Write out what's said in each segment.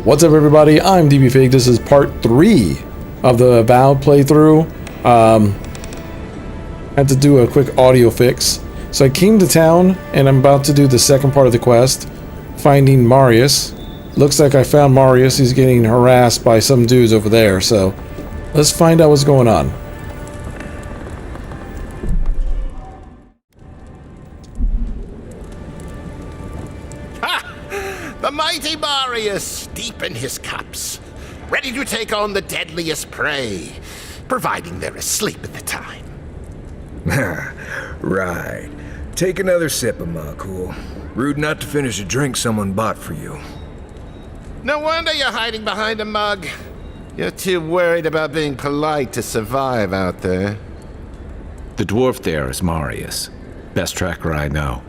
What's up, everybody? I'm DBFig. This is part 3 of the Avowed playthrough. Had to do a quick audio fix. So I came to town and I'm about to do the second part of the quest, finding Marius. Looks like I found Marius. He's getting harassed by some dudes over there, so let's find out what's going on. The mighty Marius, deep in his cups, ready to take on the deadliest prey, providing they're asleep at the time. Right. Take another sip of my cool. Rude not to finish a drink someone bought for you. No wonder you're hiding behind a mug. You're too worried about being polite to survive out there. The dwarf there is Marius. Best tracker I know.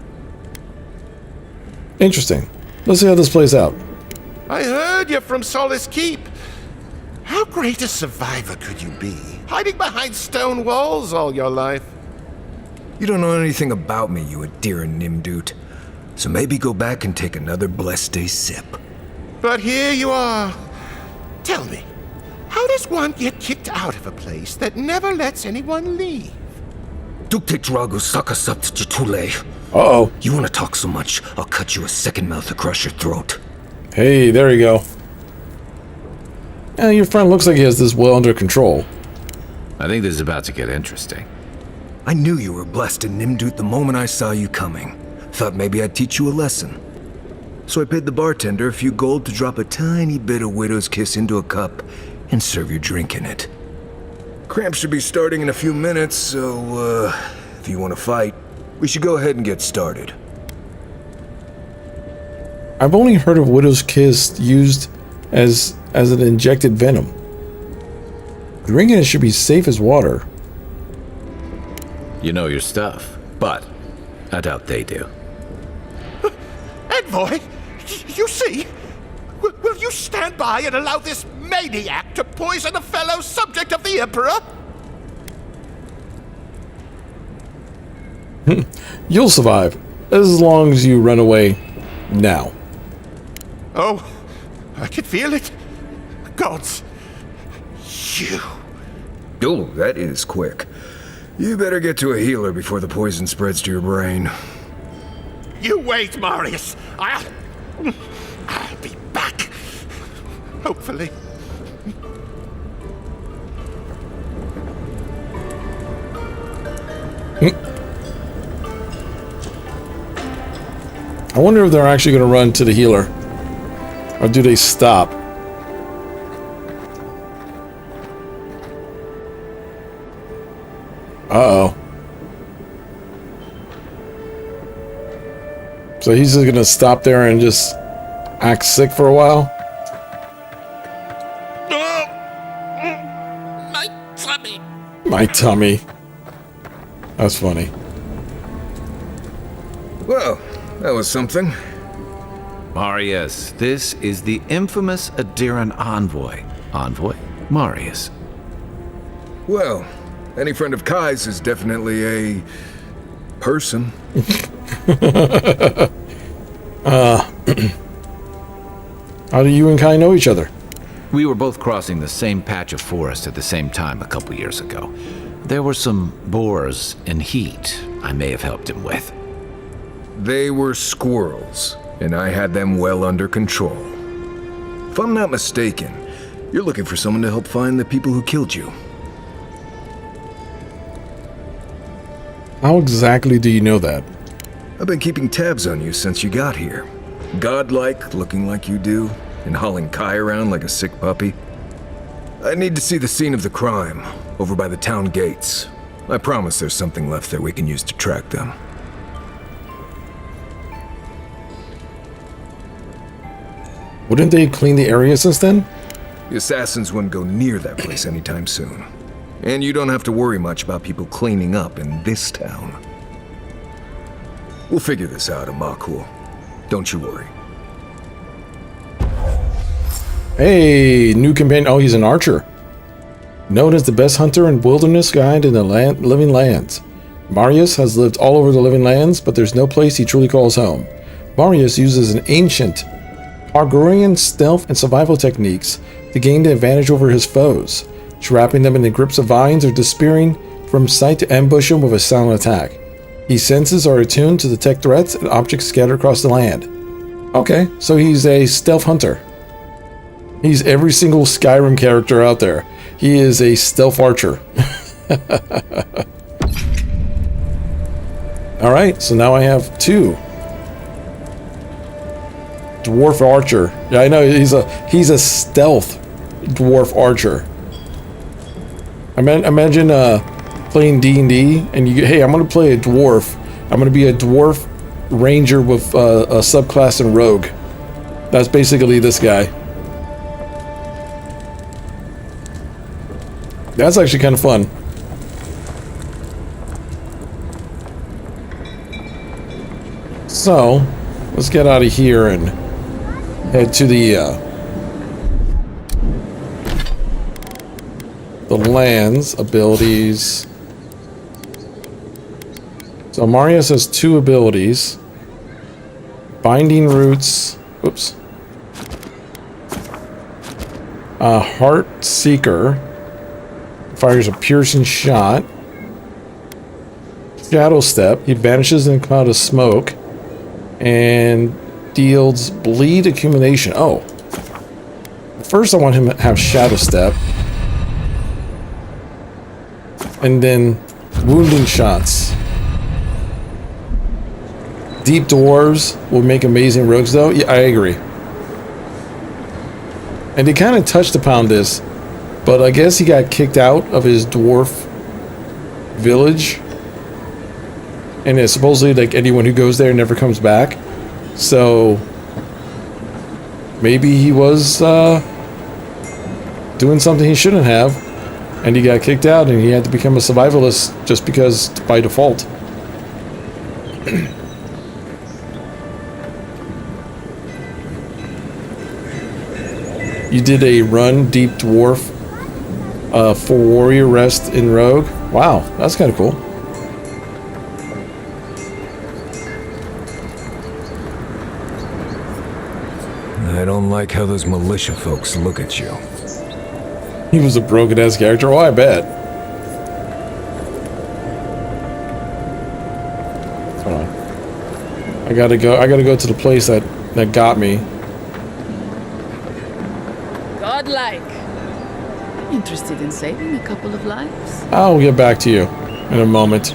Interesting. Let's see how this plays out. I heard you're from Solace Keep. How great a survivor could you be, hiding behind stone walls all your life? You don't know anything about me, you Adira Nimdut. So maybe go back and take another blessed day sip. But here you are. Tell me, how does one get kicked out of a place that never lets anyone leave? Dukte Drago Sakasat Jitule. Uh-oh. You want to talk so much, I'll cut you a second mouth across your throat. Hey, there you go. Your friend looks like he has this well under control. I think this is about to get interesting. I knew you were blessed in Nimdut the moment I saw you coming. Thought maybe I'd teach you a lesson. So I paid the bartender a few gold to drop a tiny bit of Widow's Kiss into a cup and serve your drink in it. Cramps should be starting in a few minutes, so, if you want to fight, we should go ahead and get started. I've only heard of Widow's Kiss used as an injected venom. Drinking it should be safe as water. You know your stuff, but I doubt they do. Envoy, you see? Will you stand by and allow this maniac to poison a fellow subject of the Emperor? You'll survive, as long as you run away now. Oh, I can feel it. Gods, you. Oh, that is quick. You better get to a healer before the poison spreads to your brain. You wait, Marius. I'll be back. Hopefully. I wonder if they're actually going to run to the healer. Or do they stop? Uh-oh. So he's just going to stop there and just act sick for a while? My tummy. My tummy. That's funny. Well, that was something. Marius, this is the infamous Adiran envoy. Envoy? Marius. Well, any friend of Kai's is definitely a person. How do you and Kai know each other? We were both crossing the same patch of forest at the same time a couple years ago. There were some boars in heat I may have helped him with. They were squirrels, and I had them well under control. If I'm not mistaken, you're looking for someone to help find the people who killed you. How exactly do you know that? I've been keeping tabs on you since you got here. Godlike, looking like you do, and hauling Kai around like a sick puppy. I need to see the scene of the crime, over by the town gates. I promise there's something left there we can use to track them. Wouldn't they clean the area since then? The assassins wouldn't go near that place anytime soon. And you don't have to worry much about people cleaning up in this town. We'll figure this out, Amakul. Don't you worry. Hey, new companion. Oh, he's an archer. Known as the best hunter and wilderness guide in the living lands. Marius has lived all over the living lands, but there's no place he truly calls home. Marius uses an ancient Argorian stealth and survival techniques to gain the advantage over his foes, trapping them in the grips of vines or disappearing from sight to ambush them with a silent attack. His senses are attuned to detect threats and objects scattered across the land. Okay, so he's a stealth hunter. He's every single Skyrim character out there. He is a stealth archer. Alright, so now I have 2. Dwarf archer. Yeah, I know, he's a stealth dwarf archer. Imagine playing D&D and you hey, I'm gonna play a dwarf. I'm gonna be a dwarf ranger with a subclass in rogue. That's basically this guy. That's actually kind of fun. So, let's get out of here and head to the lands, abilities. So Marius has 2 abilities. Binding Roots. Oops. Heart Seeker. Fires a piercing shot. Shadow Step. He vanishes in a cloud of smoke. And deals bleed accumulation. Oh. First I want him to have Shadow Step. And then wounding shots. Deep dwarves will make amazing rogues though. Yeah, I agree. And they kind of touched upon this, but I guess he got kicked out of his dwarf village. And it's supposedly like anyone who goes there never comes back. So maybe he was doing something he shouldn't have, and he got kicked out and he had to become a survivalist just because by default. You did a run deep dwarf for warrior rest in rogue. Wow, that's kind of cool. I don't like how those militia folks look at you. He was a broken ass character. Oh, I bet. Hold on. I gotta go to the place that got me. Godlike. Interested in saving a couple of lives? I'll get back to you in a moment.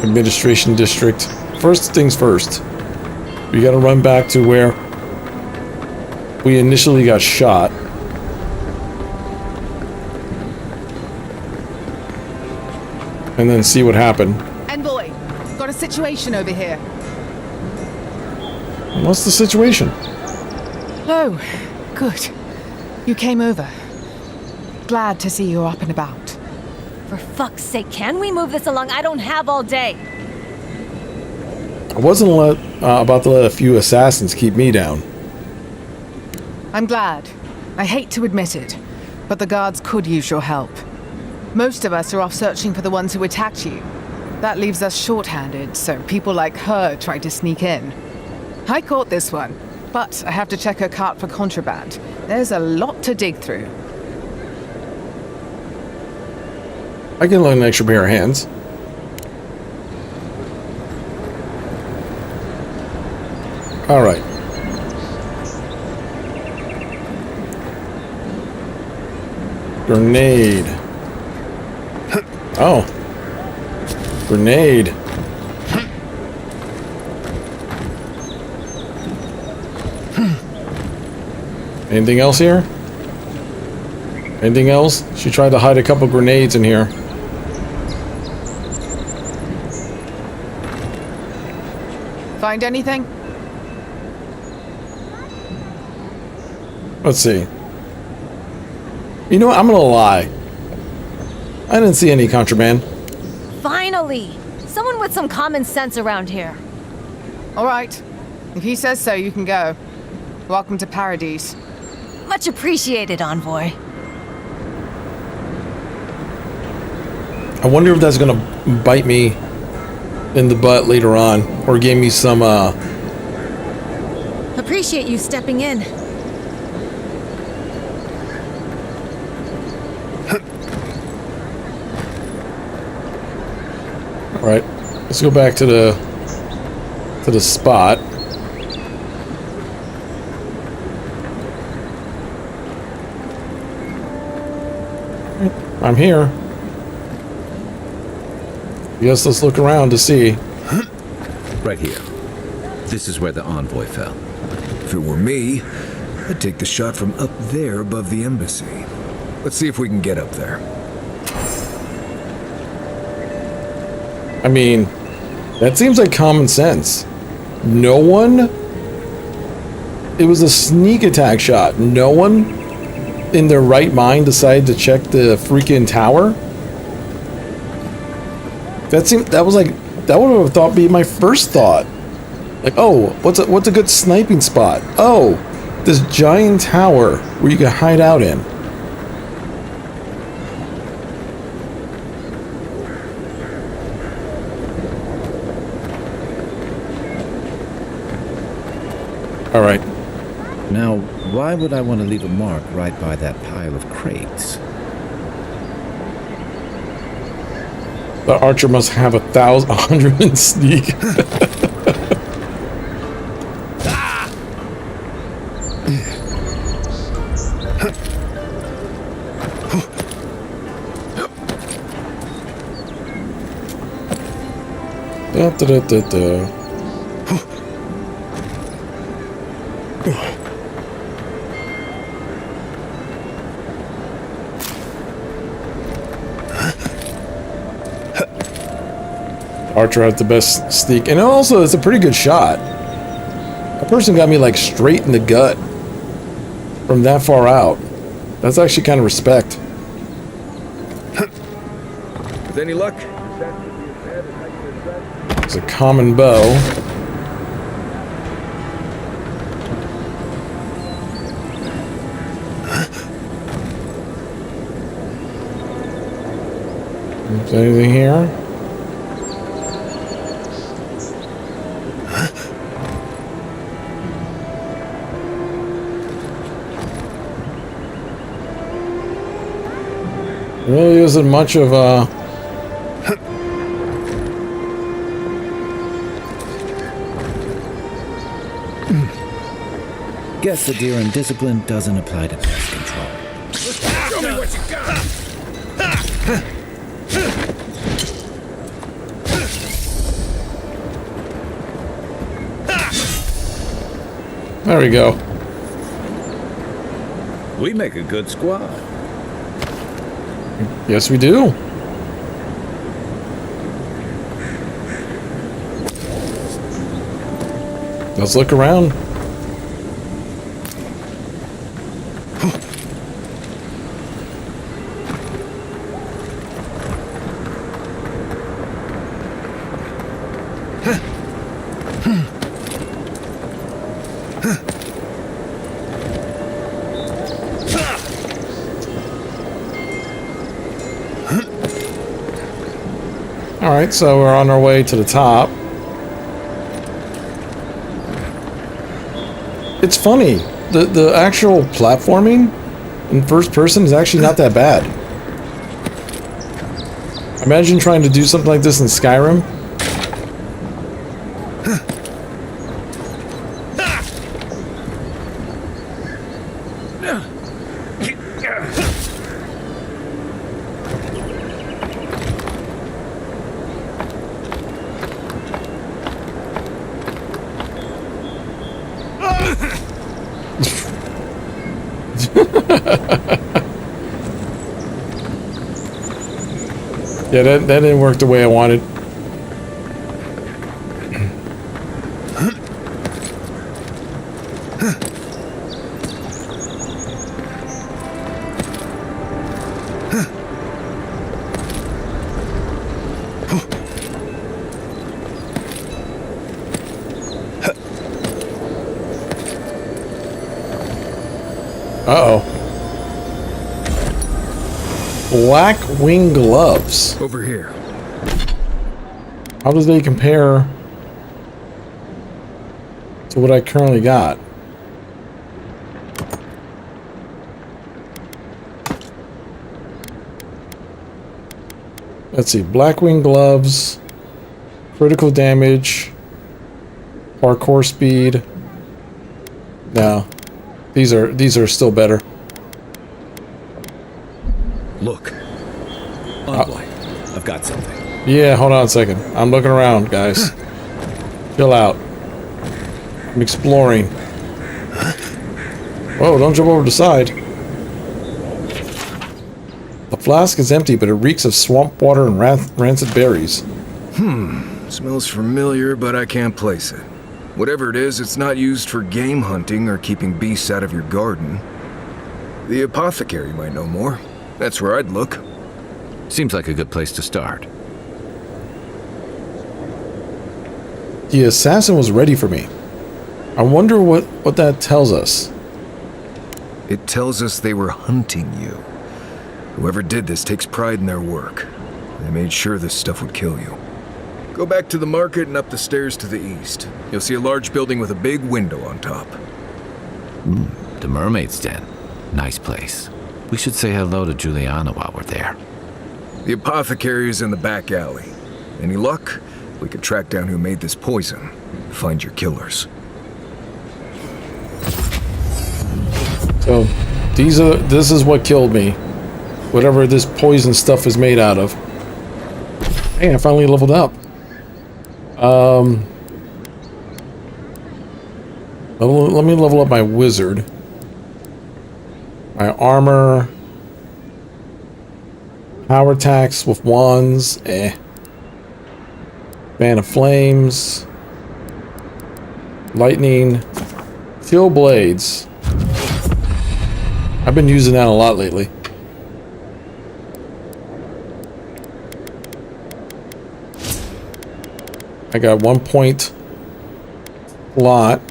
Administration district. First things first. We gotta run back to where we initially got shot. And then see what happened. Envoy, got a situation over here. What's the situation? Oh, good. You came over. Glad to see you're up and about. For fuck's sake, can we move this along? I don't have all day. I wasn't about to let a few assassins keep me down. I'm glad. I hate to admit it, but the guards could use your help. Most of us are off searching for the ones who attacked you. That leaves us short-handed, so people like her try to sneak in. I caught this one, but I have to check her cart for contraband. There's a lot to dig through. I can lend an extra pair of hands. All right. Grenade. Oh. Grenade. Anything else here? Anything else? She tried to hide a couple grenades in here. Find anything? Let's see. You know what? I'm gonna lie. I didn't see any contraband. Finally! Someone with some common sense around here. All right. If he says so, you can go. Welcome to Paradise. Much appreciated, Envoy. I wonder if that's gonna bite me in the butt later on, or give me some appreciate you stepping in. All right, let's go back to the spot. I'm here. Yes, let's look around to see. Right here. This is where the envoy fell. If it were me, I'd take the shot from up there above the embassy. Let's see if we can get up there. I mean, that seems like common sense. No one... It was a sneak attack shot. No one in their right mind decided to check the freaking tower? That would have thought be my first thought. Like, oh, what's a good sniping spot? Oh, this giant tower where you can hide out in. All right. Now, why would I want to leave a mark right by that pile of crates? The archer must have 100 in sneak. Archer has the best sneak, and also it's a pretty good shot. A person got me like straight in the gut from that far out. That's actually kind of respect. With any luck? It's a common bow. Is there anything here? Really isn't much of a... Guess the deer and discipline doesn't apply to pest control. Show me what you got! There we go. We make a good squad. Yes, we do. Let's look around. Alright, so we're on our way to the top. It's funny, the actual platforming in first person is actually not that bad. Imagine trying to do something like this in Skyrim. Yeah, that didn't work the way I wanted. Uh-oh. Black wing gloves. Over here. How do they compare to what I currently got? Let's see. Blackwing gloves. Critical damage. Parkour speed. No. These are still better. Look. Envoy, I've got something. Yeah, hold on a second. I'm looking around, guys. Chill out. I'm exploring. Whoa, don't jump over the side. The flask is empty, but it reeks of swamp water and rancid berries. Smells familiar, but I can't place it. Whatever it is, it's not used for game hunting or keeping beasts out of your garden. The apothecary might know more. That's where I'd look. Seems like a good place to start. The assassin was ready for me. I wonder what that tells us. It tells us they were hunting you. Whoever did this takes pride in their work. They made sure this stuff would kill you. Go back to the market and up the stairs to the east. You'll see a large building with a big window on top. The Mermaid's Den. Nice place. We should say hello to Juliana while we're there. The apothecary is in the back alley. Any luck? We could track down who made this poison. Find your killers. So, this is what killed me. Whatever this poison stuff is made out of. Hey, I finally leveled up. Let me level up my wizard. My armor. Power attacks with wands. Fan of flames. Lightning. Steel blades. I've been using that a lot lately. I got 1 point slot.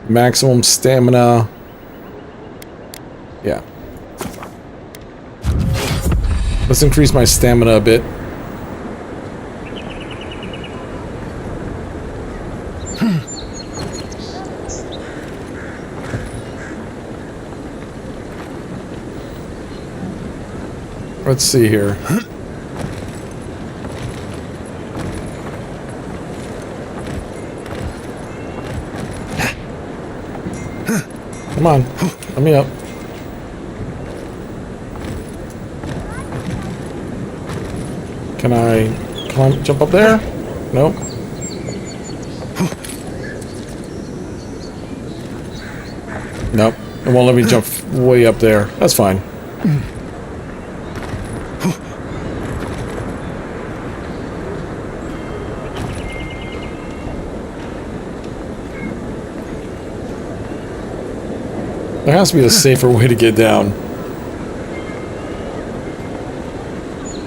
Maximum stamina. Yeah. Let's increase my stamina a bit. Let's see here. Come on, let me up. Can I climb, jump up there? Nope. Nope. It won't let me jump way up there. That's fine. There has to be a safer way to get down.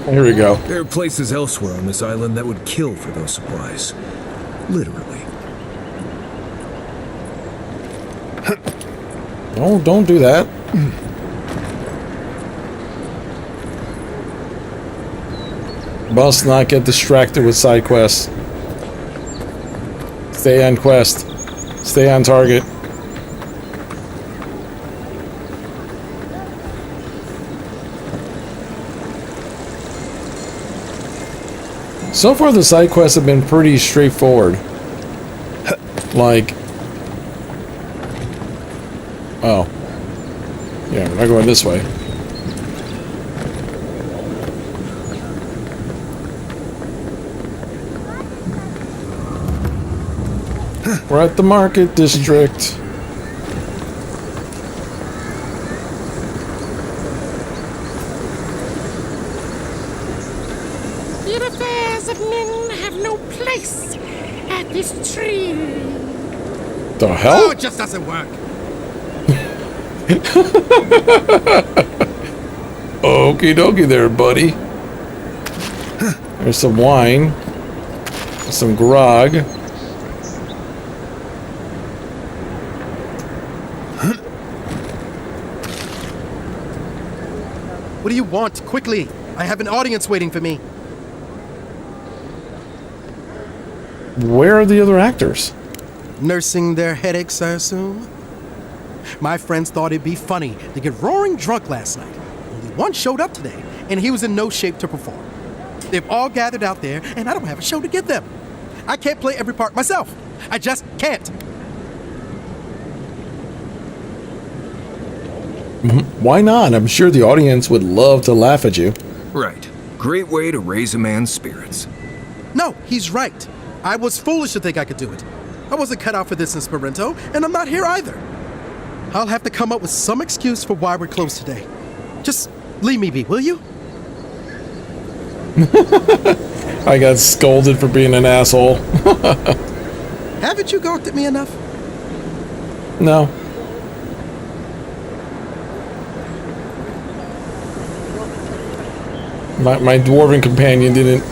Here we go. There are places elsewhere on this island that would kill for those supplies. Literally. No, don't do that. Must not get distracted with side quests. Stay on quest. Stay on target. So far, the side quests have been pretty straightforward. Like... Oh. Yeah, we're not going this way. We're at the market district. The affairs of men have no place at this tree. The hell? Oh, it just doesn't work. Okie dokie there, buddy. There's some wine. Some grog. What do you want? Quickly! I have an audience waiting for me. Where are the other actors? Nursing their headaches, I assume? My friends thought it'd be funny to get roaring drunk last night. Only one showed up today, and he was in no shape to perform. They've all gathered out there, and I don't have a show to give them. I can't play every part myself. I just can't. Why not? I'm sure the audience would love to laugh at you. Right. Great way to raise a man's spirits. No, he's right. I was foolish to think I could do it. I wasn't cut out for this in Esperanto, and I'm not here either. I'll have to come up with some excuse for why we're closed today. Just leave me be, will you? I got scolded for being an asshole. Haven't you gawked at me enough? No. My dwarven companion didn't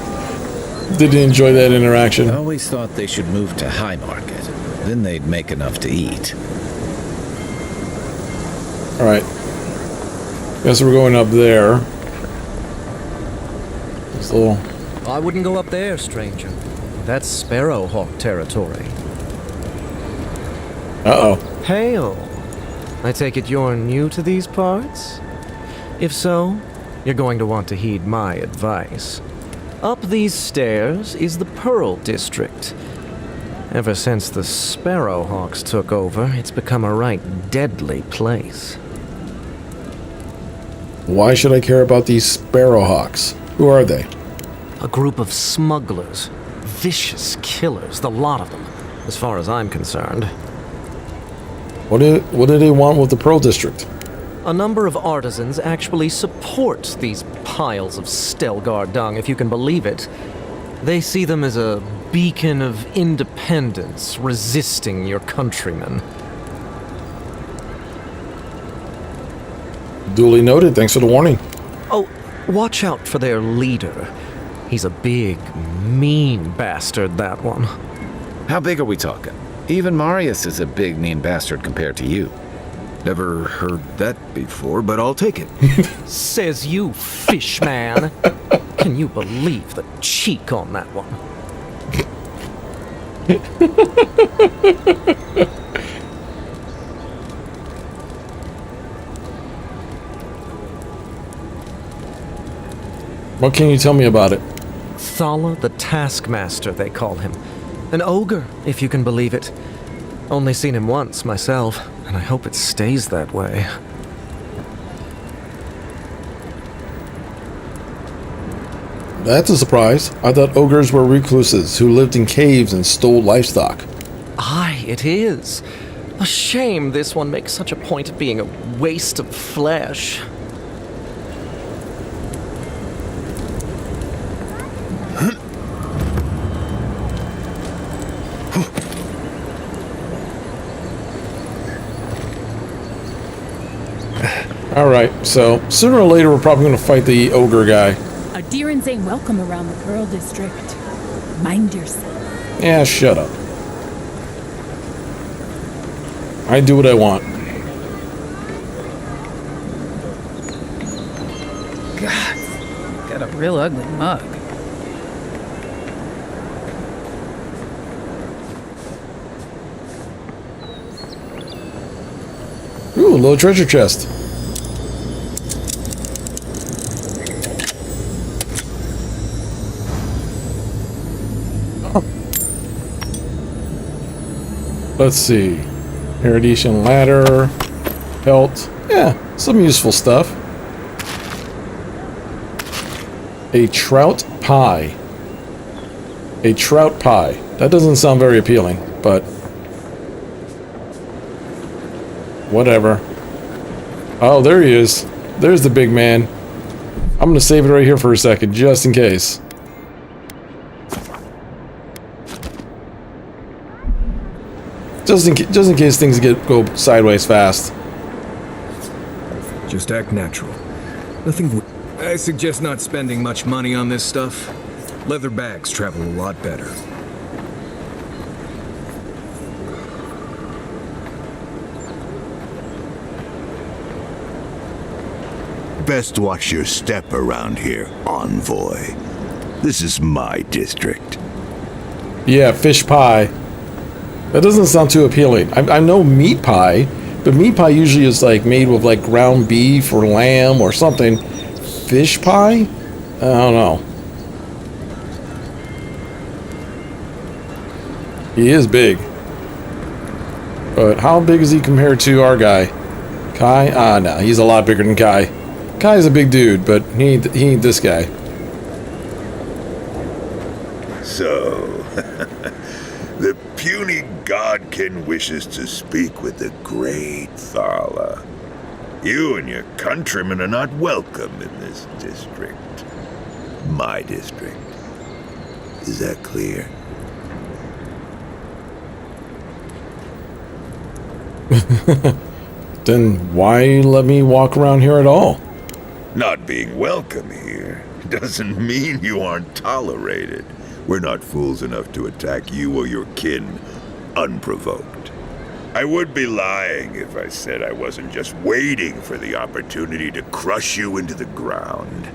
enjoy that interaction. I always thought they should move to High Market. Then they'd make enough to eat. Alright. Guess we're going up there. This little... I wouldn't go up there, stranger. That's Sparrowhawk territory. Uh-oh. Hail. I take it you're new to these parts? If so, you're going to want to heed my advice. Up these stairs is the Pearl District. Ever since the Sparrowhawks took over, it's become a right deadly place. Why should I care about these Sparrowhawks? Who are they? A group of smugglers. Vicious killers, the lot of them, as far as I'm concerned. What do they want with the Pearl District? A number of artisans actually support these piles of Stelgar dung, if you can believe it. They see them as a beacon of independence, resisting your countrymen. Duly noted. Thanks for the warning. Oh, watch out for their leader. He's a big, mean bastard, that one. How big are we talking? Even Marius is a big, mean bastard compared to you. Never heard that before, but I'll take it. Says you, fish man. Can you believe the cheek on that one? What can you tell me about it? Thala the Taskmaster, they call him. An ogre, if you can believe it. Only seen him once, myself, and I hope it stays that way. That's a surprise. I thought ogres were recluses who lived in caves and stole livestock. Aye, it is. A shame this one makes such a point of being a waste of flesh. Alright, so sooner or later we're probably going to fight the ogre guy. Adherents ain't welcome around the Pearl District. Mind yourself. Yeah, shut up. I do what I want. God, got a real ugly mug. Ooh, a little treasure chest. Let's see. Erudition ladder. Belt. Yeah, some useful stuff. A trout pie. A trout pie. That doesn't sound very appealing, but whatever. Oh, there he is. There's the big man. I'm gonna save it right here for a second, just in case. Just in case things go sideways fast. Just act natural. Nothing. I suggest not spending much money on this stuff. Leather bags travel a lot better. Best watch your step around here, envoy. This is my district. Yeah, fish pie. That doesn't sound too appealing. I know meat pie, but meat pie usually is like made with like ground beef or lamb or something. fish pie? I don't know. He is big. But how big is he compared to our guy? Kai? Ah, no, he's a lot bigger than Kai. Kai's a big dude, but he ain't this guy. So, the puny godkin wishes to speak with the great Thala. You and your countrymen are not welcome in this district. My district. Is that clear? Then why let me walk around here at all? Not being welcome here doesn't mean you aren't tolerated. We're not fools enough to attack you or your kin unprovoked. I would be lying if I said I wasn't just waiting for the opportunity to crush you into the ground.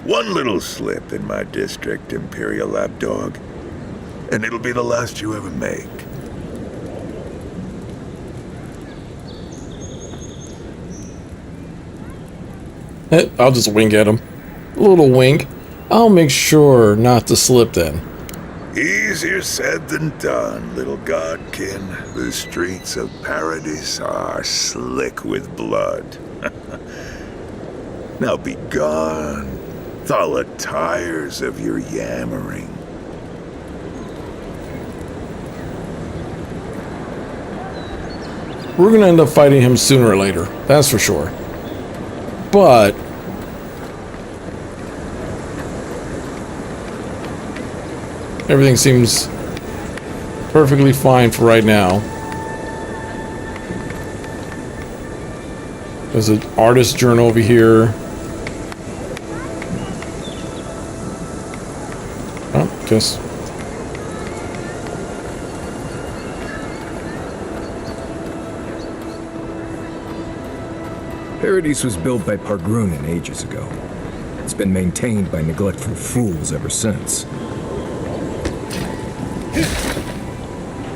One little slip in my district, Imperial Lapdog, and it'll be the last you ever make. I'll just wink at him. A little wink. I'll make sure not to slip then. Easier said than done, little godkin. The streets of Paradise are slick with blood. Now be gone. Thala tires of your yammering. We're gonna end up fighting him sooner or later. That's for sure. But everything seems perfectly fine for right now. There's an artist journal over here. Oh, guess. Paradise was built by Pargrunin ages ago. It's been maintained by neglectful fools ever since.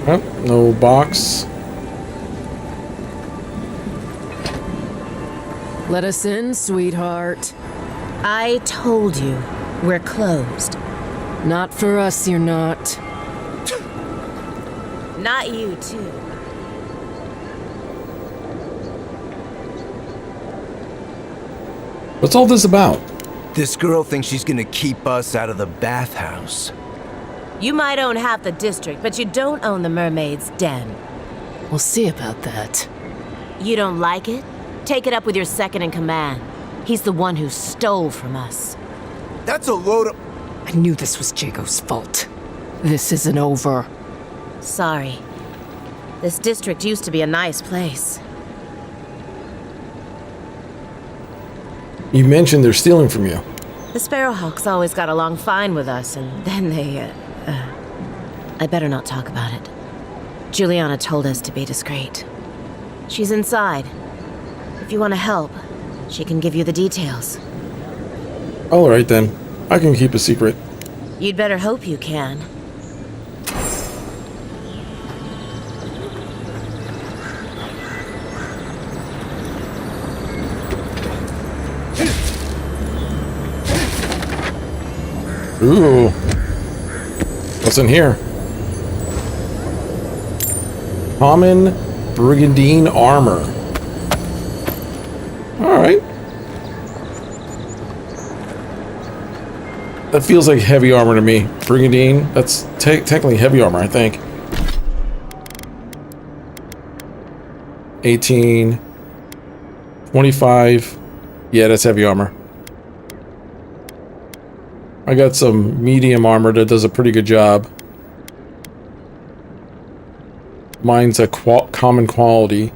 Oh, no box. Let us in, sweetheart. I told you, we're closed. Not for us, you're not. Not you, too. What's all this about? This girl thinks she's gonna keep us out of the bathhouse. You might own half the district, but you don't own the mermaid's den. We'll see about that. You don't like it? Take it up with your second in command. He's the one who stole from us. That's a load of... I knew this was Jago's fault. This isn't over. Sorry. This district used to be a nice place. You mentioned they're stealing from you. The Sparrowhawks always got along fine with us, and then they, I better not talk about it. Juliana told us to be discreet. She's inside. If you want to help, she can give you the details. Alright then. I can keep a secret. You'd better hope you can. Ooh. What's in here? Common Brigandine armor. Alright. That feels like heavy armor to me. Brigandine, that's technically heavy armor, I think. 18. 25. Yeah, that's heavy armor. I got some medium armor that does a pretty good job. Mine's a common quality.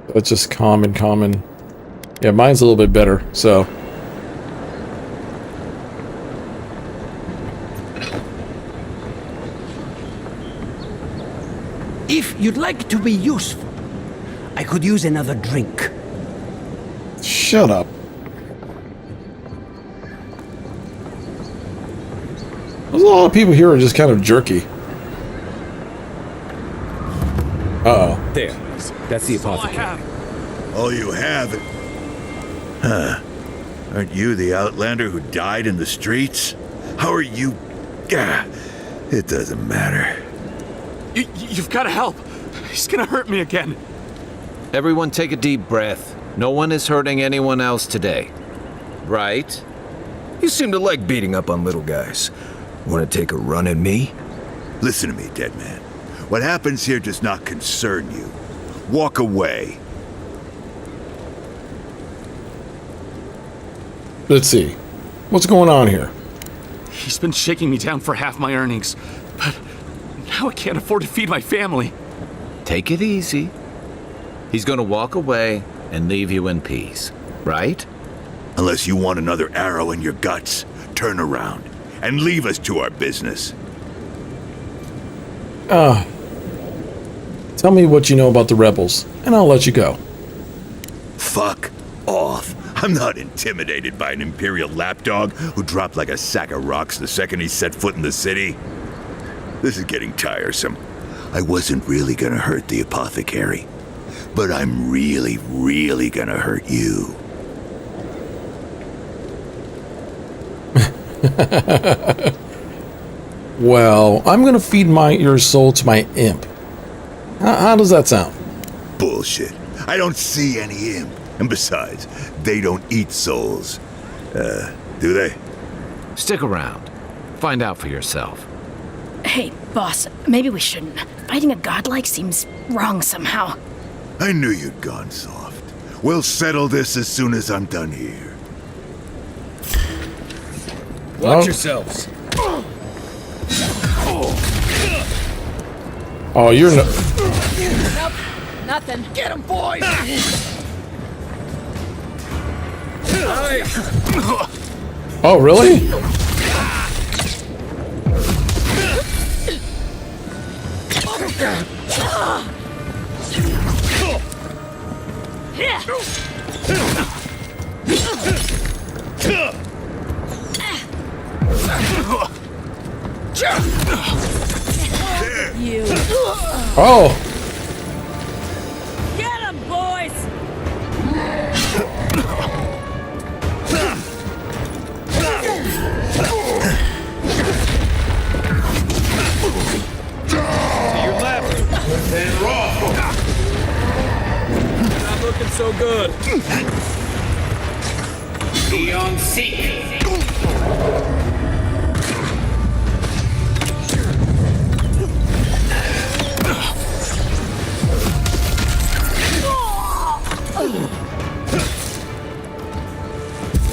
That's just common. Yeah, mine's a little bit better, so. If you'd like to be useful, I could use another drink. Shut up. There's a lot of people here who are just kind of jerky. Uh-oh. There. That's the apothecary. All you have... Huh. Aren't you the outlander who died in the streets? How are you? It doesn't matter. You've got to help. He's gonna hurt me again. Everyone take a deep breath. No one is hurting anyone else today. Right? You seem to like beating up on little guys. Want to take a run at me? Listen to me, dead man. What happens here does not concern you. Walk away. Let's see. What's going on here? He's been shaking me down for half my earnings, but now I can't afford to feed my family. Take it easy. He's gonna walk away and leave you in peace, right? Unless you want another arrow in your guts, turn around and leave us to our business. Tell me what you know about the rebels, and I'll let you go. Fuck off. I'm not intimidated by an Imperial lapdog who dropped like a sack of rocks the second he set foot in the city. This is getting tiresome. I wasn't really gonna hurt the apothecary, but I'm really, really gonna hurt you. Well, I'm gonna feed your soul to my imp. How does that sound? Bullshit. I don't see any imp. And besides, they don't eat souls. Do they? Stick around. Find out for yourself. Hey, boss, maybe we shouldn't. Fighting a godlike seems wrong somehow. I knew you'd gone soft. We'll settle this as soon as I'm done here. Watch yourselves. Oh, you're no. Nope, nothing. Get him, boys! Oh, really? You. Oh. Get him, boys! To your left. And raw. Not looking so good. Beyond seek.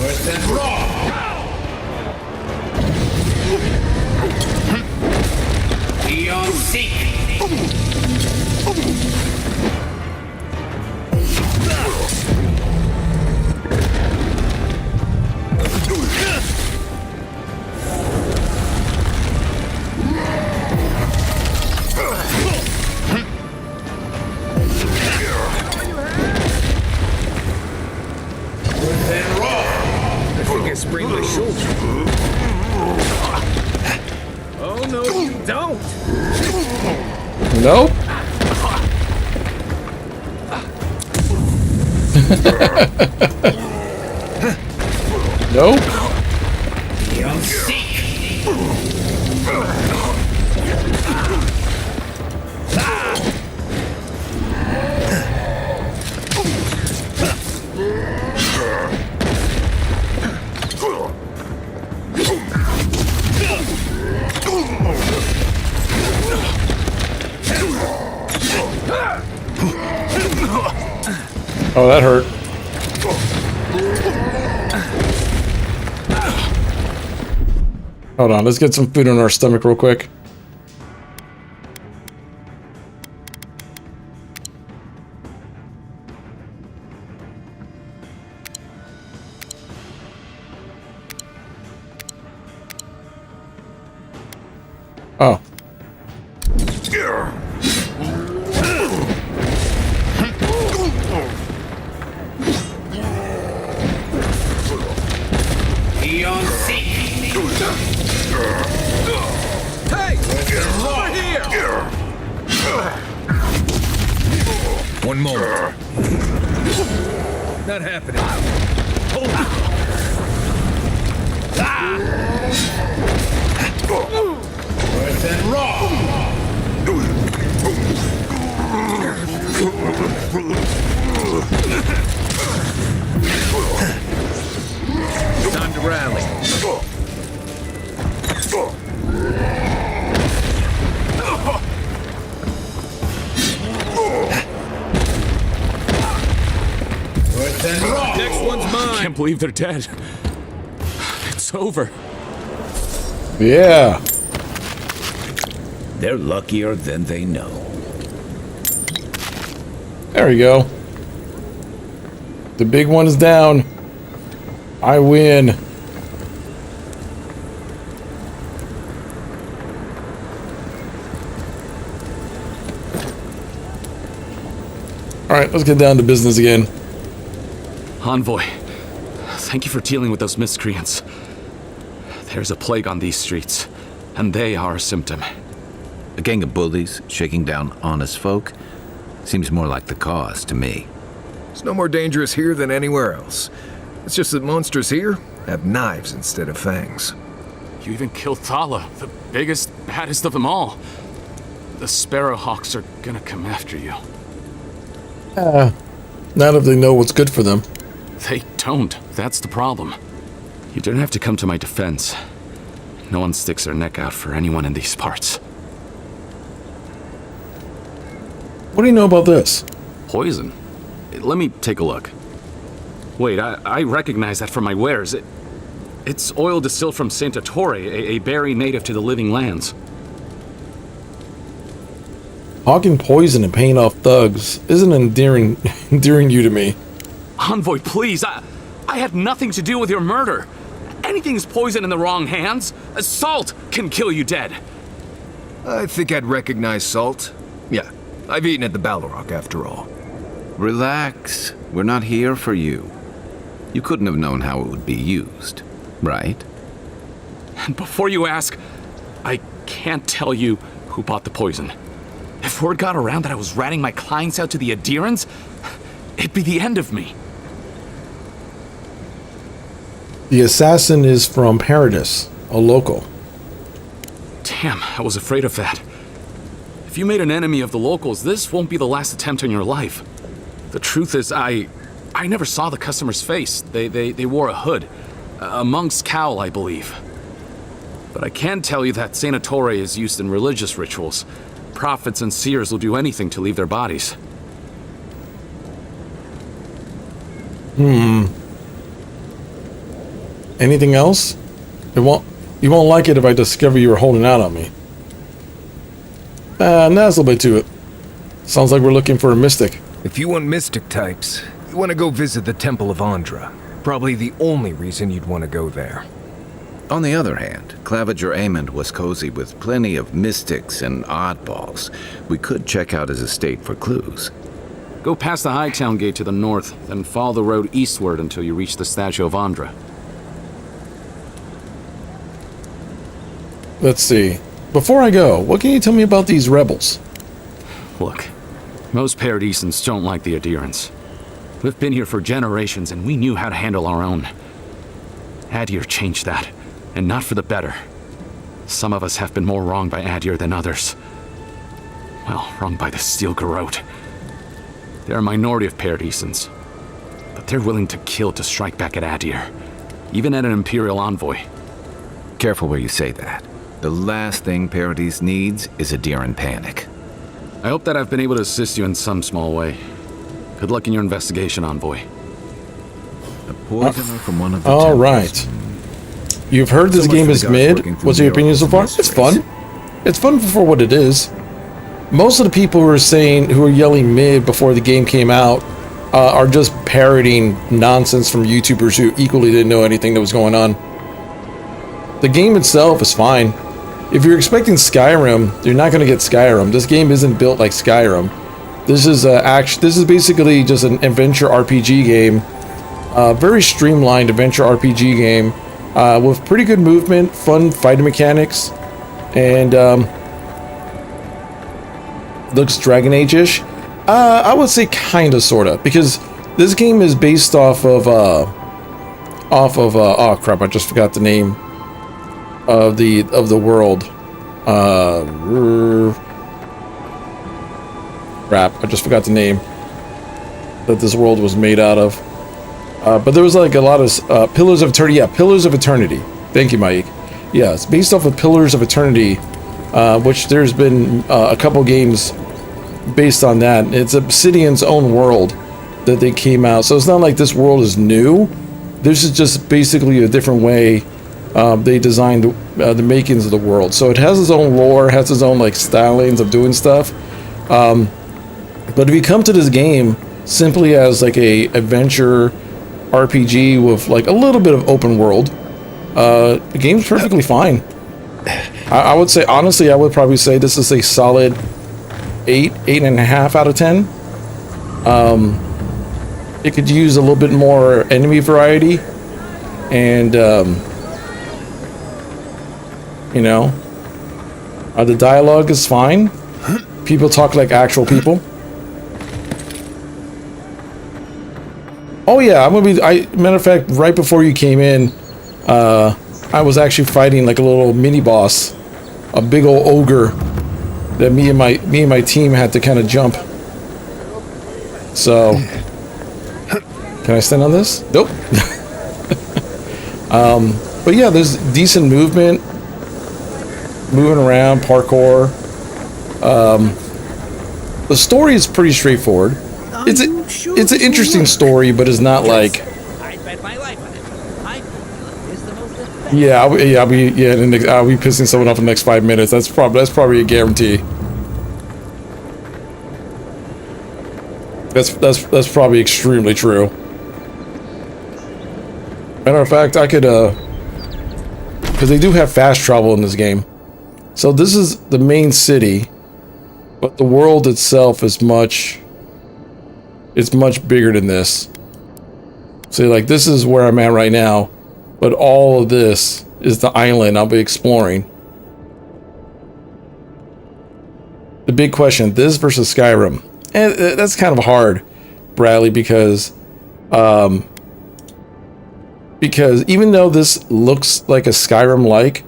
Worse than raw. Beyond seek. Sprain my shoulder. Oh no, you don't. Nope. Nope. You'll see. Oh, that hurt. Hold on, let's get some food in our stomach real quick. Oh. Beyond seek. Hey! Over here! One moment. Not happening. Hold on. Worse than raw. Time to rally. Worse than raw. Next one's mine. I can't believe they're dead. It's over. Yeah. They're luckier than they know. There we go. The big one is down. I win. Alright, let's get down to business again. Envoy, thank you for dealing with those miscreants. There's a plague on these streets, and they are a symptom. A gang of bullies shaking down honest folk seems more like the cause to me. It's no more dangerous here than anywhere else. It's just that monsters here have knives instead of fangs. You even killed Thala, the biggest, baddest of them all. The Sparrowhawks are gonna come after you. Not if they know what's good for them. They don't. That's the problem. You don't have to come to my defense. No one sticks their neck out for anyone in these parts. What do you know about this? Poison? Let me take a look. Wait, I recognize that from my wares. It's oil distilled from Santa Torre, a berry native to the Living Lands. Hawking poison and paying off thugs isn't endearing you to me. Envoy, please, I had nothing to do with your murder. Anything's poison in the wrong hands. Salt can kill you dead. I think I'd recognize salt. Yeah, I've eaten at the Balrog after all. Relax. We're not here for you. You couldn't have known how it would be used, right? And before you ask, I can't tell you who bought the poison. If word got around that I was ratting my clients out to the Adherents, it'd be the end of me. The assassin is from Paradis, a local. Damn, I was afraid of that. If you made an enemy of the locals, this won't be the last attempt on your life. The truth is, I never saw the customer's face. They wore a hood. A monk's cowl, I believe. But I can tell you that Santa Torre is used in religious rituals. Prophets and seers will do anything to leave their bodies. Anything else? You won't like it if I discover you were holding out on me. Nah, there's a little bit to it. Sounds like we're looking for a mystic. If you want mystic types, you want to go visit the Temple of Andra. Probably the only reason you'd want to go there. On the other hand, Claviger Amond was cozy with plenty of mystics and oddballs. We could check out his estate for clues. Go past the Hightown Gate to the north, then follow the road eastward until you reach the statue of Andra. Let's see. Before I go, what can you tell me about these rebels? Look, most Paradisans don't like the Adherents. We've been here for generations and we knew how to handle our own. Adir changed that, and not for the better. Some of us have been more wronged by Adir than others. Well, wronged by the Steel Garrote. They're a minority of Paradisans, but they're willing to kill to strike back at Adir, even at an Imperial envoy. Careful where you say that. The last thing Paradis needs is a Adiran panic. I hope that I've been able to assist you in some small way. Good luck in your investigation, Envoy. A poisoner from one of the All temples. right. You've heard this game is mid. What's your opinion so far? It's fun. It's fun for what it is. Most of the people who are yelling mid before the game came out are just parroting nonsense from YouTubers who equally didn't know anything that was going on. The game itself is fine. If you're expecting Skyrim, you're not going to get Skyrim. This game isn't built like Skyrim. This is basically just an adventure RPG game. Very streamlined adventure RPG game with pretty good movement, fun fighting mechanics, and looks Dragon Age-ish. I would say kinda, sorta, because this game is based off of off of oh crap, I just forgot the name of the world. Crap, I just forgot the name that this world was made out of. But there was like a lot of Pillars of Eternity. Yeah, Pillars of Eternity. Thank you, Mike. Yeah, it's based off of Pillars of Eternity, which there's been a couple games based on that. It's Obsidian's own world that they came out. So it's not like this world is new. This is just basically a different way they designed the makings of the world. So it has its own lore, has its own like stylings of doing stuff. But if you come to this game simply as like a adventure RPG with like a little bit of open world, the game's perfectly fine. I would say, honestly, I would probably say this is a solid 8.5 out of 10. It could use a little bit more enemy variety, and you know, the dialogue is fine. People talk like actual people. Oh yeah, I'm gonna be. Matter of fact, right before you came in, I was actually fighting like a little mini boss, a big old ogre that me and my team had to kind of jump. So, can I stand on this? Nope. But yeah, there's decent movement, moving around, parkour. The story is pretty straightforward. It's an interesting story, but it's not like. Yeah, I'll be pissing someone off in the next 5 minutes. That's probably a guarantee. That's probably extremely true. Matter of fact, I could because they do have fast travel in this game. So this is the main city, but the world itself is much bigger than this. So like this is where I'm at right now, but all of this is the island I'll be exploring. The big question, this versus Skyrim. And that's kind of hard, Bradley, because even though this looks like a Skyrim-like,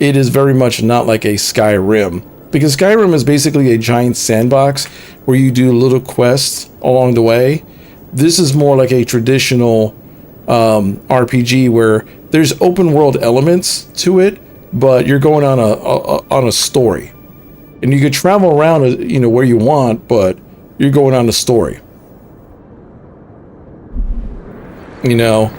it is very much not like a Skyrim. Because Skyrim is basically a giant sandbox where you do little quests along the way. This is more like a traditional RPG where there's open world elements to it, but you're going on a story, and you could travel around, you know, where you want, but you're going on a story. You know,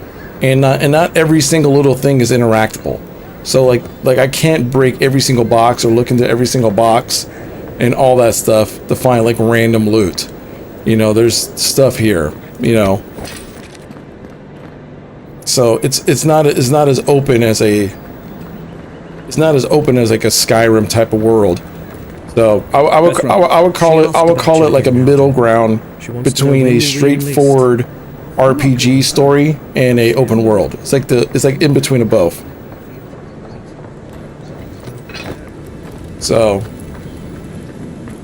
and not every single little thing is interactable. So like I can't break every single box or look into every single box and all that stuff to find like random loot. You know, there's stuff here, you know. So it's not as open as like a Skyrim type of world. So I would call it like a middle ground between a straightforward RPG story and a open world. It's like in between of both. So,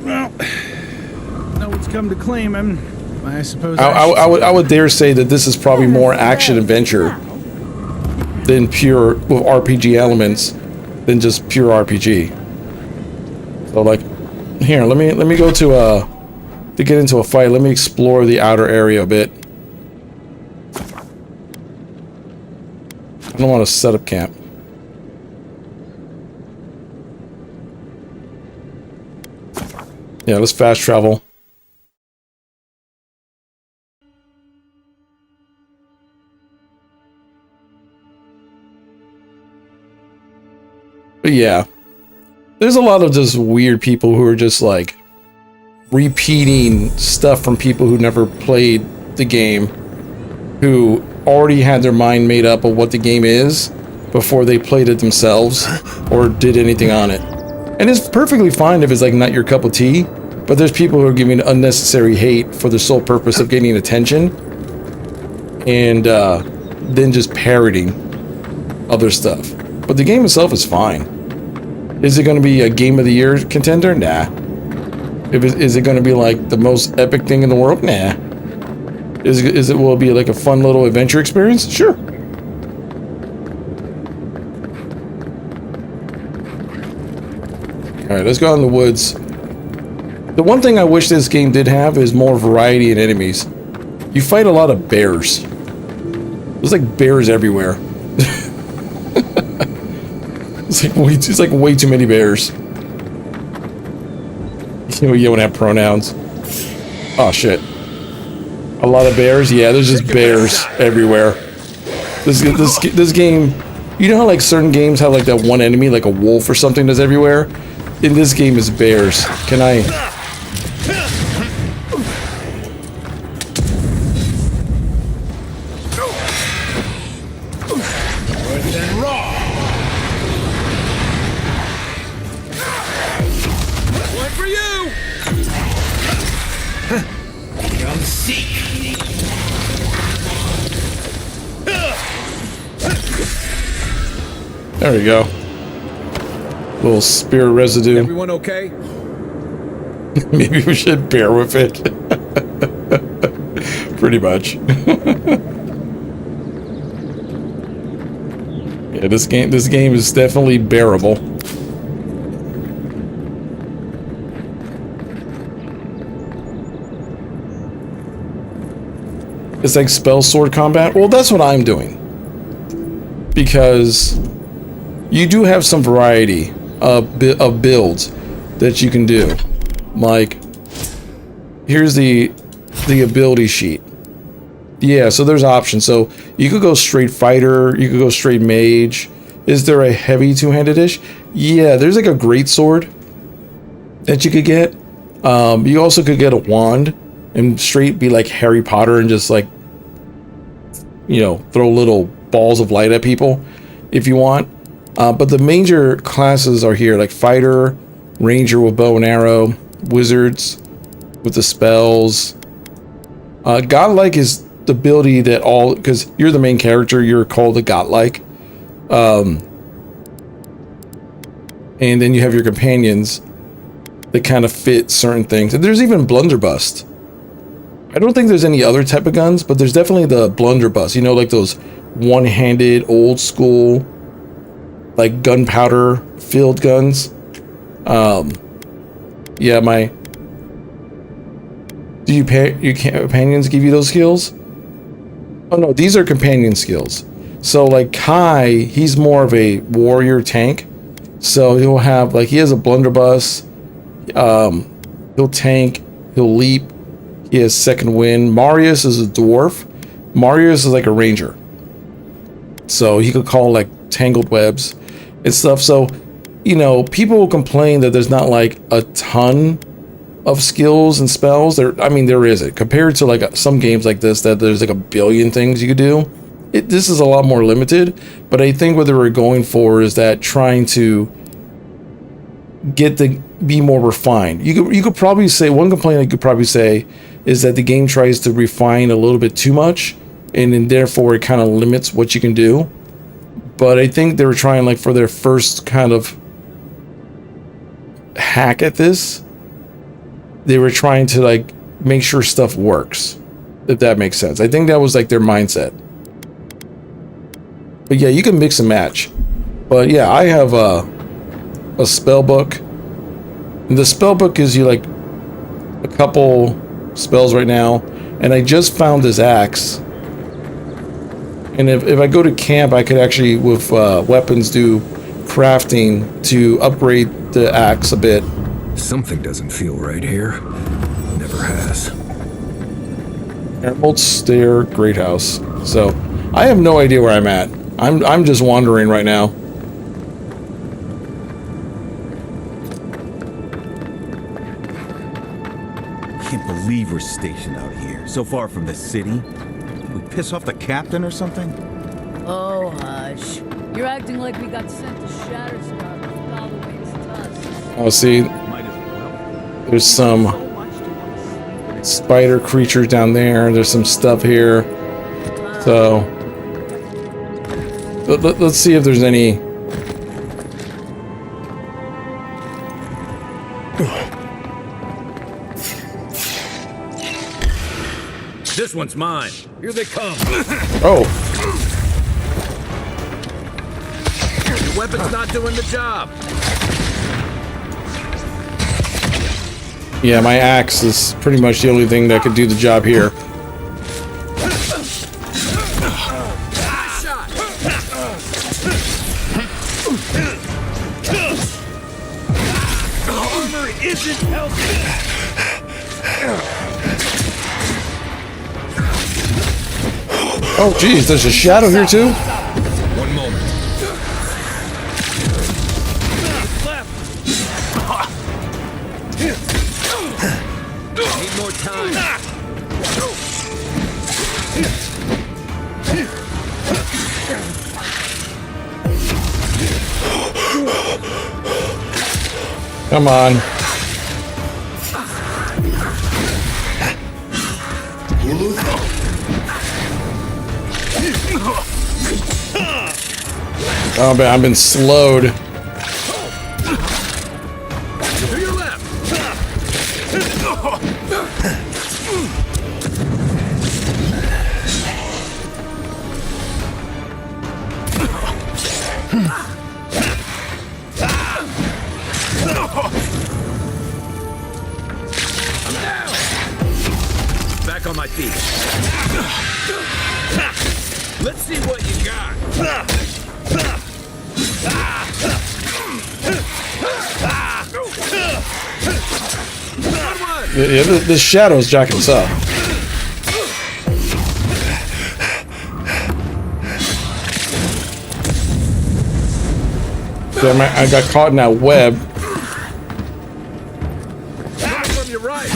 well, no one's come to claim him. I suppose I would dare say that this is probably more action adventure than pure with RPG elements than just pure RPG. So like, here, let me go to get into a fight. Let me explore the outer area a bit. I don't want to set up camp. Yeah, let's fast travel. But yeah, there's a lot of just weird people who are just like repeating stuff from people who never played the game, who already had their mind made up of what the game is before they played it themselves or did anything on it. And it's perfectly fine if it's like not your cup of tea, but there's people who are giving unnecessary hate for the sole purpose of getting attention and then just parroting other stuff. But the game itself is fine. Is it going to be a Game of the Year contender? Nah. Is it going to be like the most epic thing in the world? Nah. Will it be like a fun little adventure experience? Sure. Alright, let's go out in the woods. The one thing I wish this game did have is more variety in enemies. You fight a lot of bears. There's like bears everywhere. It's like way too many bears. You don't have pronouns. Oh shit. A lot of bears? Yeah, there's just bears everywhere. This game, you know how like certain games have like that one enemy, like a wolf or something that's everywhere? In this game is bears. Can I... There we go. Little spirit residue. Everyone okay? Maybe we should bear with it. Pretty much. Yeah, this game is definitely bearable. It's like spell sword combat. Well, that's what I'm doing. Because you do have some variety of builds that you can do. Like, here's the ability sheet. Yeah, so there's options. So you could go straight fighter, you could go straight mage. Is there a heavy two-handed-ish? Yeah, there's like a great sword that you could get. You also could get a wand and straight be like Harry Potter and just like, you know, throw little balls of light at people if you want. But the major classes are here, like fighter, ranger with bow and arrow, wizards with the spells. Godlike is the ability that all, because you're the main character, you're called a godlike. And then you have your companions that kind of fit certain things. And there's even blunderbuss. I don't think there's any other type of guns, but there's definitely the blunderbuss. You know, like those one-handed, old school, like gunpowder filled guns. Yeah, do your companions give you those skills? Oh no, these are companion skills. So like Kai, he's more of a warrior tank. So he'll have like, he has a blunderbuss. He'll tank. He'll leap. He has second wind. Marius is a dwarf. Marius is like a ranger. So he could call like tangled webs and stuff. So, you know, people will complain that there's not like a ton of skills and spells. I mean, there isn't. Compared to like some games like this, that there's like a billion things you could do. This is a lot more limited. But I think what they were going for is that trying to be more refined. You could probably say, one complaint I could probably say is that the game tries to refine a little bit too much, and then therefore it kind of limits what you can do. But I think they were trying, like, for their first kind of hack at this, they were trying to like make sure stuff works, if that makes sense. I think that was like their mindset. But yeah, you can mix and match. But yeah, I have a spell book, and the spell book gives you like a couple spells right now, and I just found this axe, and if I go to camp, I could actually with weapons do crafting to upgrade the axe a bit. Something doesn't feel right here. Never has. Emerald Stair Great House. So I have no idea where I'm at. I'm just wandering right now. Can't believe we're stationed out here, so far from the city. Did we piss off the captain or something? Oh, hush. You're acting like we got sent to Shatterstar to follow its tusks. Oh, see, there's some spider creatures down there. There's some stuff here. So let's see if there's any. This one's mine. Here they come. Oh. Your weapon's not doing the job. Yeah, my axe is pretty much the only thing that could do the job here. Armor isn't healthy. Oh, geez, there's a shadow here too? One moment. Need more time. Come on. Oh man, I've been slowed. To your left. Back on my feet. Let's see what you got. Yeah, the shadow's jacking us up. Damn, I got caught in that web. From your right.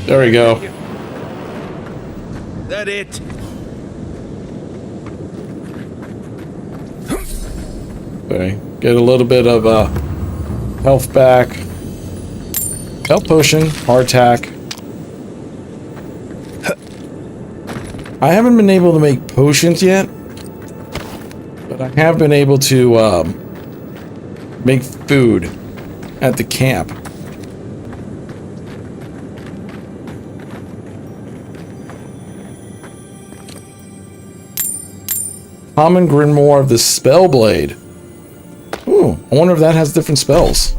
There we go. That it? Okay, get a little bit of health back. Health potion, heart attack. I haven't been able to make potions yet, but I have been able to make food at the camp. Common Grimoire of the Spellblade. Ooh, I wonder if that has different spells.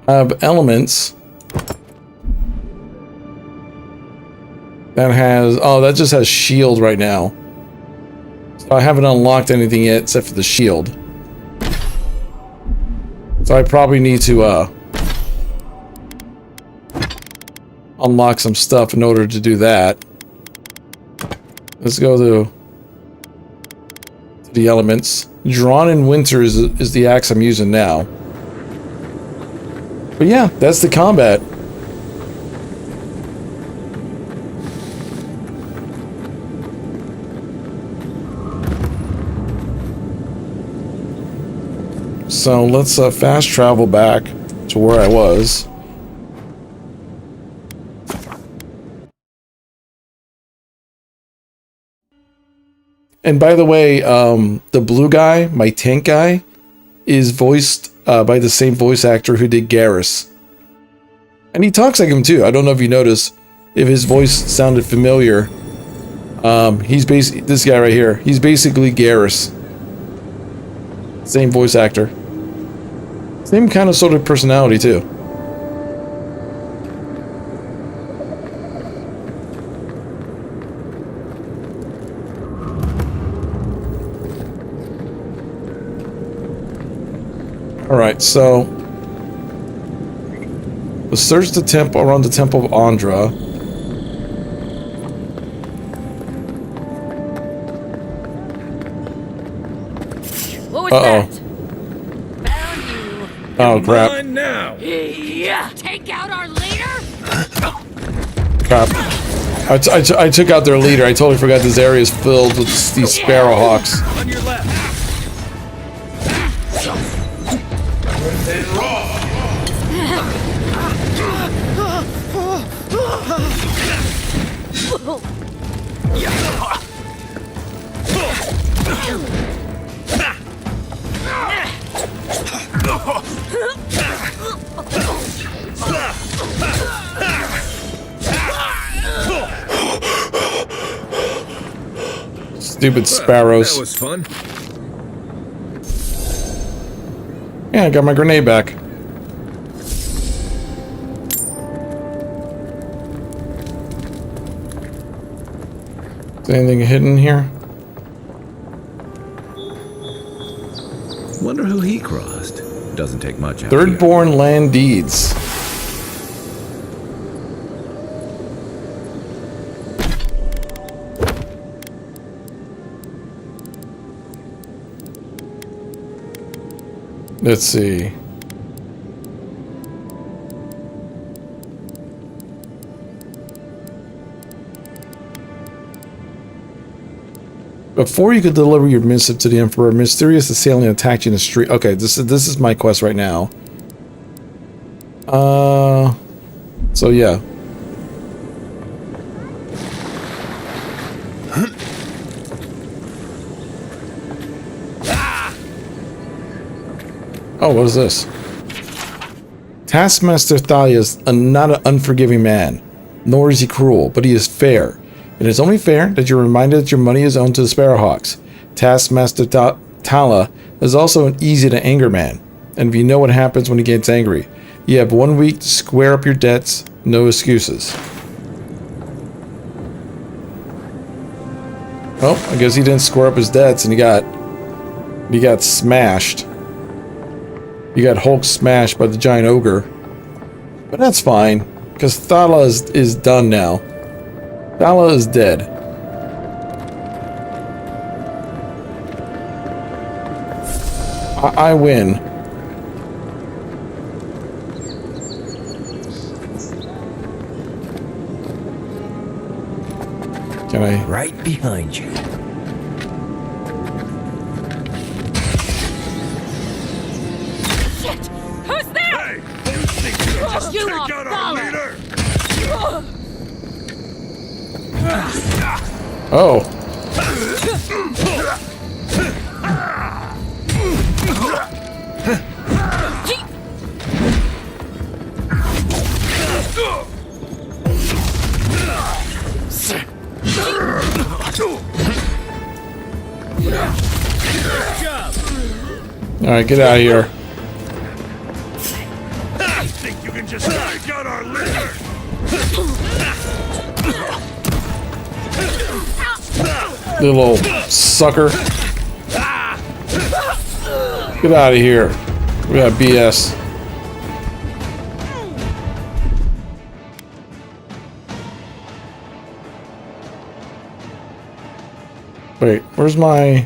I have elements. That has... Oh, that just has shield right now. So I haven't unlocked anything yet except for the shield. So I probably need to unlock some stuff in order to do that. Let's go to the elements. Drawn in Winter is the axe I'm using now. But yeah, that's the combat. So let's fast travel back to where I was. And by the way, the blue guy, my tank guy, is voiced by the same voice actor who did Garrus. And he talks like him too. I don't know if you noticed if his voice sounded familiar. He's basically this guy right here. He's basically Garrus. Same voice actor. Same kind of sort of personality too. Alright, so let's search the temple around the Temple of Andra. What was that? Found you. Oh crap. Mine now. Yeah. Take out our leader? Crap. I took out their leader. I totally forgot this area is filled with these Sparrowhawks. On your left. Stupid sparrows. That was fun. Yeah, I got my grenade back. Is anything hidden here? Wonder who he crossed. Doesn't take much out here. Thirdborn land deeds. Let's see. Before you could deliver your missive to the Emperor, a mysterious assailant attacked you in the street. Okay, this is my quest right now. So yeah. Oh, what is this? Taskmaster Thalia is not an unforgiving man, nor is he cruel, but he is fair. It is only fair that you're reminded that your money is owned to the Sparrowhawks. Taskmaster Tala is also an easy-to-anger man, and we know what happens when he gets angry. You have 1 week to square up your debts, no excuses. Oh, I guess he didn't square up his debts, and he got smashed. He got Hulk smashed by the giant ogre. But that's fine, because Thala is done now. Thala is dead. I win. Can I? Right behind you. Shit! Who's there? Hey! You think you can just take out our leader? Oh. Alright, get out of here. You think you can just take out our leader? Little sucker. Get out of here. We got BS. Wait, where's my...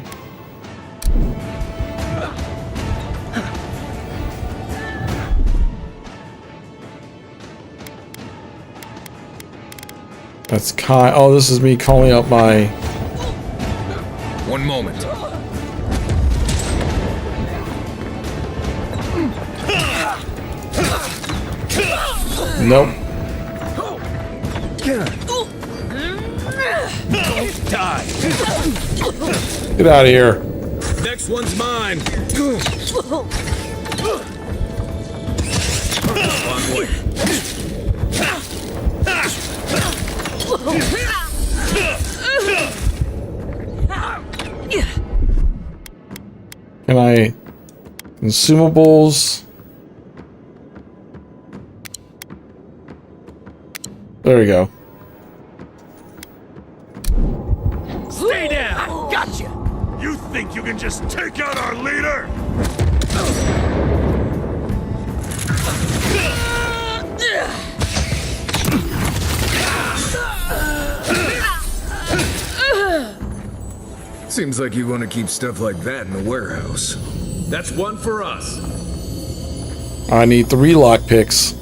That's Kai. Oh, this is me calling up my... One moment. Nope. Die. Get out of here. Next one's mine. Long way. Can I... Consumables... There we go. Stay down! Gotcha! You think you can just take out our leader? Seems like you want to keep stuff like that in the warehouse. That's one for us. I need 3 lockpicks.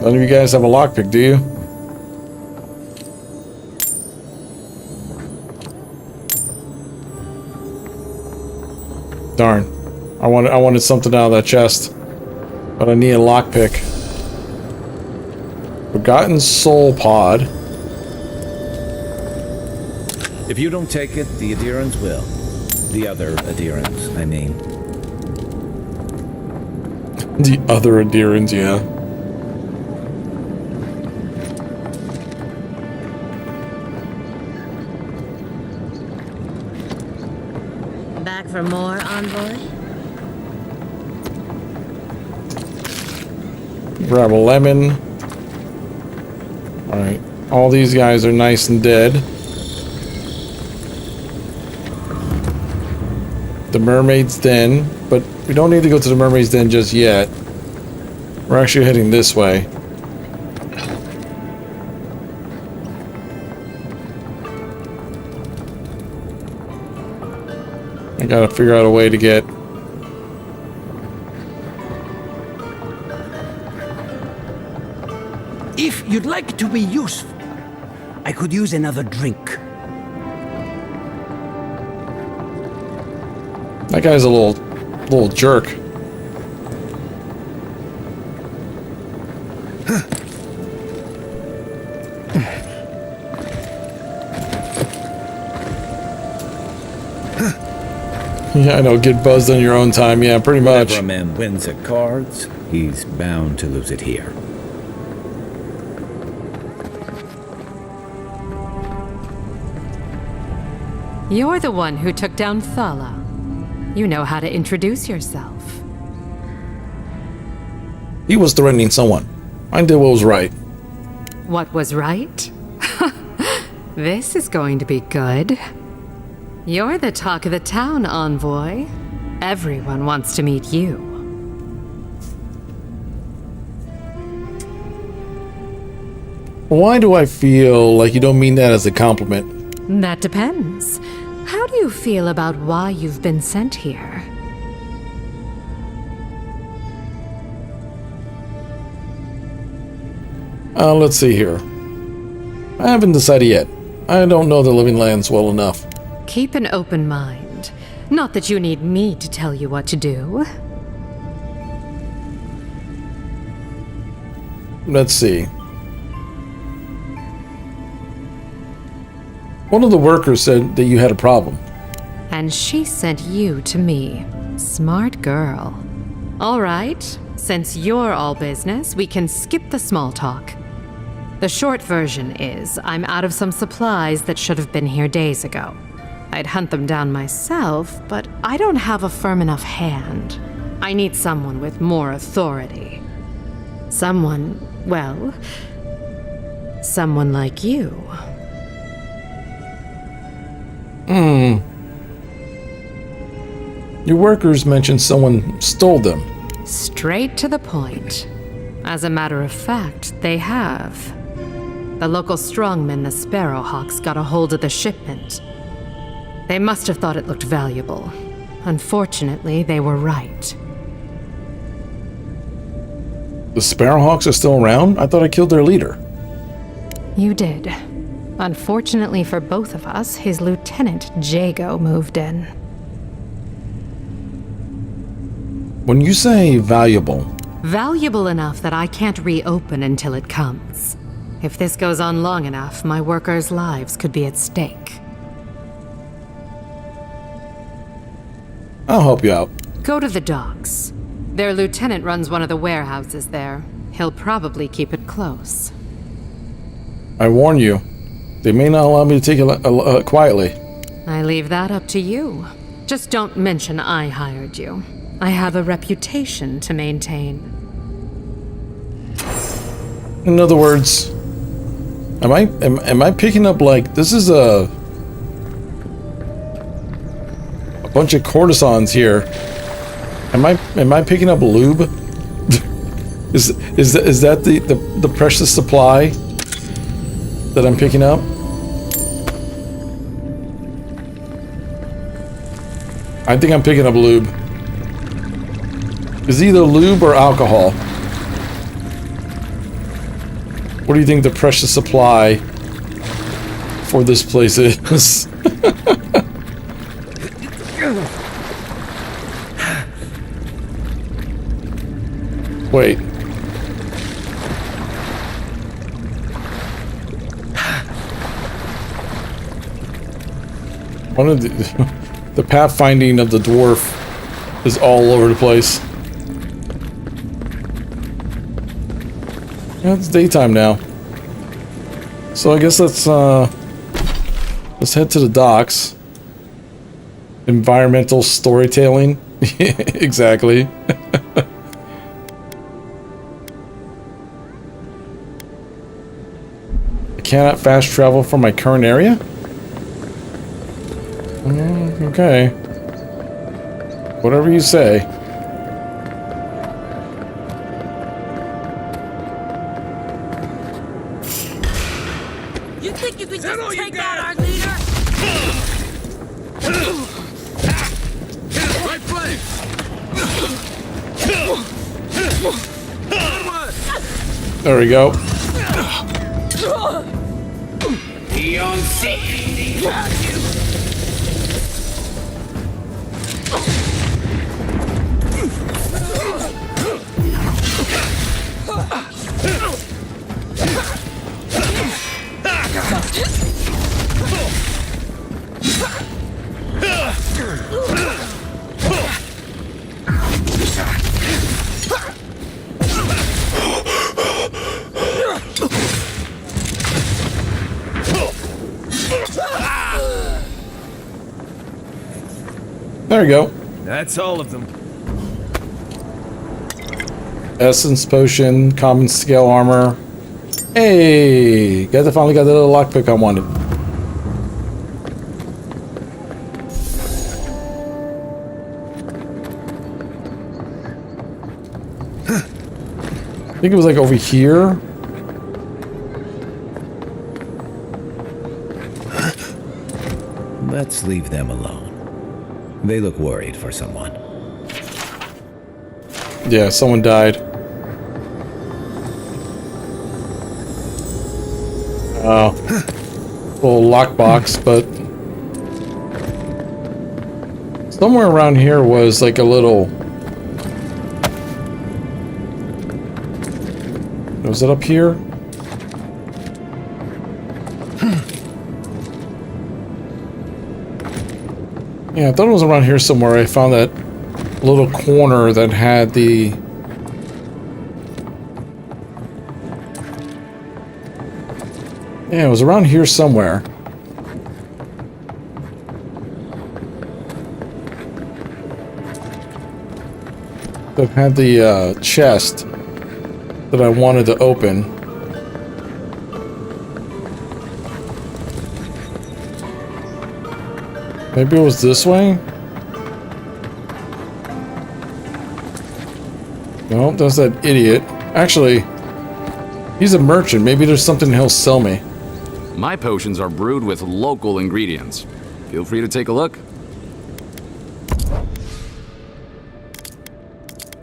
None of you guys have a lockpick, do you? Darn. I wanted something out of that chest. But I need a lockpick. Forgotten Soul Pod. If you don't take it, the adherents will. The other adherents, I mean. The other adherents, yeah. for more, Envoy? Grab a lemon. Alright. All these guys are nice and dead. The mermaid's den. But we don't need to go to the mermaid's den just yet. We're actually heading this way. I gotta figure out a way to get... If you'd like to be useful, I could use another drink. That guy's a little jerk. Yeah, I know, get buzzed on your own time. Yeah, pretty much. Whenever a man wins at cards, he's bound to lose it here. You're the one who took down Thala. You know how to introduce yourself. He was threatening someone. I did what was right. What was right? This is going to be good. You're the talk of the town, Envoy. Everyone wants to meet you. Why do I feel like you don't mean that as a compliment? That depends. How do you feel about why you've been sent here? Let's see here. I haven't decided yet. I don't know the Living Lands well enough. Keep an open mind. Not that you need me to tell you what to do. Let's see. One of the workers said that you had a problem. And she sent you to me. Smart girl. All right, since you're all business, we can skip the small talk. The short version is, I'm out of some supplies that should have been here days ago. I'd hunt them down myself, but I don't have a firm enough hand. I need someone with more authority. Someone, well, someone like you. Your workers mentioned someone stole them. Straight to the point. As a matter of fact, they have. The local strongmen, the Sparrowhawks, got a hold of the shipment. They must have thought it looked valuable. Unfortunately, they were right. The Sparrowhawks are still around? I thought I killed their leader. You did. Unfortunately for both of us, his lieutenant, Jago, moved in. When you say valuable... Valuable enough that I can't reopen until it comes. If this goes on long enough, my workers' lives could be at stake. I'll help you out. Go to the docks. Their lieutenant runs one of the warehouses there. He'll probably keep it close. I warn you, they may not allow me to take it quietly. I leave that up to you. Just don't mention I hired you. I have a reputation to maintain. In other words, am I picking up, like, this is a bunch of courtesans here. Am I picking up lube? is that the precious supply that I'm picking up? I think I'm picking up lube. It's either lube or alcohol. What do you think the precious supply for this place is? Wait. One of the pathfinding of the dwarf is all over the place. Yeah, it's daytime now. So I guess let's head to the docks. Environmental storytelling. Exactly. I cannot fast travel from my current area? Okay. Whatever you say. You think you could just take out our leader? Right flank! There we go. There we go. That's all of them. Essence potion, common scale armor. Hey, finally got the little lockpick I wanted. I think it was like over here. Let's leave them alone. They look worried for someone. Yeah, someone died. Oh. Little lockbox, but somewhere around here was like a little... Was it up here? Yeah, I thought it was around here somewhere. I found that little corner that had the... Yeah, it was around here somewhere. That had the chest that I wanted to open. Maybe it was this way? No, that's that idiot. Actually, he's a merchant. Maybe there's something he'll sell me. My potions are brewed with local ingredients. Feel free to take a look.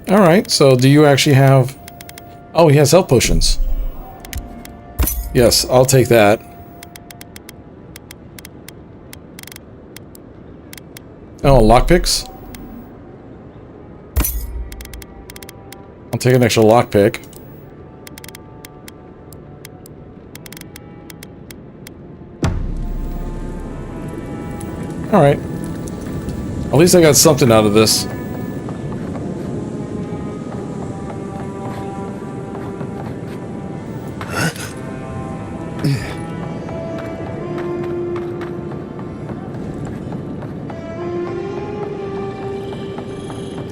Alright, so do you actually have... Oh, he has health potions. Yes, I'll take that. Oh, lockpicks? I'll take an extra lockpick. Alright. At least I got something out of this.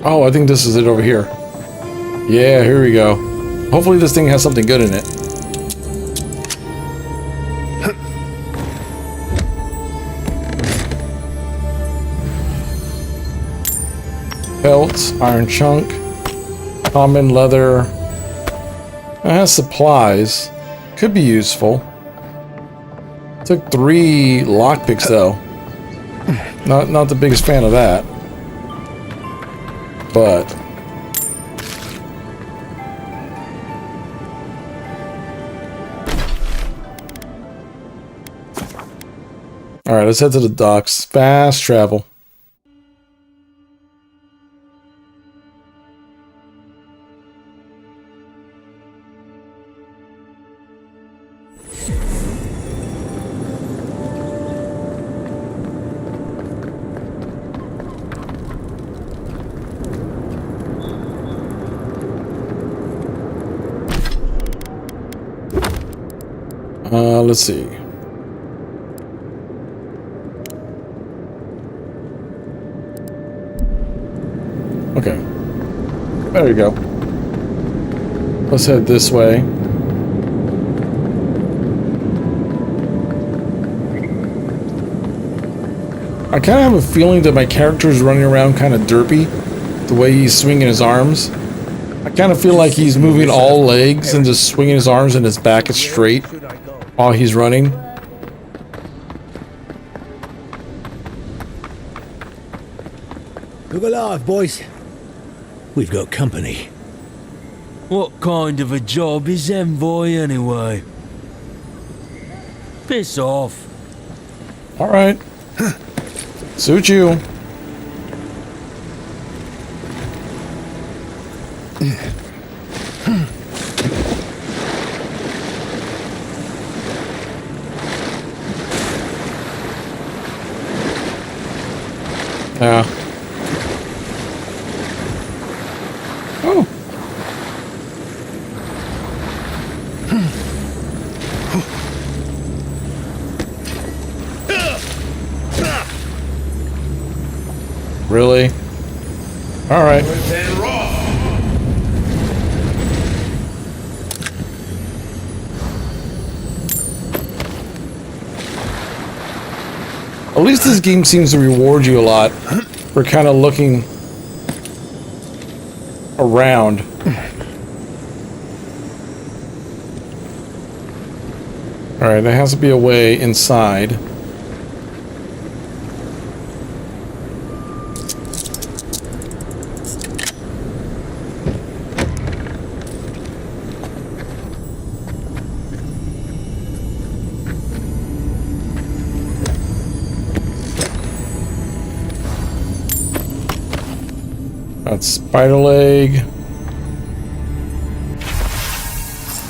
Oh, I think this is it over here. Yeah, here we go. Hopefully this thing has something good in it. Belt, iron chunk, common leather. It has supplies. Could be useful. Took 3 lockpicks though. Not the biggest fan of that. But alright, let's head to the docks. Fast travel. Let's see. Okay. There you go. Let's head this way. I kind of have a feeling that my character is running around kind of derpy, the way he's swinging his arms. I kind of feel like he's moving all legs and just swinging his arms and his back is straight while he's running. Look alive, boys. We've got company. What kind of a job is envoy anyway? Piss off. All right. Suit you. Yeah. Oh. Really? All right. At least this game seems to reward you a lot for kind of looking around. All right, there has to be a way inside. That's spider leg.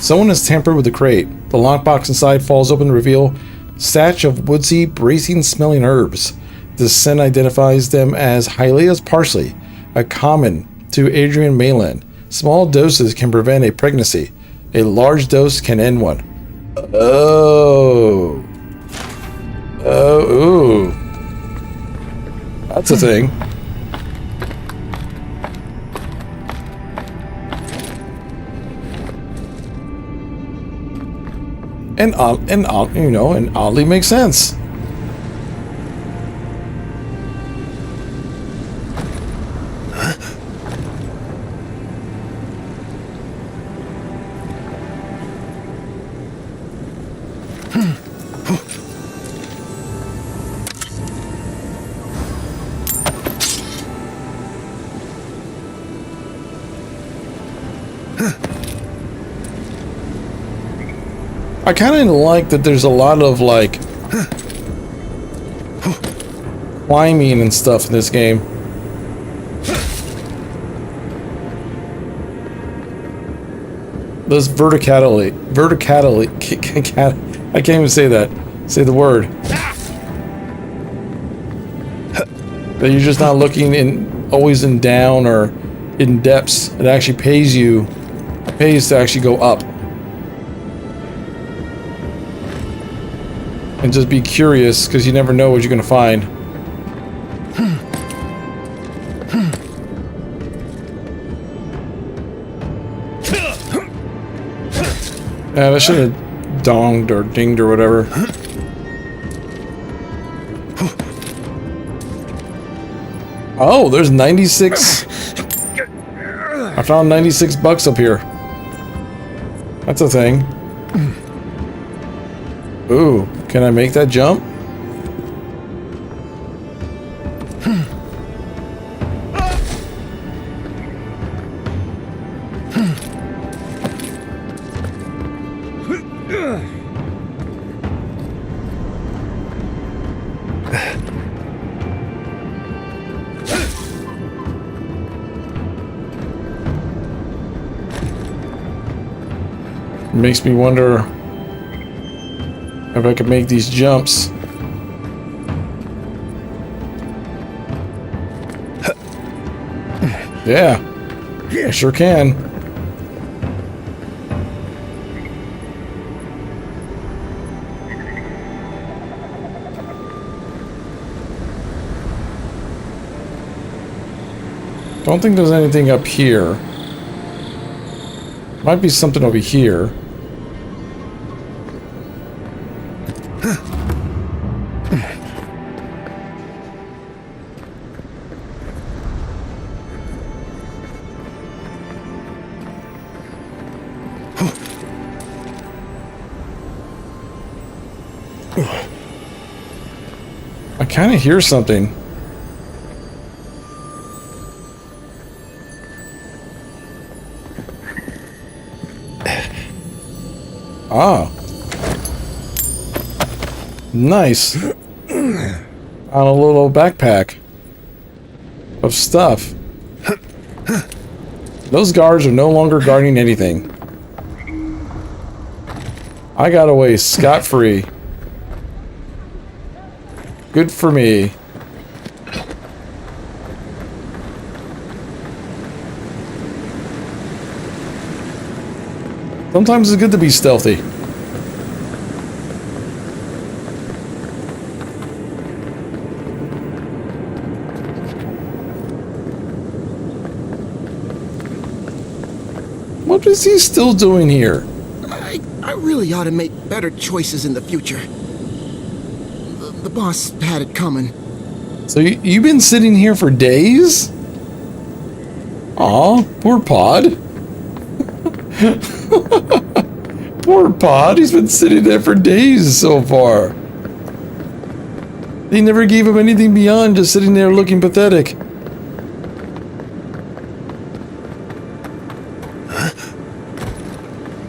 Someone has tampered with the crate. The lockbox inside falls open to reveal a stash of woodsy, bracing-smelling herbs. The scent identifies them as Hylea's parsley, a common to Adrian mainland. Small doses can prevent a pregnancy. A large dose can end one. Oh. Oh, ooh. That's a thing. And you know, and oddly makes sense. I kind of like that there's a lot of, like, climbing and stuff in this game. This verticality, I can't even say that. Say the word. That you're just not looking in, always in down or in depths. It actually pays to actually go up. And just be curious, because you never know what you're going to find. Yeah, that should have donged or dinged or whatever. Oh, there's 96. I found 96 bucks up here. That's a thing. Ooh, can I make that jump? Makes me wonder if I could make these jumps. Yeah, I sure can. Don't think there's anything up here. Might be something over here. I kind of hear something. Ah. Nice. On a little backpack of stuff. Those guards are no longer guarding anything. I got away scot-free. Good for me. Sometimes it's good to be stealthy. What is he still doing here? I really ought to make better choices in the future. The boss had it coming. So you've been sitting here for days? Aw, poor Pod. Poor Pod, he's been sitting there for days so far. They never gave him anything beyond just sitting there looking pathetic.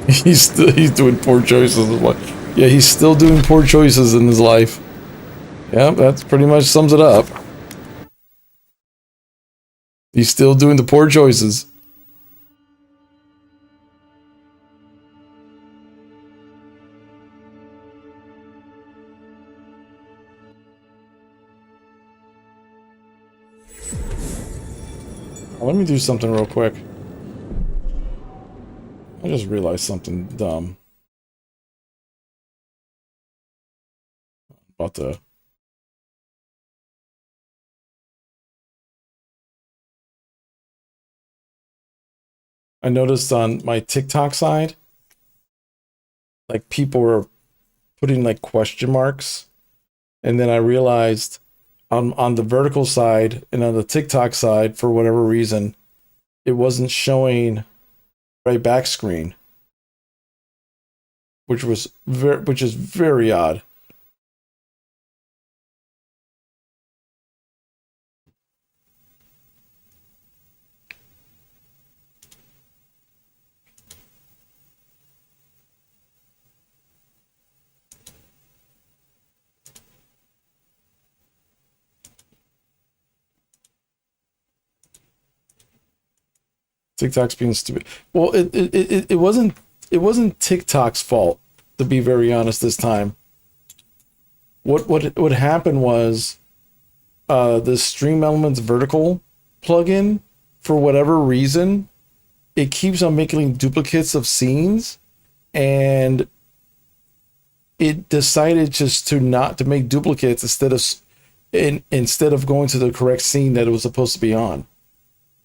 He's doing poor choices in life. Yeah, he's still doing poor choices in his life. Yeah, that's pretty much sums it up. He's still doing the poor choices. Let me do something real quick. I just realized something dumb. About to... I noticed on my TikTok side, like people were putting like question marks. And then I realized on the vertical side and on the TikTok side, for whatever reason, it wasn't showing right back screen, which is very odd. TikTok's being stupid. Well, it wasn't TikTok's fault, to be very honest this time. What happened was the Stream Elements vertical plugin, for whatever reason, it keeps on making duplicates of scenes, and it decided just to make duplicates instead of going to the correct scene that it was supposed to be on.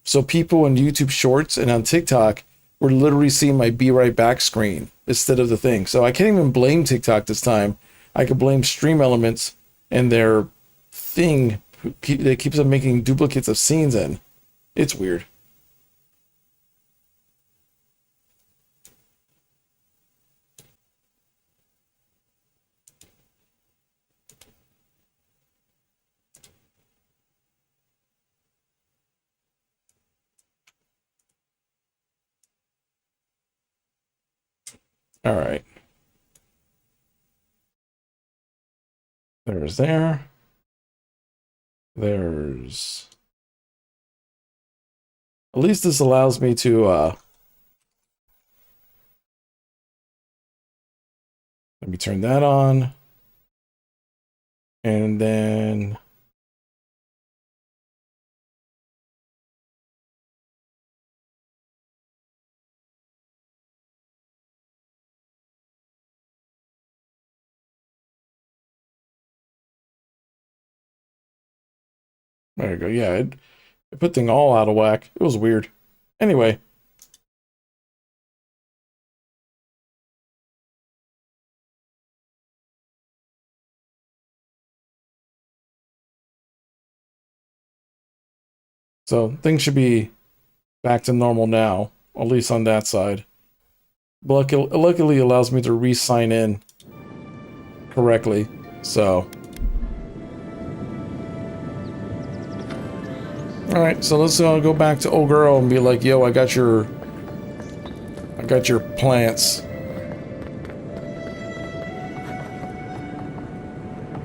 So people on YouTube Shorts and on TikTok were literally seeing my be right back screen instead of the thing. So I can't even blame TikTok this time. I could blame Stream Elements and their thing that keeps on making duplicates of scenes in. It's weird. All right. There's there. There's... At least this allows me to, let me turn that on. And then... There you go. Yeah, It put things all out of whack. It was weird. Anyway. So things should be back to normal now, at least on that side. But luckily it allows me to re-sign in correctly, so. Alright, so let's go back to old girl and be like, yo, I got your plants.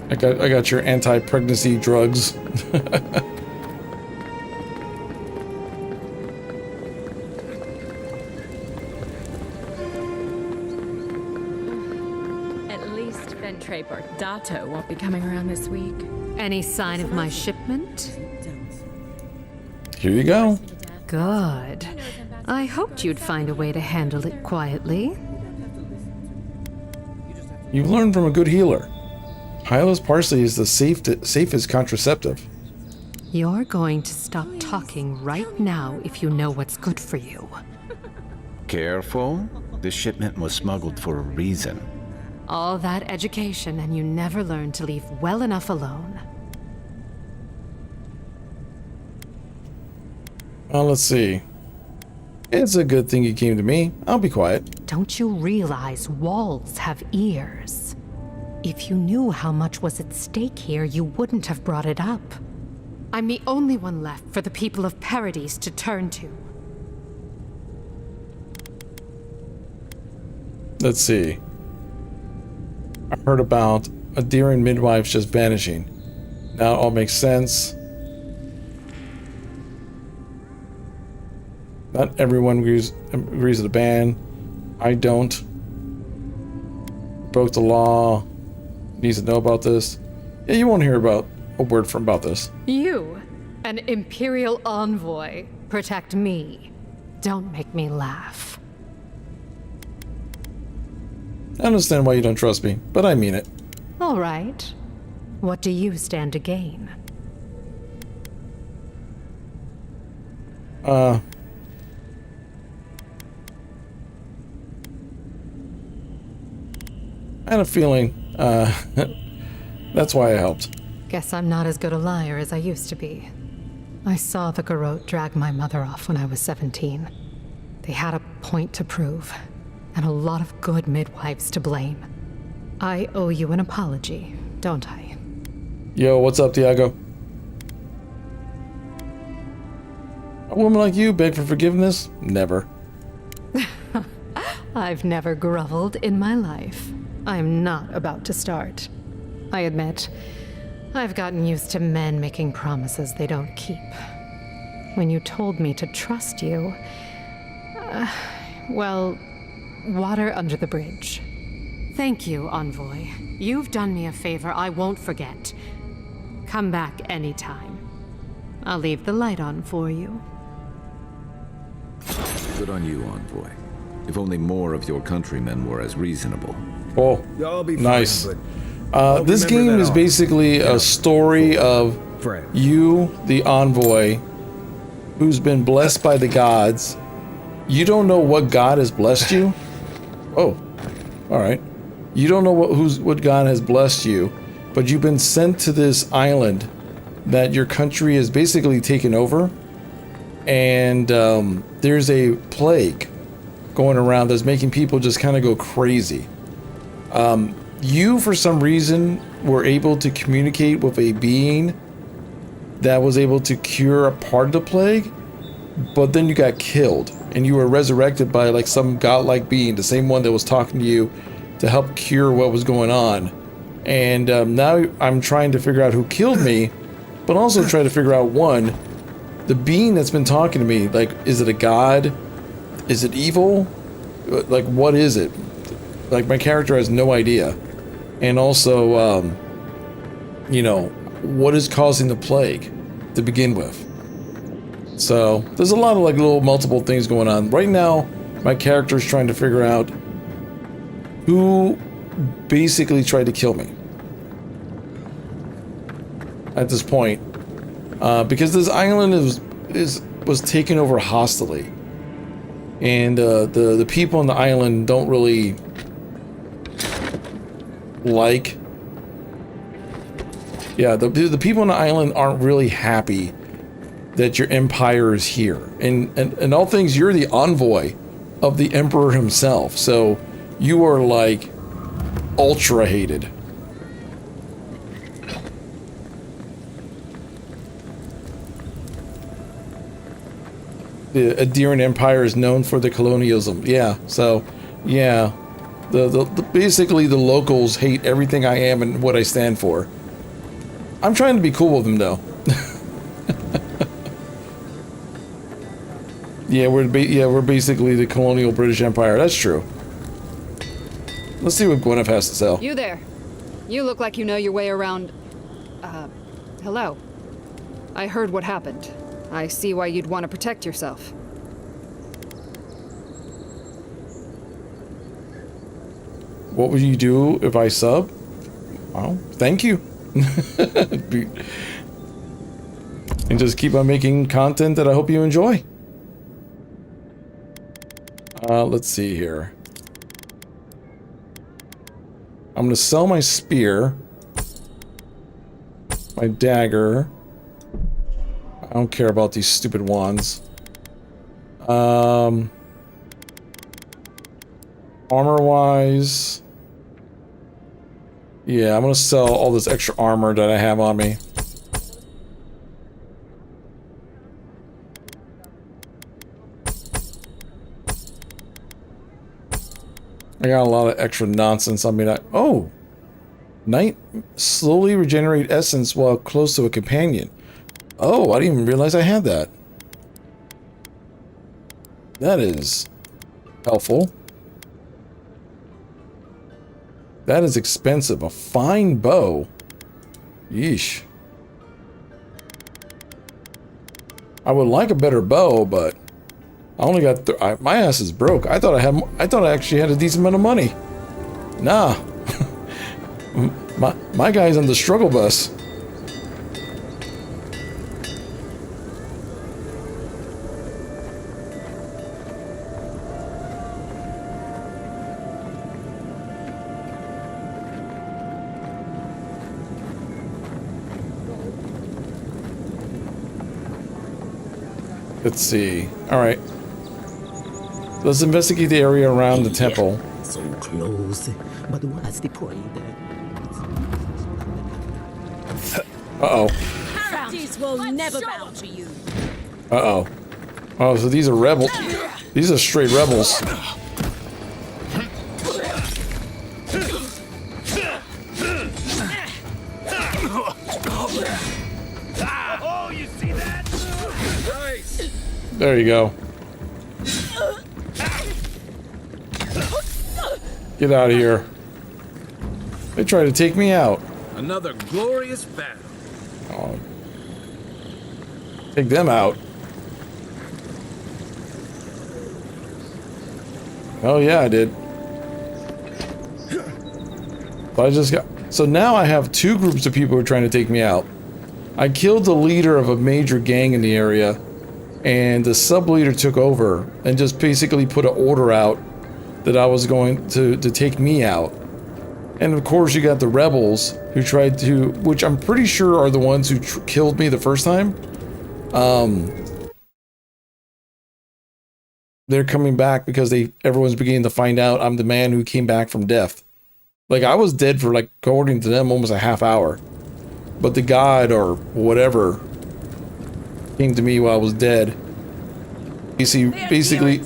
I got your anti-pregnancy drugs. Dato won't be coming around this week. Any sign of my shipment? Here you go. Good. I hoped you'd find a way to handle it quietly. You've learned from a good healer. Hyla's parsley is the safest contraceptive. You're going to stop talking right now if you know what's good for you. Careful. This shipment was smuggled for a reason. All that education and you never learn to leave well enough alone. Well, let's see. It's a good thing you came to me. I'll be quiet. Don't you realize walls have ears? If you knew how much was at stake here, you wouldn't have brought it up. I'm the only one left for the people of Paradise to turn to. Let's see. I heard about Adirian midwives just vanishing. Now it all makes sense. Not everyone agrees with the ban. I don't. Broke the law. Needs to know about this. Yeah, you won't hear about a word from about this. You, an Imperial envoy, protect me. Don't make me laugh. I understand why you don't trust me, but I mean it. All right. What do you stand to gain? I had a feeling, that's why I helped. Guess I'm not as good a liar as I used to be. I saw the Garrote drag my mother off when I was 17. They had a point to prove, and a lot of good midwives to blame. I owe you an apology, don't I? Yo, what's up, Diego? A woman like you beg for forgiveness? Never. I've never groveled in my life. I'm not about to start. I admit, I've gotten used to men making promises they don't keep. When you told me to trust you, well, water under the bridge. Thank you, Envoy. You've done me a favor I won't forget. Come back anytime. I'll leave the light on for you. Good on you, Envoy. If only more of your countrymen were as reasonable. Oh, nice. This game is basically a story of you, the envoy, who's been blessed by the gods. You don't know what god has blessed you? Oh, all right. You don't know what god has blessed you, but you've been sent to this island that your country has basically taken over, and there's a plague going around that's making people just kind of go crazy. You, for some reason, were able to communicate with a being that was able to cure a part of the plague, but then you got killed, and you were resurrected by like some godlike being, the same one that was talking to you to help cure what was going on. And now I'm trying to figure out who killed me, but also try to figure out, one, the being that's been talking to me, like, is it a god? Is it evil? Like, what is it? Like, my character has no idea. And also, you know, what is causing the plague to begin with? So, there's a lot of, like, little multiple things going on. Right now, my character is trying to figure out who basically tried to kill me. At this point. Because this island is was taken over hostilely, and the people on the island don't really like. Yeah, the people on the island aren't really happy that your empire is here, and in all things, you're the envoy of the emperor himself, so you are like ultra hated. The Adirian Empire is known for the colonialism. Yeah, so yeah, the basically the locals hate everything I am and what I stand for. I'm trying to be cool with them though. Yeah, we're basically the colonial British Empire. That's true. Let's see what Gwyneth has to sell. You there. You look like you know your way around. Hello. I heard what happened. I see why you'd want to protect yourself. What would you do if I sub? Well, thank you. And just keep on making content that I hope you enjoy. Let's see here. I'm gonna sell my spear, my dagger. I don't care about these stupid wands. Armor-wise, yeah, I'm gonna sell all this extra armor that I have on me. I got a lot of extra nonsense on me. Oh! Knight slowly regenerate essence while close to a companion. Oh, I didn't even realize I had that. That is helpful. That is expensive. A fine bow. Yeesh. I would like a better bow, but I only got my ass is broke. I thought I actually had a decent amount of money. Nah. my guy's on the struggle bus. Let's see. All right. Let's investigate the area around the temple. So close, but what's the point? Uh-oh. Parodies will never bow to you. Uh-oh. Oh, so these are rebels. These are straight rebels. Oh, you see that? Nice. There you go. Get out of here. They tried to take me out. Another glorious battle. Oh. Take them out. Oh yeah, I did. So I just got... So now I have two groups of people who are trying to take me out. I killed the leader of a major gang in the area, and the sub-leader took over and just basically put an order out that I was going to take me out. And of course you got the rebels who tried to, which I'm pretty sure are the ones who killed me the first time. They're coming back because everyone's beginning to find out I'm the man who came back from death. Like, I was dead for, like, according to them, almost a half hour. But the god or whatever came to me while I was dead. Basically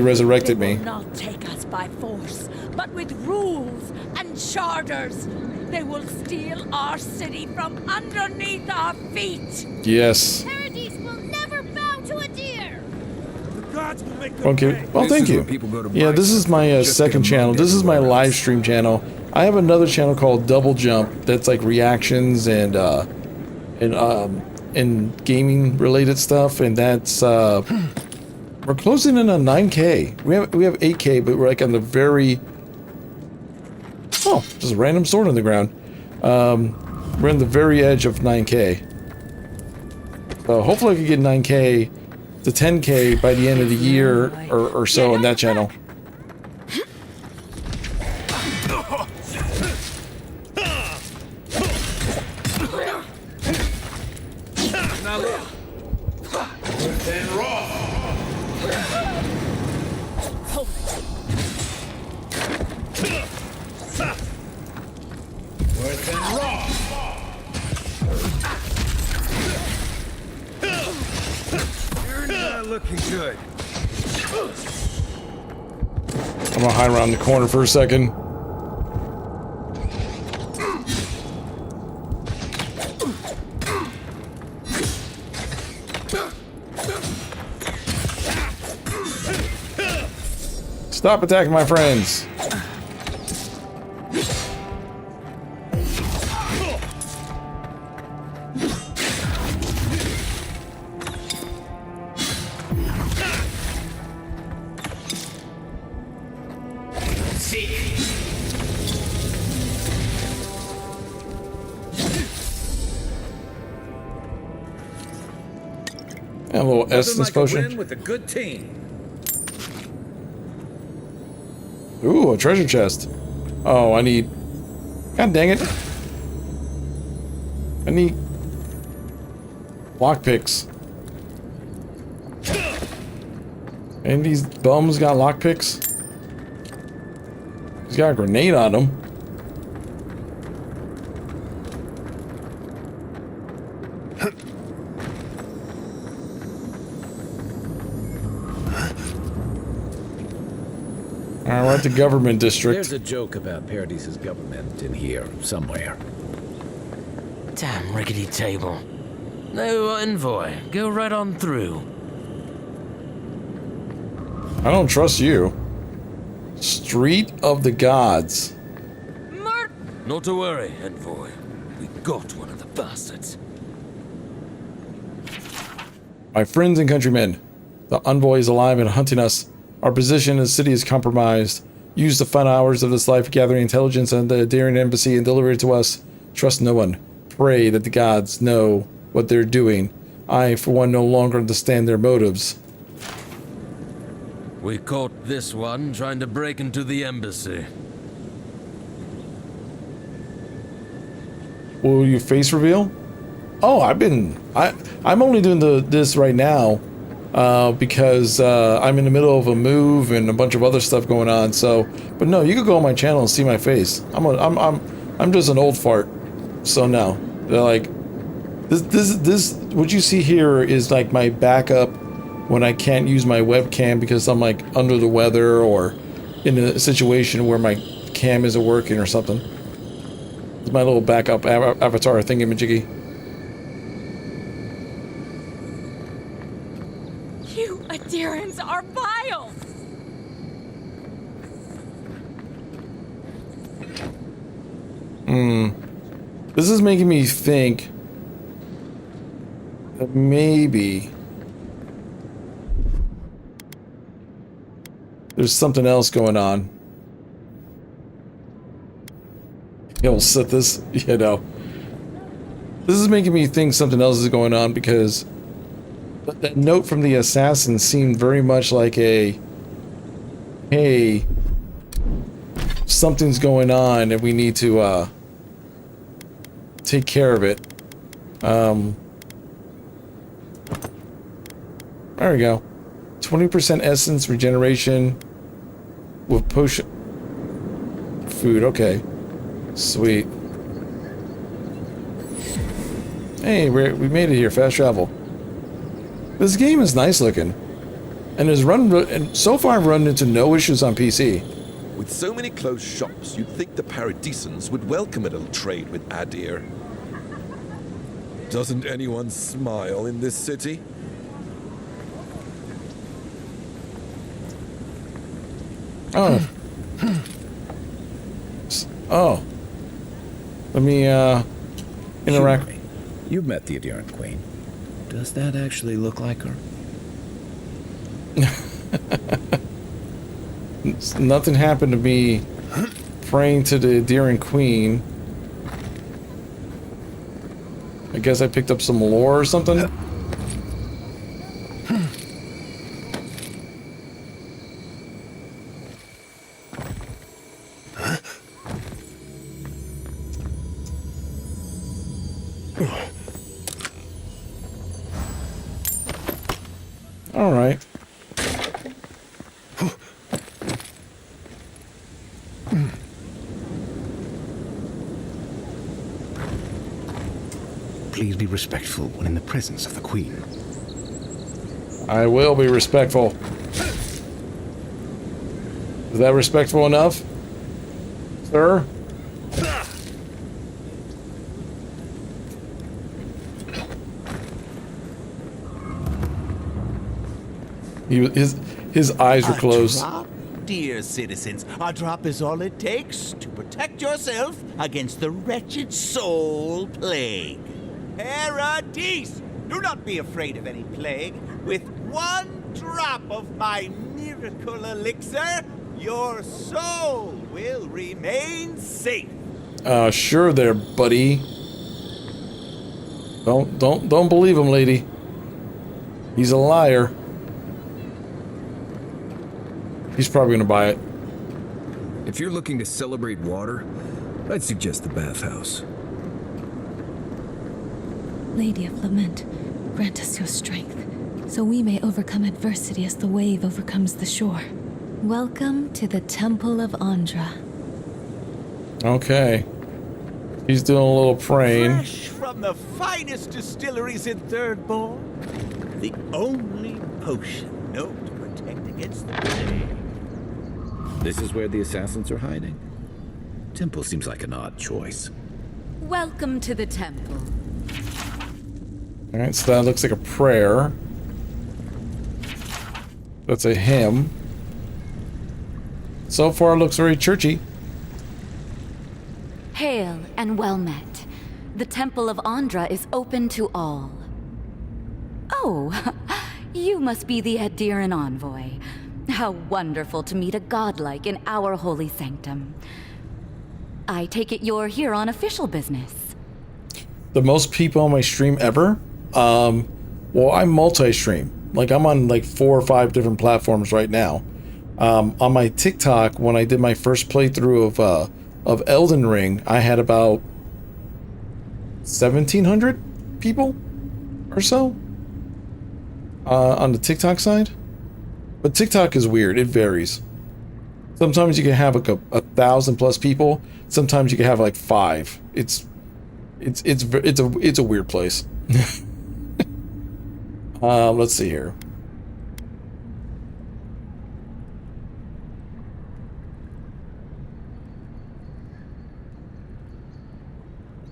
resurrected me. They will not take us by force, but with rules and charters. They will steal our city from underneath our feet. Yes. Paradise will never bow to a deer. The gods will make Okay. Well, thank you. Yeah, this is my second channel. This is my live stream channel. I have another channel called Double Jump that's like reactions and gaming related stuff, and that's we're closing in on 9K. We have 8K, but we're like on the very just a random sword on the ground. We're on the very edge of 9K. So hopefully I can get 9K to 10K by the end of the year or so on that channel. Looking good. I'm gonna hide around the corner for a second. Stop attacking my friends. A little essence potion. With a good team. Ooh, a treasure chest. Oh, I need... God dang it. I need... lockpicks. And these bums got lockpicks? He's got a grenade on him. Alright, we're at the government district. There's a joke about Paradise's government in here somewhere. Damn rickety table. No envoy. Go right on through. I don't trust you. Street of the Gods. Not to worry, envoy. We got one of the bastards. My friends and countrymen, the envoy is alive and hunting us. Our position in the city is compromised. Use the fun hours of this life gathering intelligence on the Adarian embassy and deliver it to us. Trust no one. Pray that the gods know what they're doing. I, for one, no longer understand their motives. We caught this one trying to break into the embassy. Will you face reveal? Oh, I'm only doing this right now because I'm in the middle of a move and a bunch of other stuff going on. So, but no, you could go on my channel and see my face. I'm just an old fart. So no, they're like this. What you see here is like my backup when I can't use my webcam because I'm like under the weather or in a situation where my cam isn't working or something. It's my little backup avatar thingamajiggy. You Adirans are vile! This is making me think that maybe there's something else going on. You'll set this, you know. This is making me think something else is going on because that note from the assassin seemed very much like a, hey, something's going on and we need to take care of it. There we go. 20% essence regeneration with potion food. Okay, sweet. Hey, we made it here. Fast travel. This game is nice looking, and so far I've run into no issues on PC. With so many closed shops, you'd think the Paradisans would welcome a little trade with Adir. Doesn't anyone smile in this city? Oh. Oh. Let me, interact. You've met the Adherent Queen. Does that actually look like her? Nothing happened to me praying to the Adherent Queen. I guess I picked up some lore or something. Please be respectful when in the presence of the Queen. I will be respectful. Is that respectful enough, sir? His eyes were closed. A drop, dear citizens. A drop is all it takes to protect yourself against the wretched soul plague. Paradise! Do not be afraid of any plague. With one drop of my miracle elixir, your soul will remain safe. Sure there, buddy. Don't believe him, lady. He's a liar. He's probably gonna buy it. If you're looking to celebrate water, I'd suggest the bathhouse. Lady of Lament, grant us your strength, so we may overcome adversity as the wave overcomes the shore. Welcome to the Temple of Andra. Okay. He's doing a little praying. Fresh from the finest distilleries in Third Bourne, the only potion known to protect against the plague. This is where the assassins are hiding. Temple seems like an odd choice. Welcome to the temple. Alright, so that looks like a prayer. That's a hymn. So far, it looks very churchy. Hail and well met. The Temple of Andra is open to all. Oh, you must be the Adiran envoy. How wonderful to meet a godlike in our holy sanctum. I take it you're here on official business. The most people on my stream ever? Well, I'm multi-stream. Like, I'm on like 4 or 5 different platforms right now. On my TikTok, when I did my first playthrough of Elden Ring, I had about 1,700 people or so on the TikTok side. But TikTok is weird. It varies. Sometimes you can have like 1,000+ people. Sometimes you can have like 5. It's a weird place. Let's see here.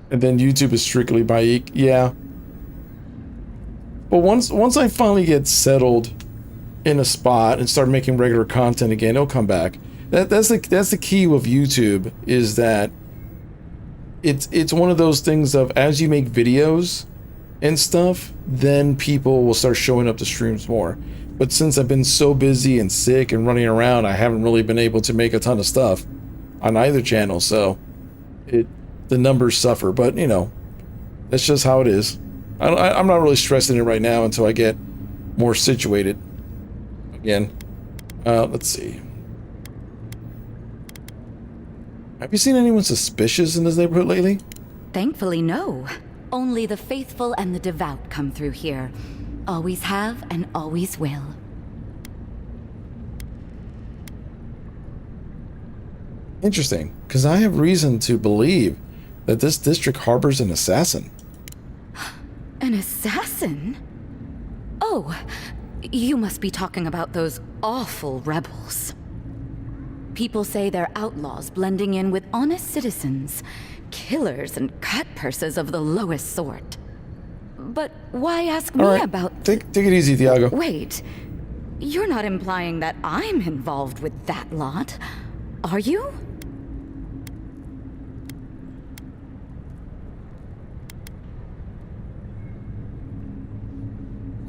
And then YouTube is strictly by yeah. But once I finally get settled in a spot and start making regular content again, it'll come back. That's the key with YouTube, is that it's one of those things of, as you make videos and stuff, then people will start showing up to streams more. But since I've been so busy and sick and running around, I haven't really been able to make a ton of stuff on either channel, so the numbers suffer. But you know, that's just how it is. I'm not really stressing it right now until I get more situated again. Let's see. Have you seen anyone suspicious in this neighborhood lately? Thankfully, no. Only the faithful and the devout come through here. Always have and always will. Interesting, because I have reason to believe that this district harbors an assassin. An assassin? Oh, you must be talking about those awful rebels. People say they're outlaws blending in with honest citizens, killers and cutpurses of the lowest sort. But why ask me about... Take it easy, Thiago. Wait, you're not implying that I'm involved with that lot, are you?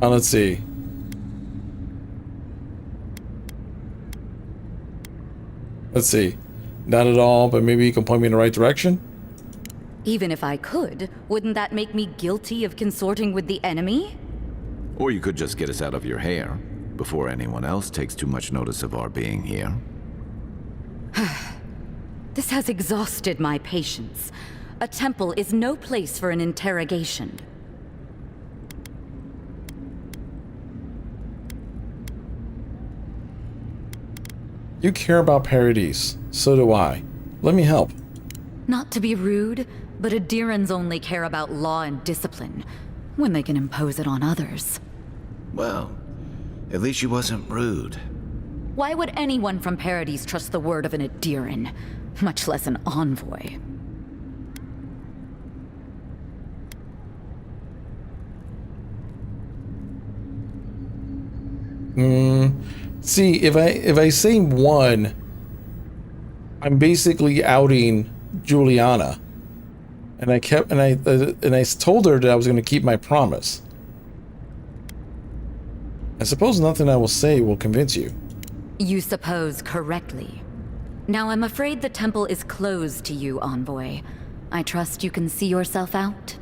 Let's see. Let's see. Not at all, but maybe you can point me in the right direction? Even if I could, wouldn't that make me guilty of consorting with the enemy? Or you could just get us out of your hair before anyone else takes too much notice of our being here. This has exhausted my patience. A temple is no place for an interrogation. You care about Paradise. So do I. Let me help. Not to be rude, but Adirans only care about law and discipline when they can impose it on others. Well, at least she wasn't rude. Why would anyone from Paradise trust the word of an Adiran, much less an envoy? See, if I say one, I'm basically outing Juliana, and I told her that I was going to keep my promise. I suppose nothing I will say will convince you. You suppose correctly. Now I'm afraid the temple is closed to you, envoy. I trust you can see yourself out.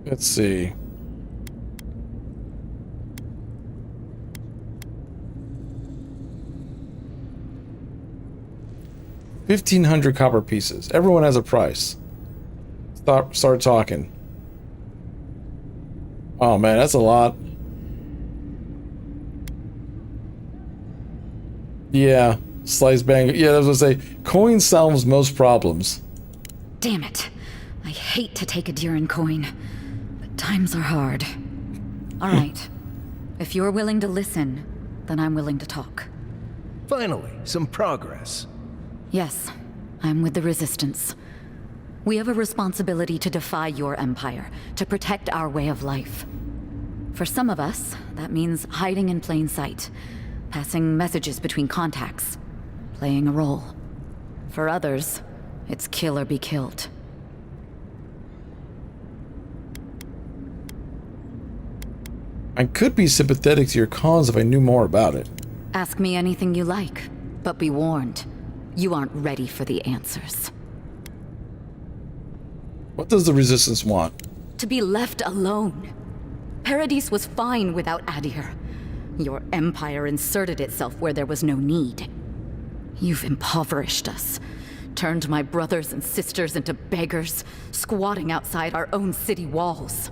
Let's see. $1,500 copper pieces. Everyone has a price. Start talking. Oh man, that's a lot. Yeah, slice bang. Yeah, I was gonna say, coin solves most problems. Damn it. I hate to take a Adiran coin, but times are hard. All right. If you're willing to listen, then I'm willing to talk. Finally, some progress. Yes, I'm with the Resistance. We have a responsibility to defy your empire, to protect our way of life. For some of us, that means hiding in plain sight, passing messages between contacts, playing a role. For others, it's kill or be killed. I could be sympathetic to your cause if I knew more about it. Ask me anything you like, but be warned, you aren't ready for the answers. What does the Resistance want? To be left alone. Paradise was fine without Adir. Your empire inserted itself where there was no need. You've impoverished us, turned my brothers and sisters into beggars, squatting outside our own city walls.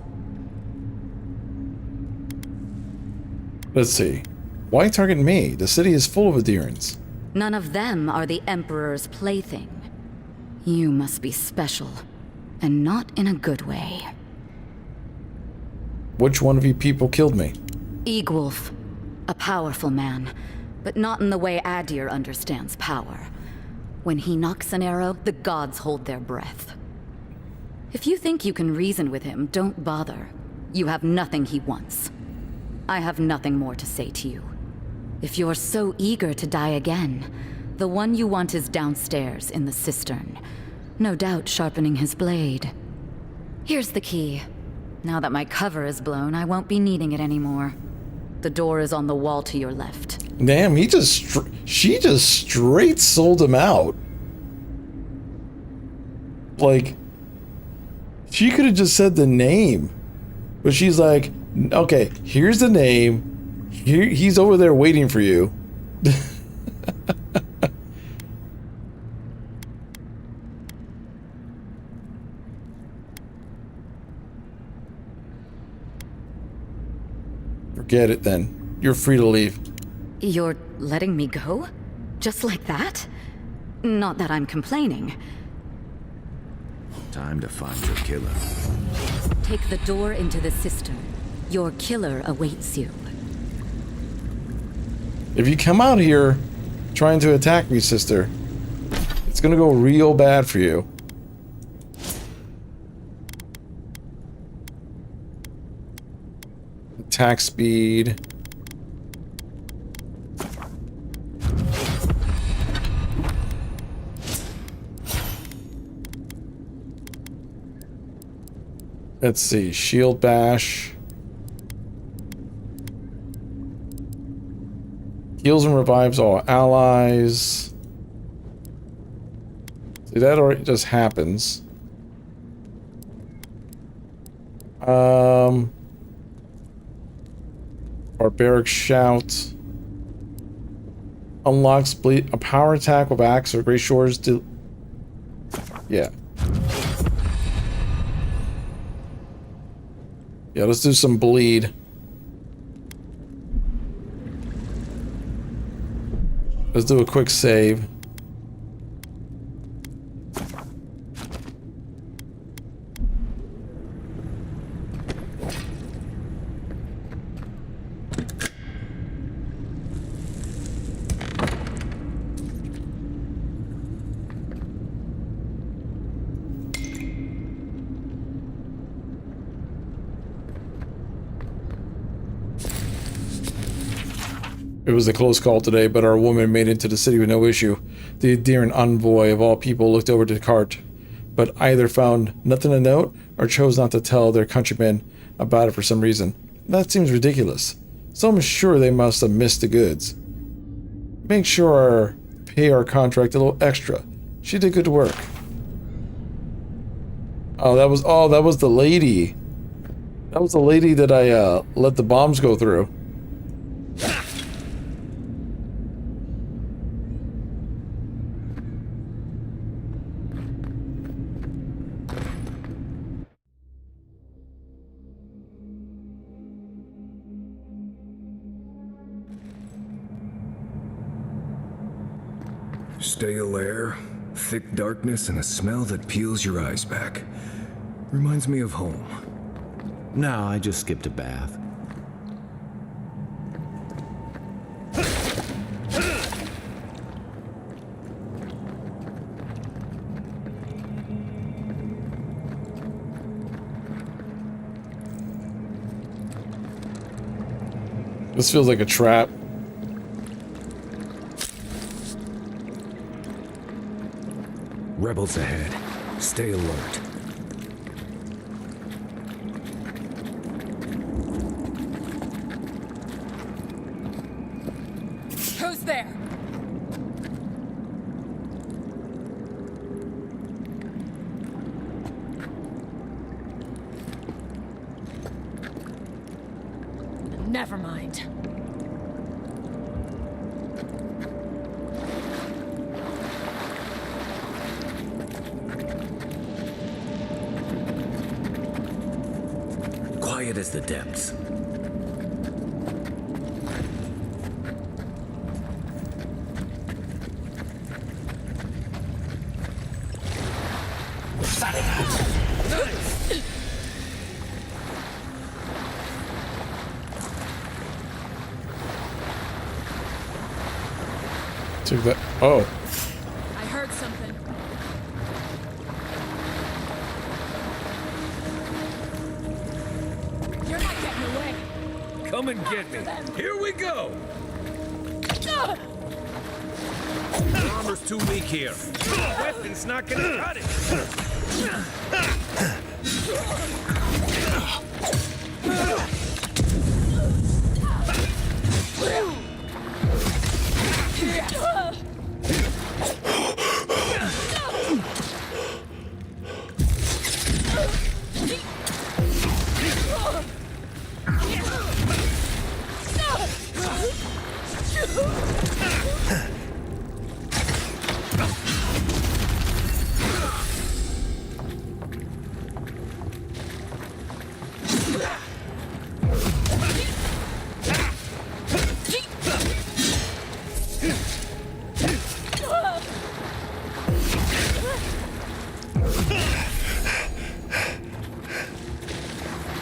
Let's see. Why target me? The city is full of Adirans. None of them are the Emperor's plaything. You must be special, and not in a good way. Which one of you people killed me? Egwulf, a powerful man, but not in the way Adir understands power. When he knocks an arrow, the gods hold their breath. If you think you can reason with him, don't bother. You have nothing he wants. I have nothing more to say to you. If you're so eager to die again, the one you want is downstairs in the cistern, no doubt sharpening his blade. Here's the key. Now that my cover is blown, I won't be needing it anymore. The door is on the wall to your left. Damn, she just straight sold him out. Like, she could have just said the name. But she's like, okay, here's the name. He's over there waiting for you. Forget it then. You're free to leave. You're letting me go? Just like that? Not that I'm complaining. Time to find your killer. Take the door into the cistern. Your killer awaits you. If you come out here trying to attack me, sister, it's gonna go real bad for you. Attack speed. Let's see, shield bash. Heals and revives all allies. See, that already just happens. Barbaric shout. Unlocks a power attack with axe or Grey Shores. Yeah. Yeah, let's do some bleed. Let's do a quick save. It was a close call today, but our woman made it to the city with no issue. The adherent envoy of all people looked over the cart, but either found nothing to note or chose not to tell their countrymen about it for some reason. That seems ridiculous. So I'm sure they must have missed the goods. Make sure pay our contract a little extra. She did good work. Oh, that was the lady. That was the lady that I let the bombs go through. Stale air, thick darkness, and a smell that peels your eyes back. Reminds me of home. No, I just skipped a bath. This feels like a trap. Rebels ahead. Stay alert. Who's there? Never mind. Quiet as the depths. Took that. Oh. I heard something. You're not getting away. Come and get me. Here we go. The armor's too weak here. Weapon's not gonna cut it.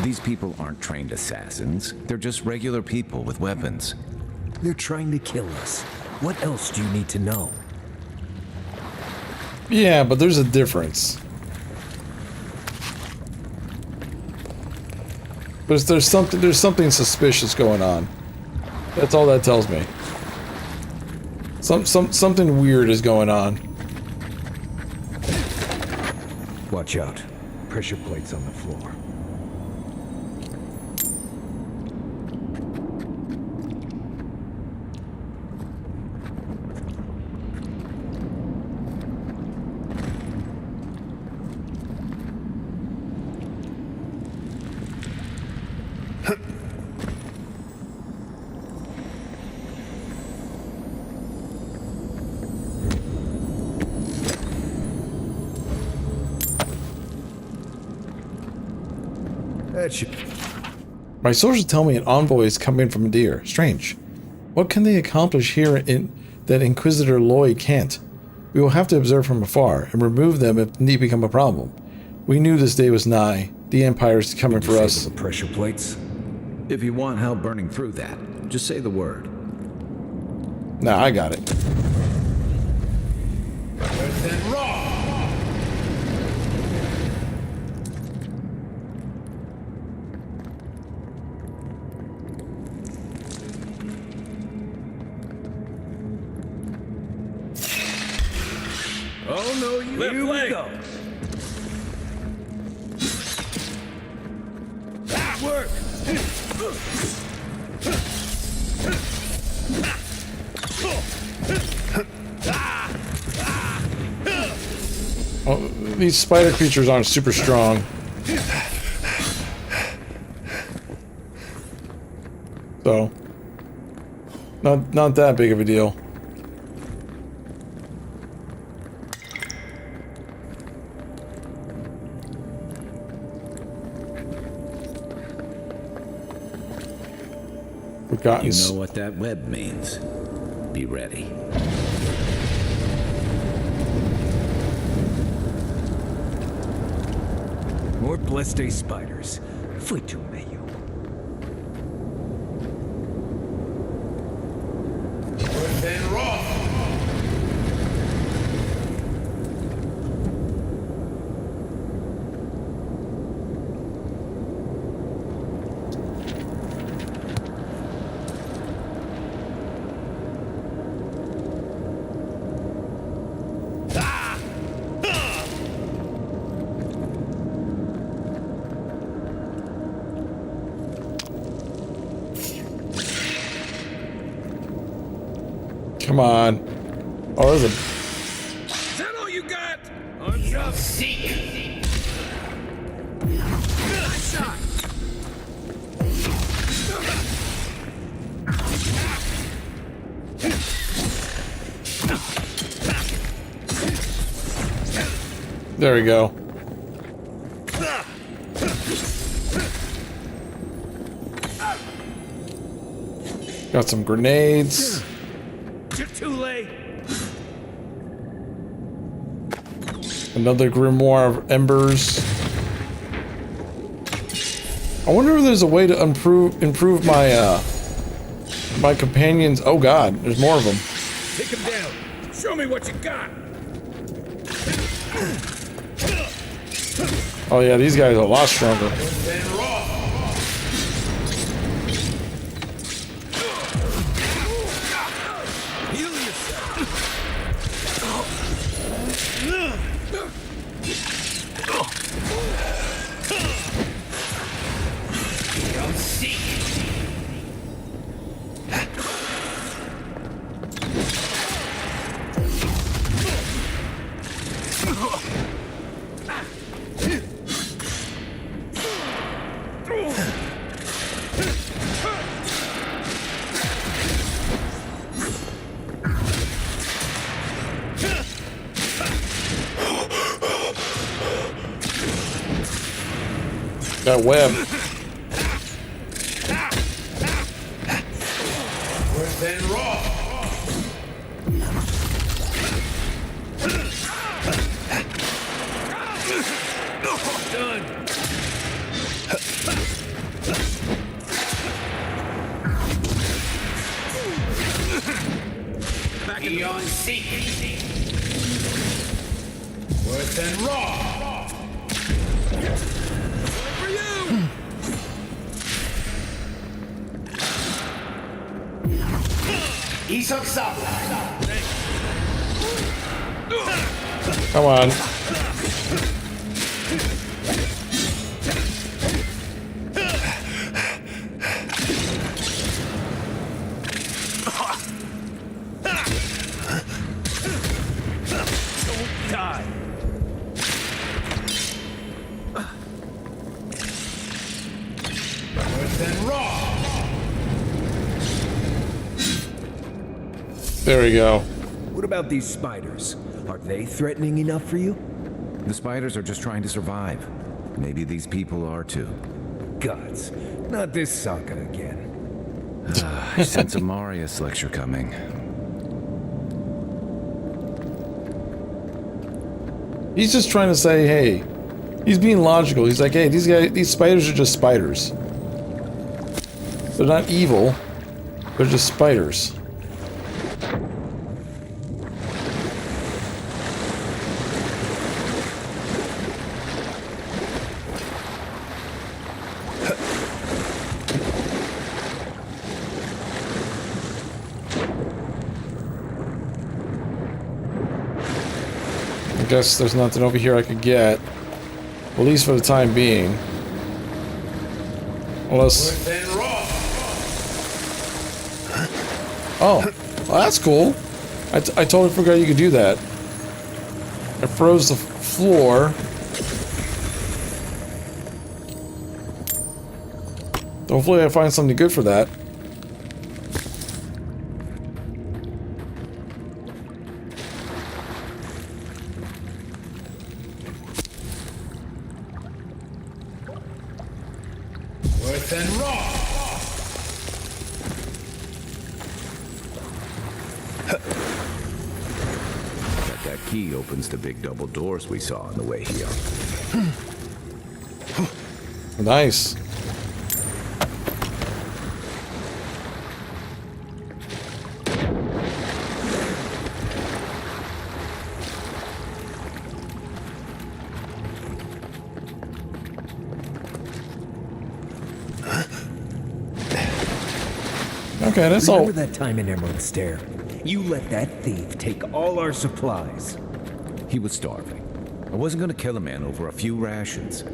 These people aren't trained assassins. They're just regular people with weapons. They're trying to kill us. What else do you need to know? Yeah, but there's a difference. There's something suspicious going on. That's all that tells me. Something weird is going on. Watch out. Pressure plates on the floor. My sources tell me an envoy is coming from Deer. Strange. What can they accomplish here in that Inquisitor Lloyd can't. We will have to observe from afar and remove them if need become a problem. We knew this day was nigh. The Empire is coming for us. The pressure plates? If you want help burning through that, just say the word. Nah, I got it. Oh no, you here we go. That work. Oh, these spider creatures aren't super strong. So, not that big of a deal. You know what that web means. Be ready. More blessed day spiders. Fui tu meio. Then raw. Come on. Oh, there's a... Is that all you got? On job. Seek. Shot. There we go. Got some grenades. You're too late. Another grimoire of embers. I wonder if there's a way to improve my my companions. Oh god, there's more of them. Take him down. Show me what you got. Oh yeah, these guys are a lot stronger. That web. Worse than raw. Done. Back beyond seek. Worse than raw. Come on. Don't die. Worse than raw. There we go. What about these spiders? Are they threatening enough for you? The spiders are just trying to survive. Maybe these people are too. Gods, not this saga again. I sense a Marius lecture coming. He's just trying to say, hey, he's being logical. He's like, hey, these spiders are just spiders. They're not evil. They're just spiders. I guess there's nothing over here I could get. At least for the time being. Unless... Oh, well, that's cool. I totally forgot you could do that. I froze the floor. Hopefully I find something good for that. Worth and raw. That key opens the big double doors we saw on the way here. Nice. Okay, that's all. Remember that time in Emerald Stair? You let that thief take all our supplies. He was starving. I wasn't gonna kill a man over a few rations.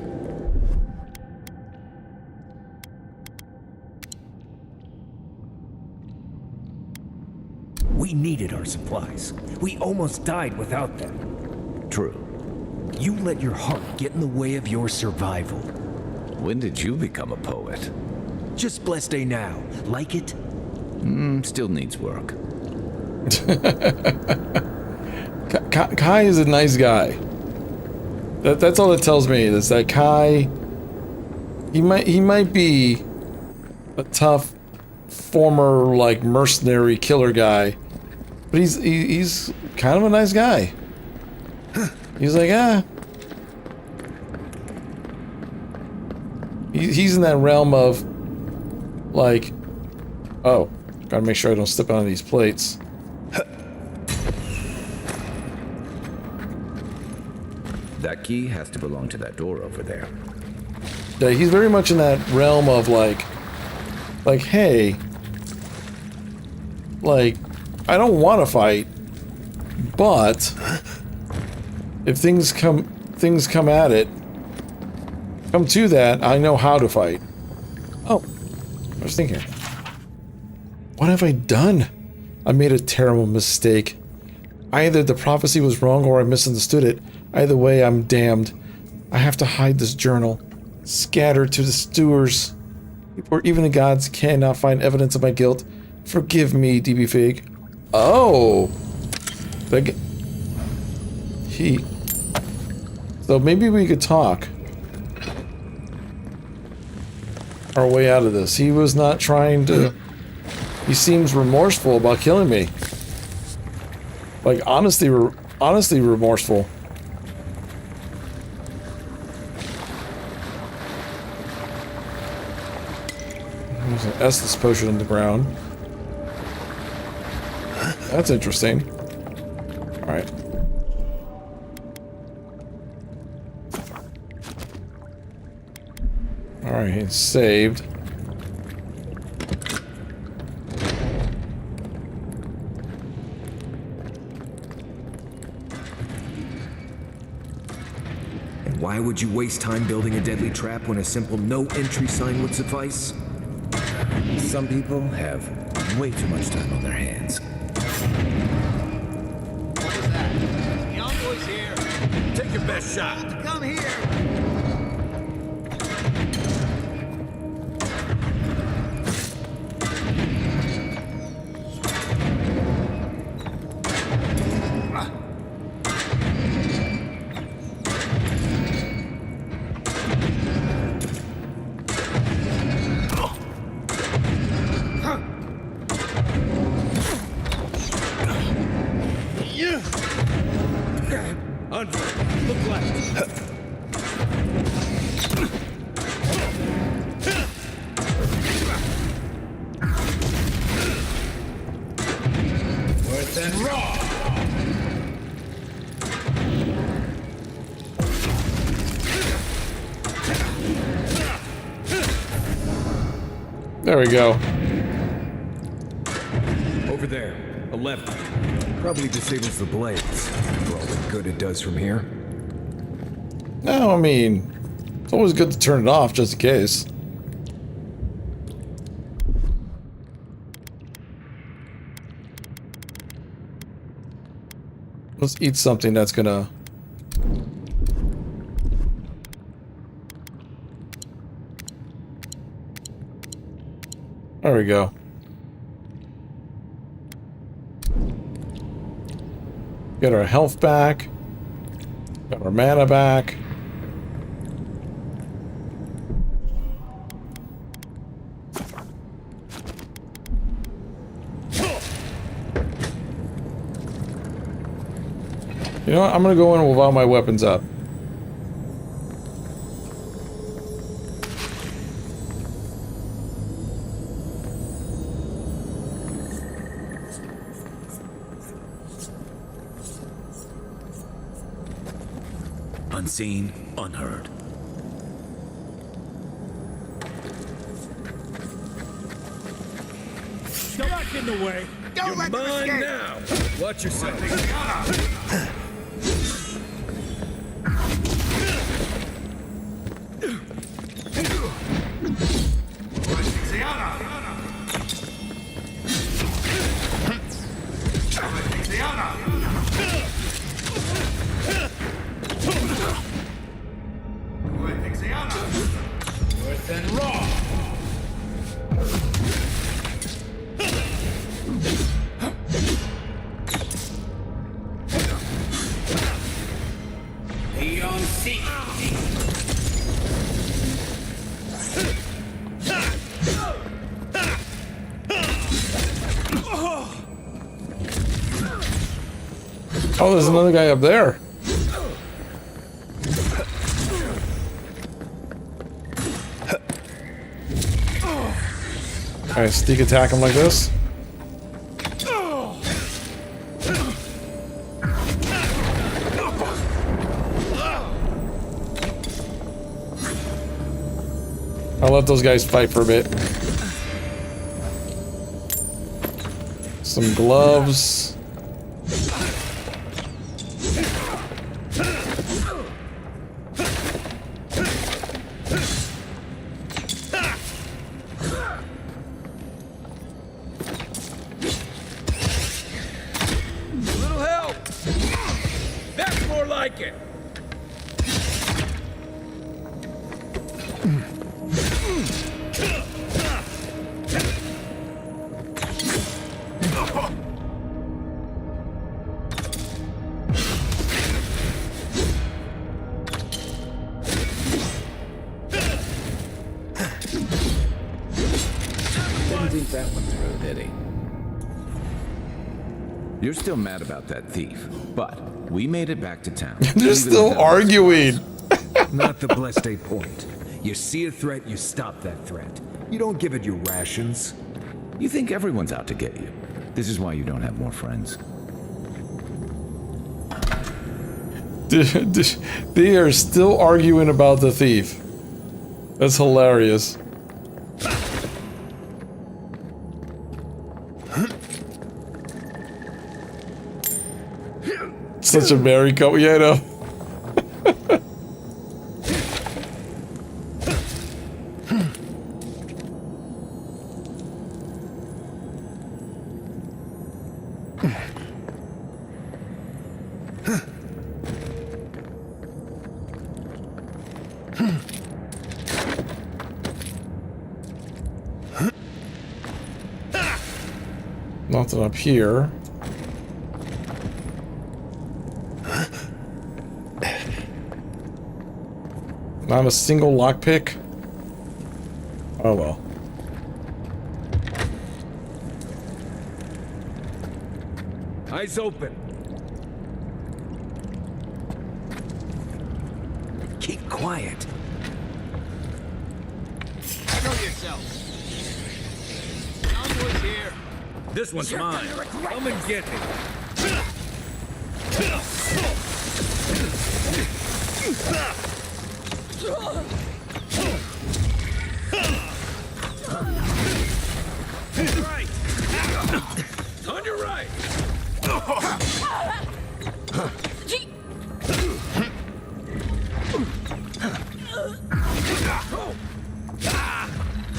We needed our supplies. We almost died without them. True. You let your heart get in the way of your survival. When did you become a poet? Just blessed day now. Like it? Still needs work. Kai is a nice guy. That's all it tells me. Is that Kai? He might be a tough former like mercenary killer guy, but he's kind of a nice guy. He's like He's in that realm of like, oh, gotta make sure I don't step on these plates. That key has to belong to that door over there. Yeah, he's very much in that realm of like, hey, like, I don't want to fight, but if things come at it, come to that, I know how to fight. Oh, I was thinking, what have I done? I made a terrible mistake. Either the prophecy was wrong or I misunderstood it. Either way, I'm damned. I have to hide this journal, scattered to the stewards, or even the gods cannot find evidence of my guilt. Forgive me, DBFig. Oh, so maybe we could talk our way out of this. He was not trying to. He seems remorseful about killing me. Like honestly remorseful. There's an Estus potion in the ground. That's interesting. Alright. Alright, he's saved. And why would you waste time building a deadly trap when a simple no-entry sign would suffice? Some people have way too much time on their hands. What is that? The envoy's here. Take your best shot. Come here. Envoy, Look left. Worse than raw. There we go. Over there, 11. Probably disables the blades, for all the good it does from here. No, I mean, it's always good to turn it off just in case. Let's eat something that's gonna... There we go. Get our health back. Got our mana back. You know what? I'm gonna go in with all my weapons up. Unseen, unheard. Don't get in the way. Don't let them escape. Now. Watch yourself. Worse than raw. Eon Seek. Oh, there's another guy up there. Alright, sneak attack him like this. I'll let those guys fight for a bit. Some gloves. Little help. That's more like it. Didn't think that one through, did he? You're still mad about that thief, but we made it back to town. They're still arguing. Not the blessed a point. You see a threat, you stop that threat. You don't give it your rations. You think everyone's out to get you. This is why you don't have more friends. They are still arguing about the thief. That's hilarious. Such a merry couple, yeah, I know. Nothing up here. Not a single lockpick? Oh well. Eyes open. quiet. Show yourself. Someone's here. This one's mine. Come and get me. Right. On your right.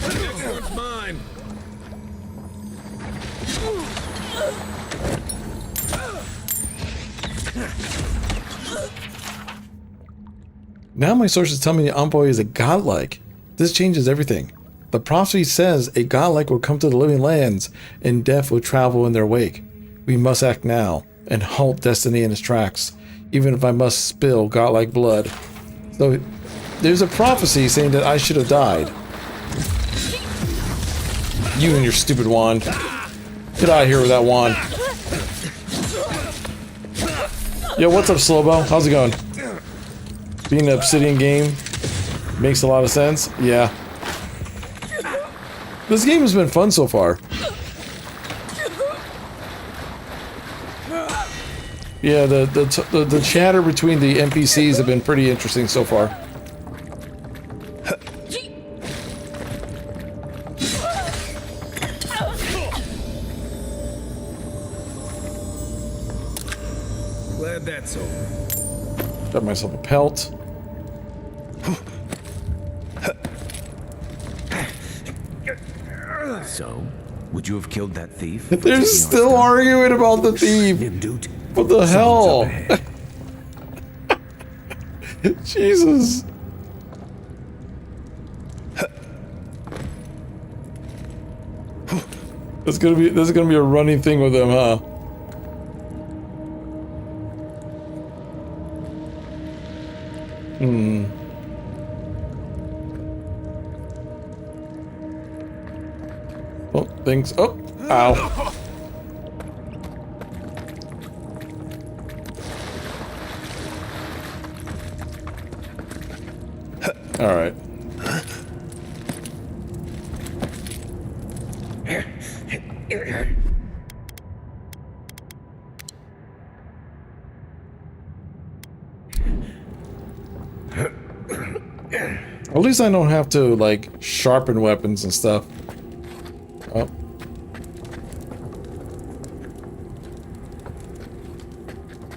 This one's mine. Now my sources tell me the envoy is a godlike. This changes everything. The prophecy says a godlike will come to the living lands, and death will travel in their wake. We must act now, and halt destiny in its tracks, even if I must spill godlike blood. So, there's a prophecy saying that I should have died. You and your stupid wand. Get out of here with that wand. Yo, what's up, Slobo? How's it going? Being an Obsidian game makes a lot of sense. Yeah. This game has been fun so far. Yeah, the chatter between the NPCs have been pretty interesting so far. Glad that's over. Got myself a pelt. So, would you have killed that thief? They're still arguing about the thief. What the hell? Jesus. This is gonna be a running thing with them, huh? Oh, things. Oh, ow. All right. At least I don't have to, like, sharpen weapons and stuff. Oh.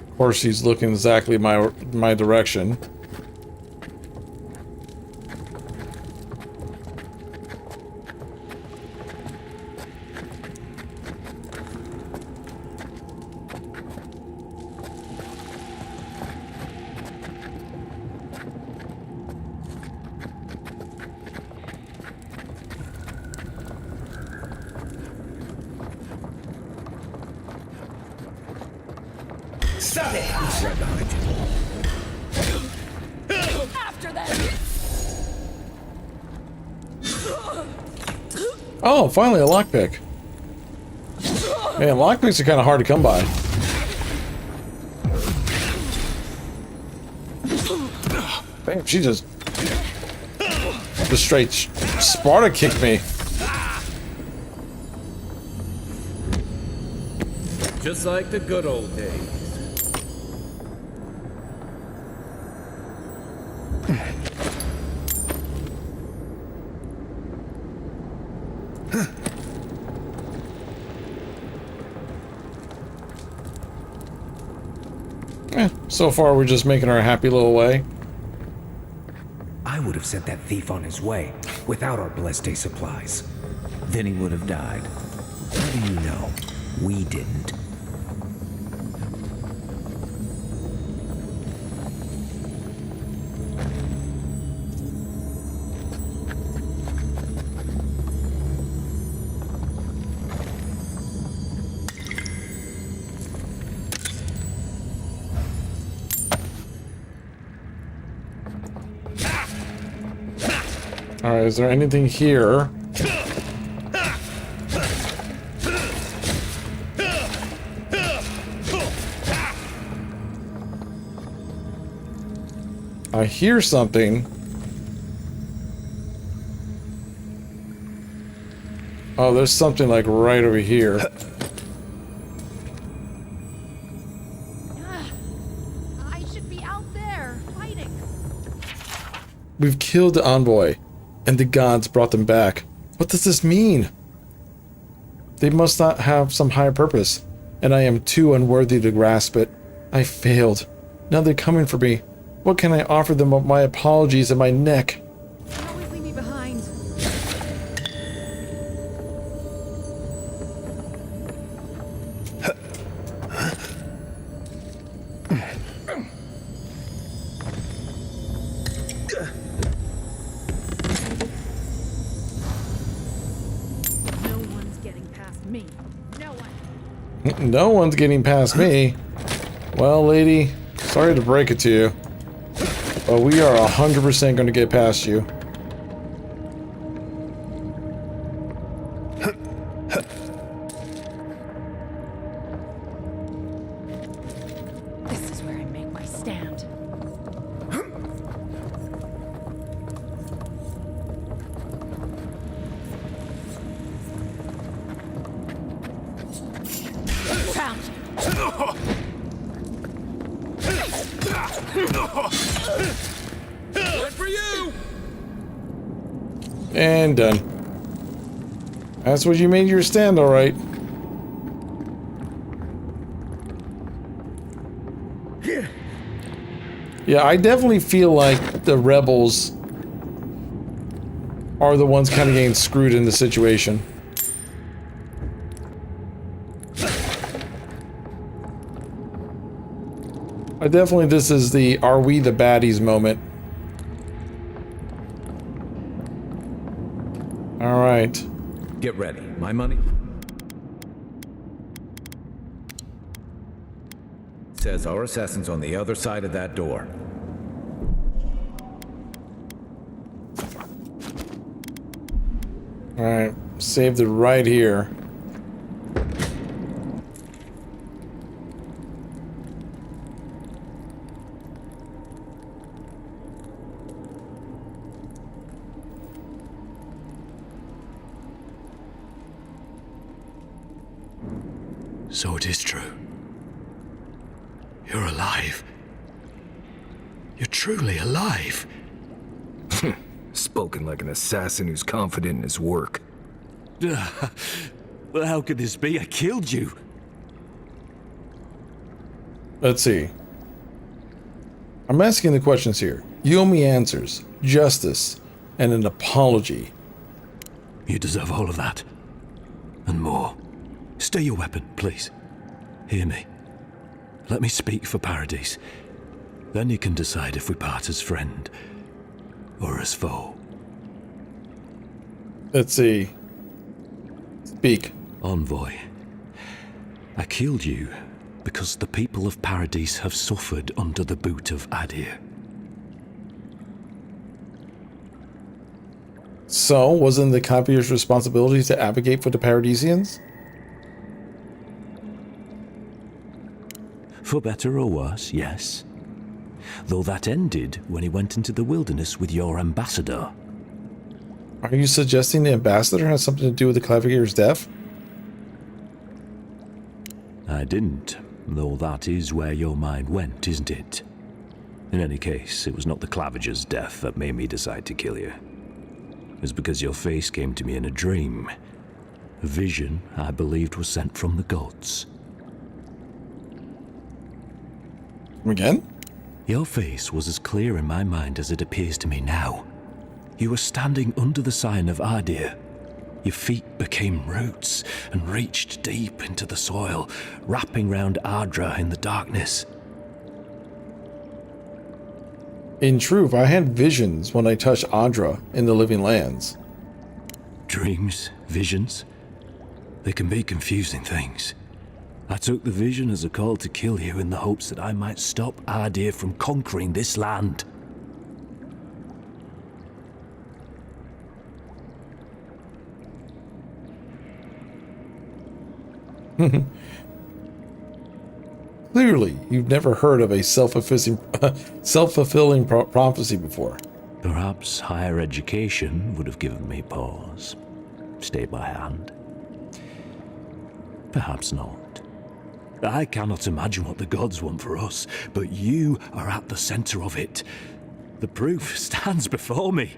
Of course, he's looking exactly my direction. Stop it! He's right behind you. After them! Oh, finally a lockpick. Man, lockpicks are kind of hard to come by. Bam, she just straight Sparta kicked me. Just like the good old days. So far, we're just making our happy little way. I would have sent that thief on his way without our blessed day supplies. Then he would have died. How do you know? We didn't. Alright, is there anything here? I hear something. Oh, there's something like right over here. I should be out there fighting. We've killed the envoy, and the gods brought them back. What does this mean? They must not have some higher purpose, and I am too unworthy to grasp it. I failed. Now they're coming for me. What can I offer them but my apologies and my neck? You always leave me behind. No one's getting past me. No one. No one's getting past me. Well, lady, sorry to break it to you, but we are 100% going to get past you. This is where I make my stand. Found. Good for you! And done. That's what you made your stand, alright. Yeah, I definitely feel like the rebels are the ones kind of getting screwed in the situation. This is the "Are we the baddies" moment. Alright. Get ready. My money? Says our assassin's on the other side of that door. Alright, saved it right here. So it is true. You're alive. You're truly alive. Spoken like an assassin who's confident in his work. Well, how could this be? I killed you. Let's see. I'm asking the questions here. You owe me answers, justice, and an apology. You deserve all of that. And more. Stay your weapon, please. Hear me. Let me speak for Paradise. Then you can decide if we part as friend or as foe. Let's see. Speak. Envoy. I killed you because the people of Paradise have suffered under the boot of Adir. So, wasn't the copier's responsibility to advocate for the Paradisians? For better or worse, yes. Though that ended when he went into the wilderness with your ambassador. Are you suggesting the ambassador has something to do with the clavier's death? I didn't, though that is where your mind went, isn't it? In any case, it was not the Claviger's death that made me decide to kill you. It was because your face came to me in a dream. A vision I believed was sent from the gods. Again? Your face was as clear in my mind as it appears to me now. You were standing under the sign of Adir. Your feet became roots and reached deep into the soil, wrapping round Ardra in the darkness. In truth, I had visions when I touched Ardra in the Living Lands. Dreams, visions, they can be confusing things. I took the vision as a call to kill you in the hopes that I might stop Adir from conquering this land. Clearly, you've never heard of a self-fulfilling prophecy before. Perhaps higher education would have given me pause. Stay by hand. Perhaps not. I cannot imagine what the gods want for us, but you are at the center of it. The proof stands before me.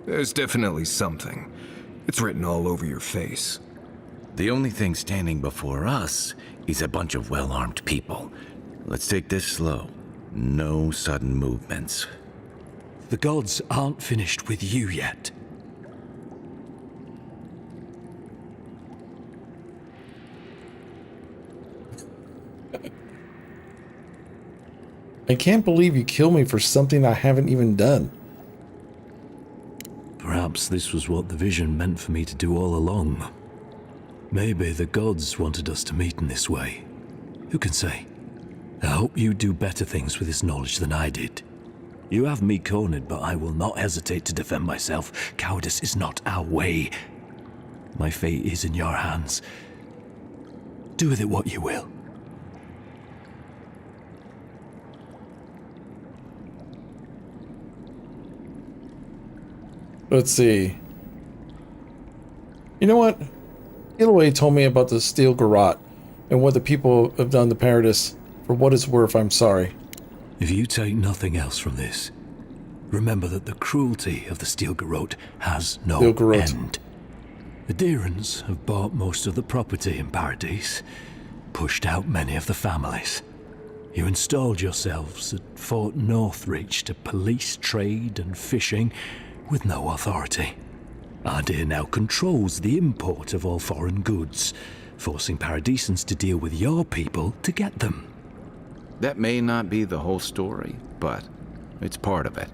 There's definitely something. It's written all over your face. The only thing standing before us is a bunch of well-armed people. Let's take this slow. No sudden movements. The gods aren't finished with you yet. I can't believe you killed me for something I haven't even done. Perhaps this was what the vision meant for me to do all along. Maybe the gods wanted us to meet in this way. Who can say? I hope you do better things with this knowledge than I did. You have me cornered, but I will not hesitate to defend myself. Cowardice is not our way. My fate is in your hands. Do with it what you will. Let's see. You know what? Gilaway told me about the steel garrote and what the people have done to Paradis. For what it's worth, I'm sorry. If you take nothing else from this, remember that the cruelty of the steel garrote has no end. The Deerans have bought most of the property in Paradis, pushed out many of the families. You installed yourselves at Fort Northreach to police trade and fishing with no authority. Ardea now controls the import of all foreign goods, forcing Paradisans to deal with your people to get them. That may not be the whole story, but it's part of it.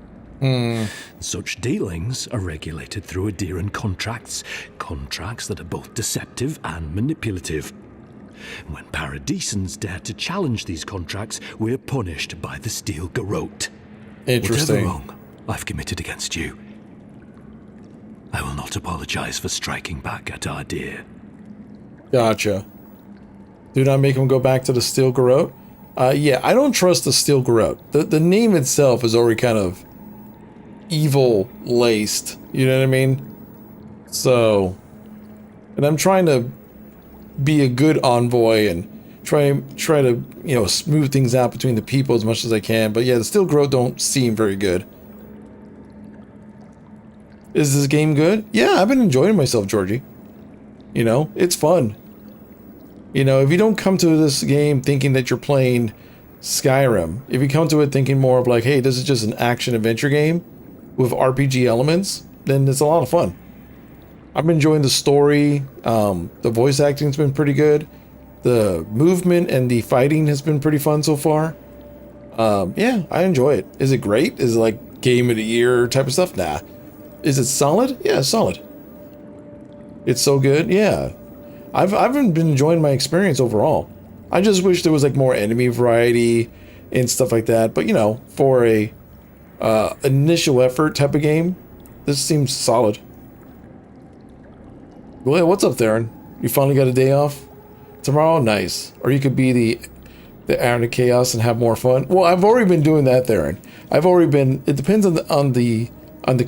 Such dealings are regulated through Aderan contracts that are both deceptive and manipulative. When Paradisans dare to challenge these contracts, we're punished by the steel garrote. Interesting. Whatever wrong I've committed against you, I will not apologize for striking back at Ardea. Gotcha. Do not make him go back to the steel garrote? Yeah, I don't trust the steel garrote. The name itself is already kind of evil-laced. You know what I mean? So, and I'm trying to be a good envoy and try to, you know, smooth things out between the people as much as I can. But yeah, the steel garrote don't seem very good. Is this game good? Yeah, I've been enjoying myself, Georgie. You know, it's fun. You know, if you don't come to this game thinking that you're playing Skyrim, if you come to it thinking more of like, hey, this is just an action-adventure game with RPG elements, then it's a lot of fun. I've been enjoying the story. The voice acting's been pretty good. The movement and the fighting has been pretty fun so far. Yeah, I enjoy it. Is it great? Is it like game of the year type of stuff? Nah. Is it solid? Yeah, it's solid. It's so good? Yeah. I've been enjoying my experience overall. I just wish there was like more enemy variety and stuff like that. But you know, for a initial effort type of game, this seems solid. Well, yeah, what's up, Theron? You finally got a day off? Tomorrow? Nice. Or you could be the Aaron of Chaos and have more fun. Well, I've already been doing that, Theron. I've already been. It depends on the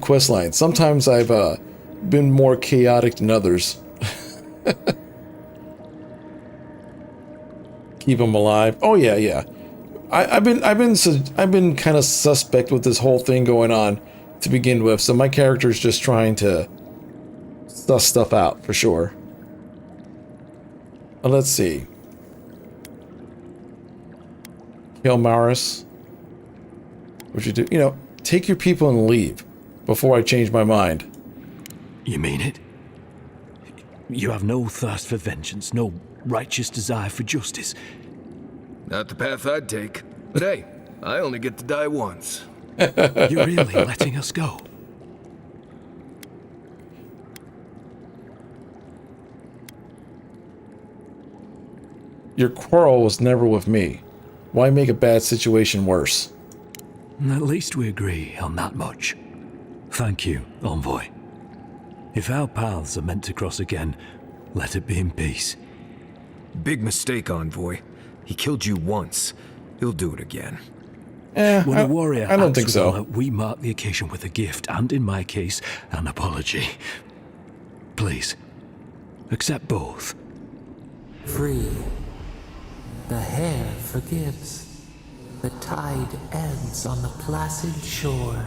quest line. Sometimes I've been more chaotic than others. Keep them alive. Oh yeah, yeah. I've been kind of suspect with this whole thing going on to begin with. So my character's just trying to suss stuff out for sure. Let's see. Kill Maris. What you do? You know, take your people and leave before I change my mind. You mean it? You have no thirst for vengeance, no righteous desire for justice. Not the path I'd take. But hey, I only get to die once. You're really letting us go? Your quarrel was never with me. Why make a bad situation worse? At least we agree on that much. Thank you, Envoy. If our paths are meant to cross again, let it be in peace. Big mistake, Envoy. He killed you once. He'll do it again. When a warrior I don't acts think with so. honor, we mark the occasion with a gift, and in my case, an apology. Please, accept both. Free. The hair forgives. The tide ebbs on the placid shore.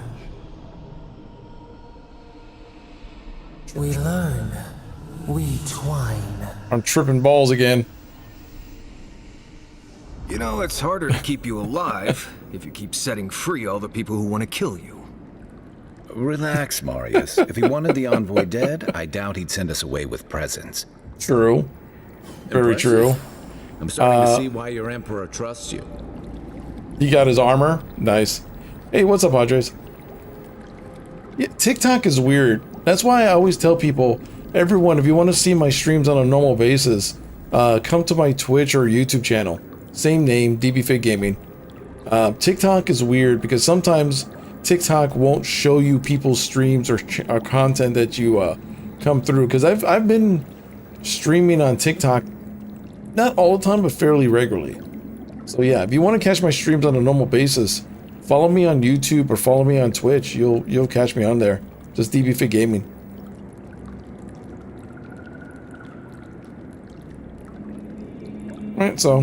We learn. We twine. I'm tripping balls again. You know, it's harder to keep you alive if you keep setting free all the people who want to kill you. Relax, Marius. If he wanted the envoy dead, I doubt he'd send us away with presents. True. Very Impressive. true. I'm starting to see why your emperor trusts you. He got his armor. Nice. Hey, what's up, Padres? Yeah, TikTok is weird. That's why I always tell people, everyone, if you want to see my streams on a normal basis, come to my Twitch or YouTube channel. Same name, DBFig Gaming. TikTok is weird because sometimes TikTok won't show you people's streams or content that you come through. Because I've been streaming on TikTok, not all the time, but fairly regularly. So yeah, if you want to catch my streams on a normal basis, follow me on YouTube or follow me on Twitch. You'll catch me on there. Just DBFig Gaming. Alright, so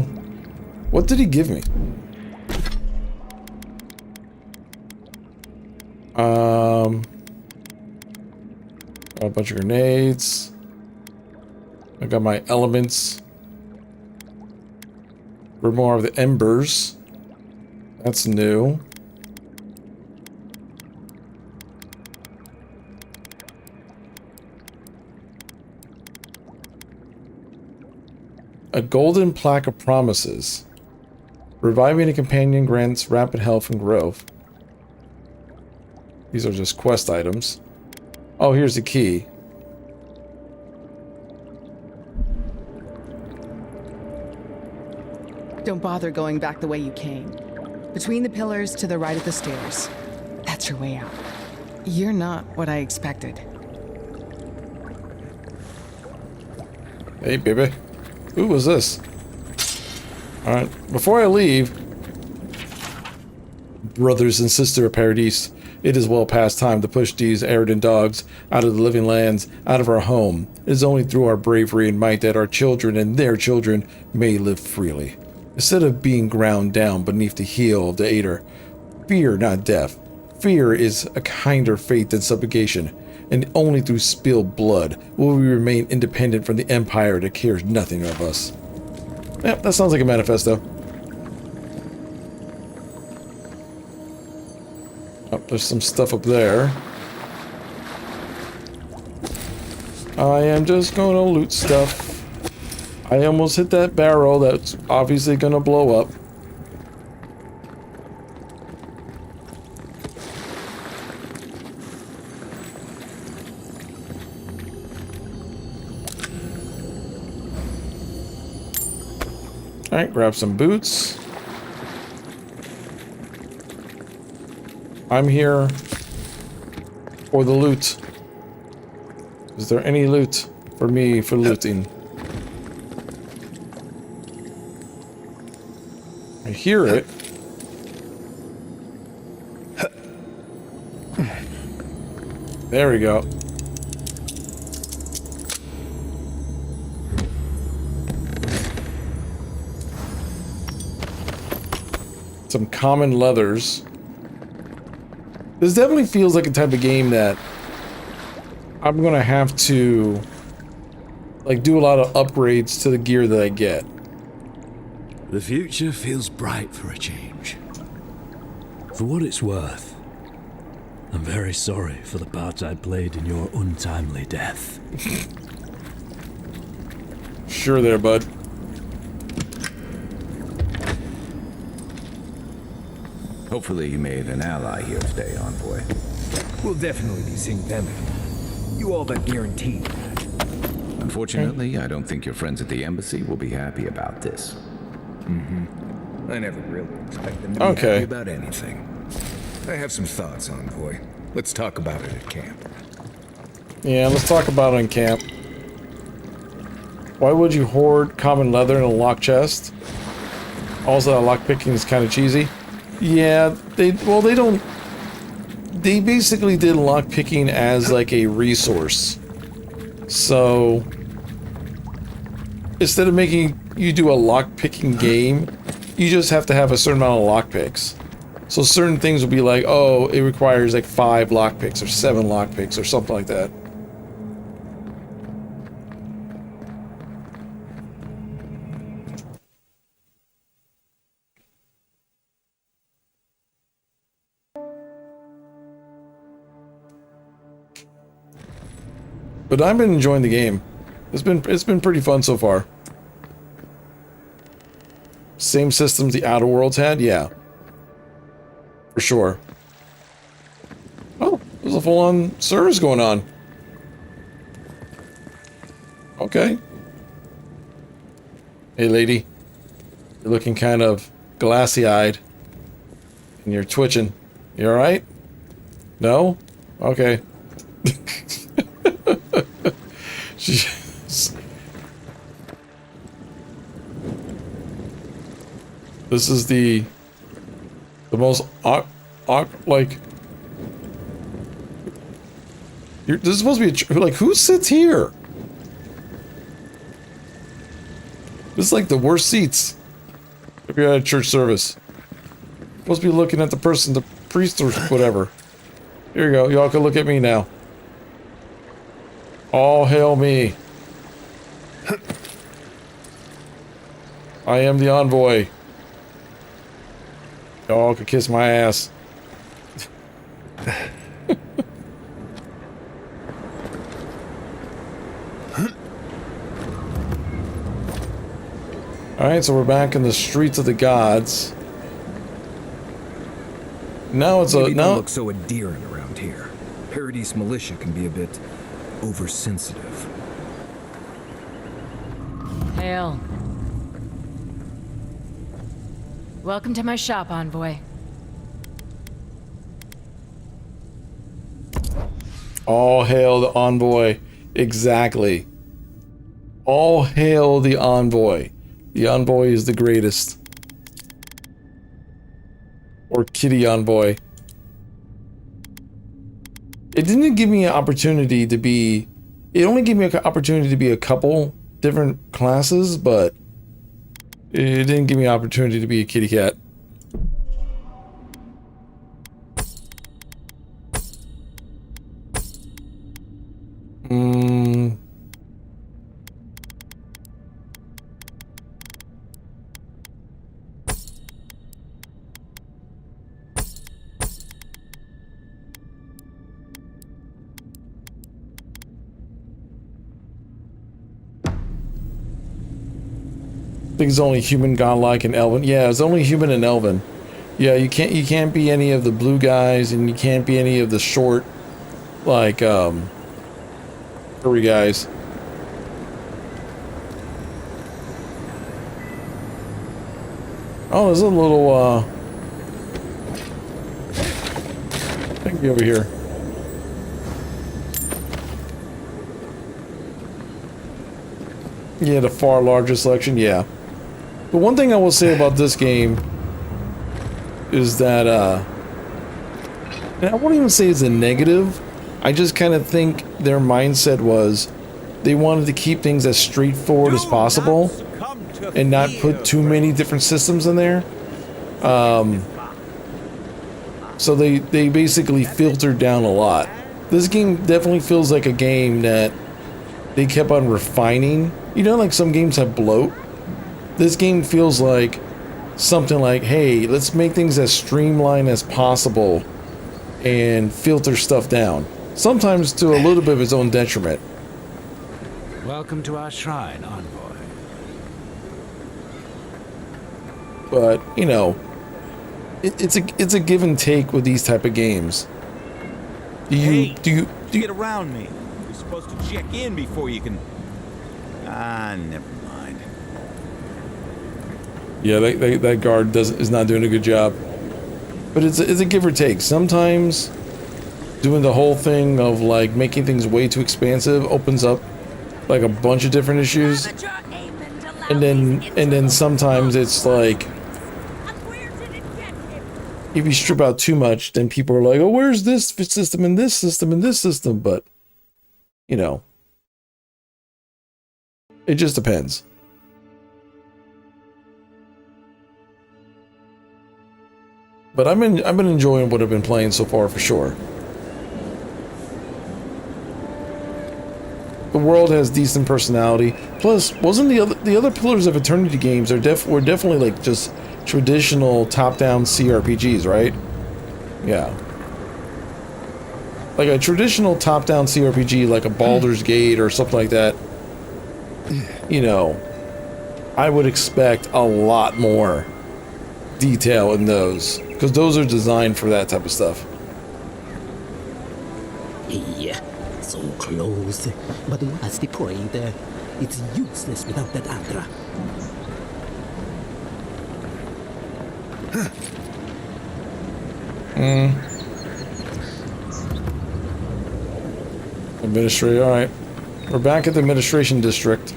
what did he give me? A bunch of grenades. I got my elements. More of the embers. That's new. A golden plaque of promises. Reviving a companion grants rapid health and growth. These are just quest items. Oh, here's the key. Don't bother going back the way you came. Between the pillars to the right of the stairs. That's your way out. You're not what I expected. Hey, baby. Who was this? Alright, before I leave, brothers and sister of Paradise, it is well past time to push these Eridan dogs out of the living lands, out of our home. It is only through our bravery and might that our children and their children may live freely. Instead of being ground down beneath the heel of the Aether, fear not death. Fear is a kinder fate than subjugation, and only through spilled blood will we remain independent from the empire that cares nothing of us. Yep, that sounds like a manifesto. Oh, there's some stuff up there. I am just gonna loot stuff. I almost hit that barrel that's obviously gonna blow up. Alright, grab some boots. I'm here for the loot. Is there any loot for me for looting? I hear it. There we go. Some common leathers. This definitely feels like a type of game that I'm gonna have to like do a lot of upgrades to the gear that I get. The future feels bright for a change. For what it's worth, I'm very sorry for the part I played in your untimely death. Sure there, bud. Hopefully you made an ally here today, Envoy. We'll definitely be seeing them again. You all but guaranteed that. Unfortunately, I don't think your friends at the embassy will be happy about this. Mm-hmm. I never really expect them to be happy about anything. I have some thoughts, Envoy. Let's talk about it at camp. Yeah, let's talk about it in camp. Why would you hoard common leather in a locked chest? Also, lockpicking is kind of cheesy. Yeah, they don't. They basically did lockpicking as like a resource. So instead of making you do a lockpicking game, you just have to have a certain amount of lockpicks. So certain things will be like, oh, it requires like 5 lockpicks or 7 lockpicks or something like that. But I've been enjoying the game. It's been pretty fun so far. Same systems the Outer Worlds had, yeah. For sure. Oh, there's a full-on service going on. Okay. Hey, lady. You're looking kind of glassy-eyed. And you're twitching. You alright? No? Okay. This is the most like this is supposed to be like, who sits here? This is like the worst seats if you're at a church service. You're supposed to be looking at the person, the priest or whatever. Here you go. Y'all can look at me now. All hail me. I am the envoy. Y'all could kiss my ass. Alright, so we're back in the streets of the gods. Now it's Maybe don't look so endearing around here. Paradise militia can be a bit oversensitive. Hail. Welcome to my shop, envoy. All hail the envoy. Exactly. All hail the envoy. The envoy is the greatest. Or kitty envoy. It didn't give me an opportunity to be... It only gave me an opportunity to be a couple different classes, but... It didn't give me an opportunity to be a kitty cat. I think it's only human, godlike, and elven. Yeah, it's only human and elven. Yeah, you can't be any of the blue guys, and you can't be any of the short, like, furry guys. Oh, there's a little, thing over here. Yeah, the far larger selection, yeah. But one thing I will say about this game is that, and I won't even say it's a negative, I just kind of think their mindset was they wanted to keep things as straightforward as possible and not put too many different systems in there. So they basically filtered down a lot. This game definitely feels like a game that they kept on refining. You know, like some games have bloat? This game feels like something like, hey, let's make things as streamlined as possible and filter stuff down. Sometimes to a little bit of its own detriment. Welcome to our shrine, envoy. But, you know, it's a give and take with these type of games. Do you get around me? You're supposed to check in before you can... Ah, never mind. Yeah, that guard is not doing a good job. But it's a give or take. Sometimes doing the whole thing of like making things way too expansive opens up like a bunch of different issues. And then sometimes it's like if you strip out too much, then people are like, oh, where's this system and this system and this system? But, you know, it just depends. But I've been enjoying what I've been playing so far for sure. The world has decent personality. Plus, wasn't the other Pillars of Eternity games were definitely like just traditional top-down CRPGs, right? Yeah. Like a traditional top-down CRPG, like a Baldur's Gate or something like that. You know, I would expect a lot more detail in those, because those are designed for that type of stuff. Yeah, so close. But what's the point? It's useless without that Adra. Administrator, alright. We're back at the administration district.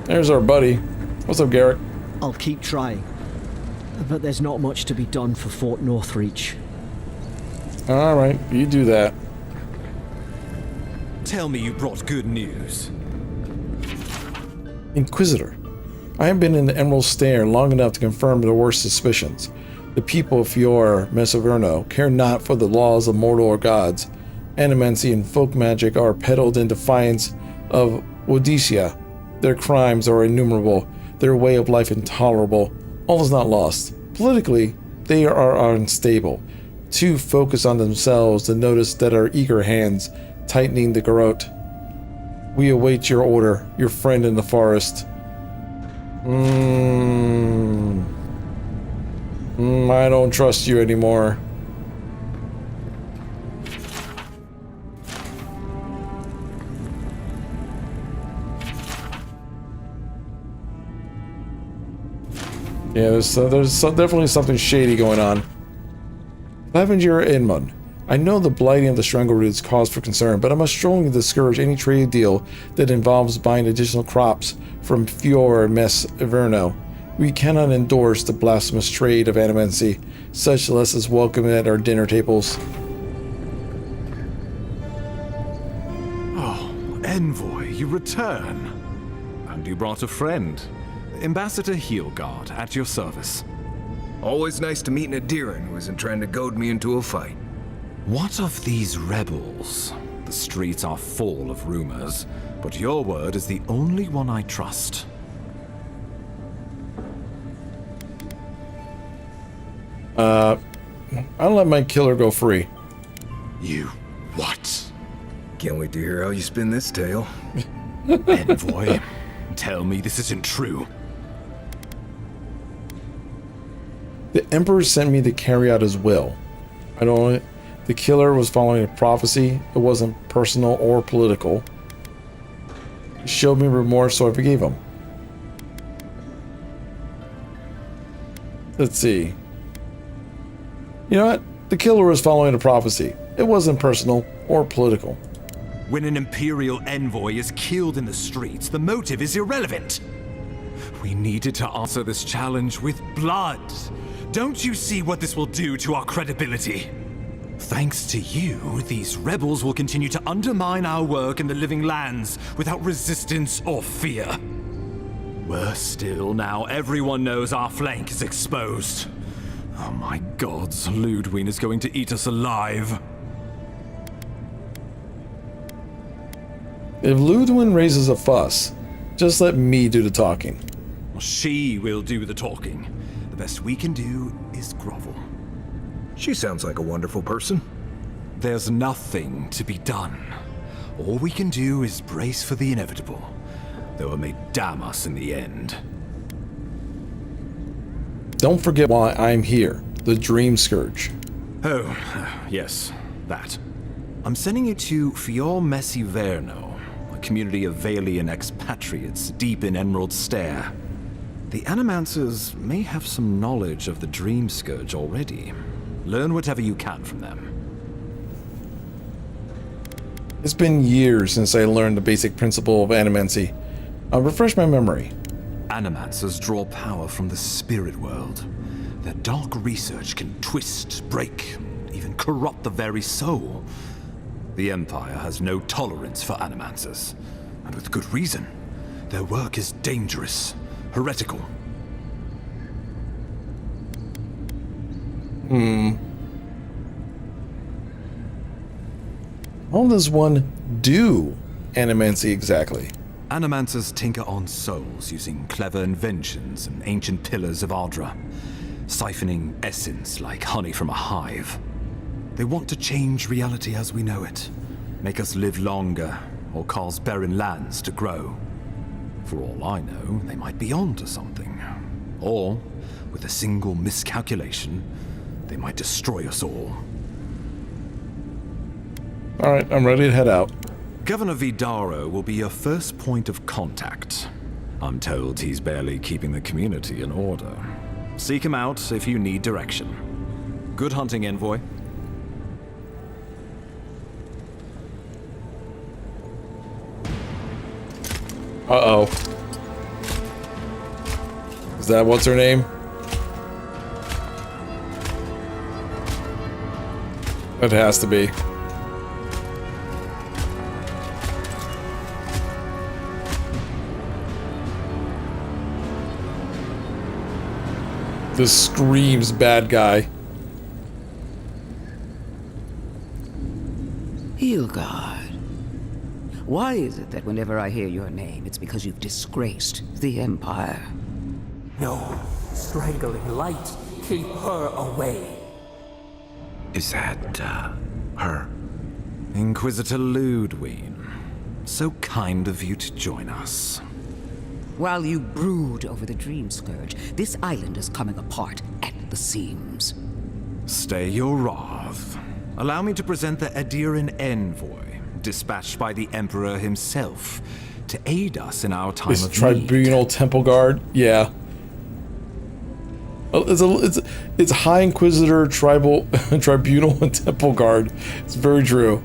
There's our buddy. What's up, Garrett? I'll keep trying. But there's not much to be done for Fort Northreach. Alright, you do that. Tell me you brought good news. Inquisitor, I have been in the Emerald Stair long enough to confirm the worst suspicions. The people of Eora, Mesoverno, care not for the laws of mortal or gods. Animancy and folk magic are peddled in defiance of Wodicia. Their crimes are innumerable, their way of life intolerable. All is not lost. Politically, they are unstable, too focused on themselves to notice that our eager hands tightening the garrote. We await your order, your friend in the forest. I don't trust you anymore. Yeah, there's definitely something shady going on. Lavender Inmund. I know the blighting of the Strangleroot is cause for concern, but I must strongly discourage any trade deal that involves buying additional crops from Fior Mess Everno. We cannot endorse the blasphemous trade of animancy, such less is welcome at our dinner tables. Oh, Envoy, you return. And you brought a friend. Ambassador Heelguard, at your service. Always nice to meet an Adiran who isn't trying to goad me into a fight. What of these rebels? The streets are full of rumors, but your word is the only one I trust. I'll let my killer go free. You what? Can't wait to hear how you spin this tale. Envoy, tell me this isn't true. The Emperor sent me to carry out his will. The killer was following a prophecy. It wasn't personal or political. He showed me remorse, so I forgave him. Let's see. You know what? The killer was following a prophecy. It wasn't personal or political. When an Imperial envoy is killed in the streets, the motive is irrelevant. We needed to answer this challenge with blood. Don't you see what this will do to our credibility? Thanks to you, these rebels will continue to undermine our work in the Living Lands without resistance or fear. Worse still, now everyone knows our flank is exposed. Oh my gods, Ludwig is going to eat us alive. If Ludwig raises a fuss, just let me do the talking. She will do the talking. The best we can do is grovel. She sounds like a wonderful person. There's nothing to be done. All we can do is brace for the inevitable, though it may damn us in the end. Don't forget why I'm here, the Dream Scourge. Oh, yes, that. I'm sending you to Fior Messi Verno, a community of Valian expatriates deep in Emerald Stair. The Animancers may have some knowledge of the Dream Scourge already. Learn whatever you can from them. It's been years since I learned the basic principle of animancy. I'll refresh my memory. Animancers draw power from the spirit world. Their dark research can twist, break, even corrupt the very soul. The Empire has no tolerance for Animancers, and with good reason. Their work is dangerous, heretical. How does one do animancy exactly? Animancers tinker on souls using clever inventions and ancient pillars of Ardra, siphoning essence like honey from a hive. They want to change reality as we know it, make us live longer, or cause barren lands to grow. For all I know, they might be onto something. Or, with a single miscalculation, they might destroy us all. Alright, I'm ready to head out. Governor Vidaro will be your first point of contact. I'm told he's barely keeping the community in order. Seek him out if you need direction. Good hunting, Envoy. Uh-oh. Is that what's her name? It has to be. This screams bad guy. Hilgard. Why is it that whenever I hear your name, it's because you've disgraced the Empire? No. Strangling light. Keep her away. Is that, her? Inquisitor Ludwig. So kind of you to join us. While you brood over the Dream Scourge, this island is coming apart at the seams. Stay your wrath. Allow me to present the Adiran Envoy, dispatched by the Emperor himself, to aid us in our time of Tribunal need. Temple Guard? Yeah. It's High Inquisitor, Tribunal, and Temple Guard. It's very true.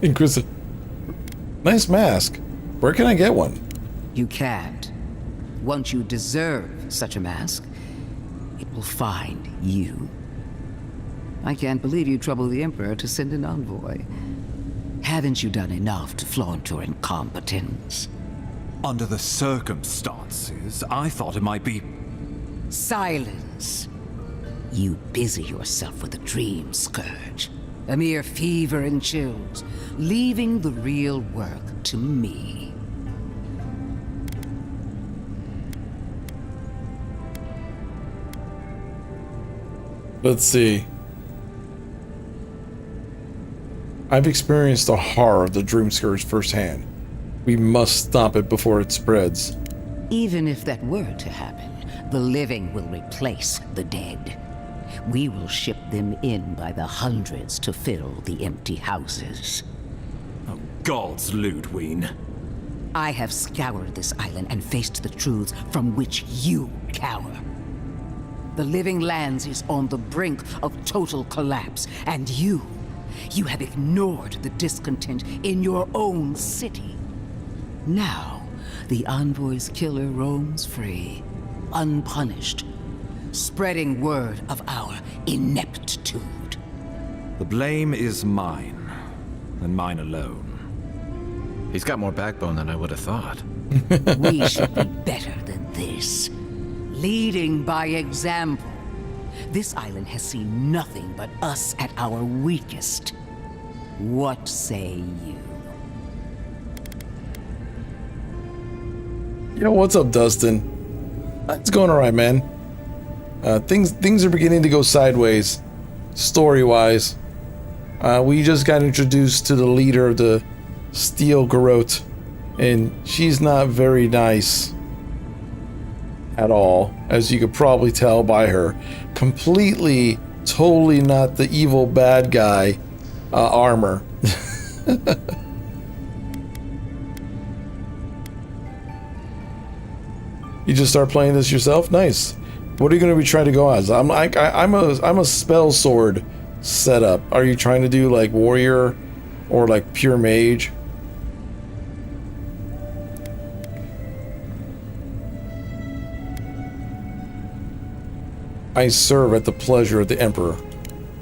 Inquisitor. Nice mask. Where can I get one? You can't. Once you deserve such a mask, it will find you. I can't believe you troubled the Emperor to send an envoy. Haven't you done enough to flaunt your incompetence? Under the circumstances, I thought it might be... Silence. You busy yourself with the Dream Scourge. A mere fever and chills, leaving the real work to me. Let's see. I've experienced the horror of the Dream Scourge firsthand. We must stop it before it spreads. Even if that were to happen, the living will replace the dead. We will ship them in by the hundreds to fill the empty houses. Oh, gods, Ludwig. I have scoured this island and faced the truths from which you cower. The Living Lands is on the brink of total collapse, and you have ignored the discontent in your own city. Now, the Envoy's killer roams free, unpunished, spreading word of our ineptitude. The blame is mine, and mine alone. He's got more backbone than I would have thought. We should be better than this. Leading by example. This island has seen nothing but us at our weakest. What say you? Yo, what's up, Dustin? It's going alright, man. Things are beginning to go sideways, story-wise. We just got introduced to the leader of the Steel Garrote, and she's not very nice at all, as you could probably tell by her completely, totally not the evil bad guy armor. You just start playing this yourself? Nice. What are you going to be trying to go as? I'm a spell sword setup? Are you trying to do like warrior or like pure mage? I serve at the pleasure of the Emperor.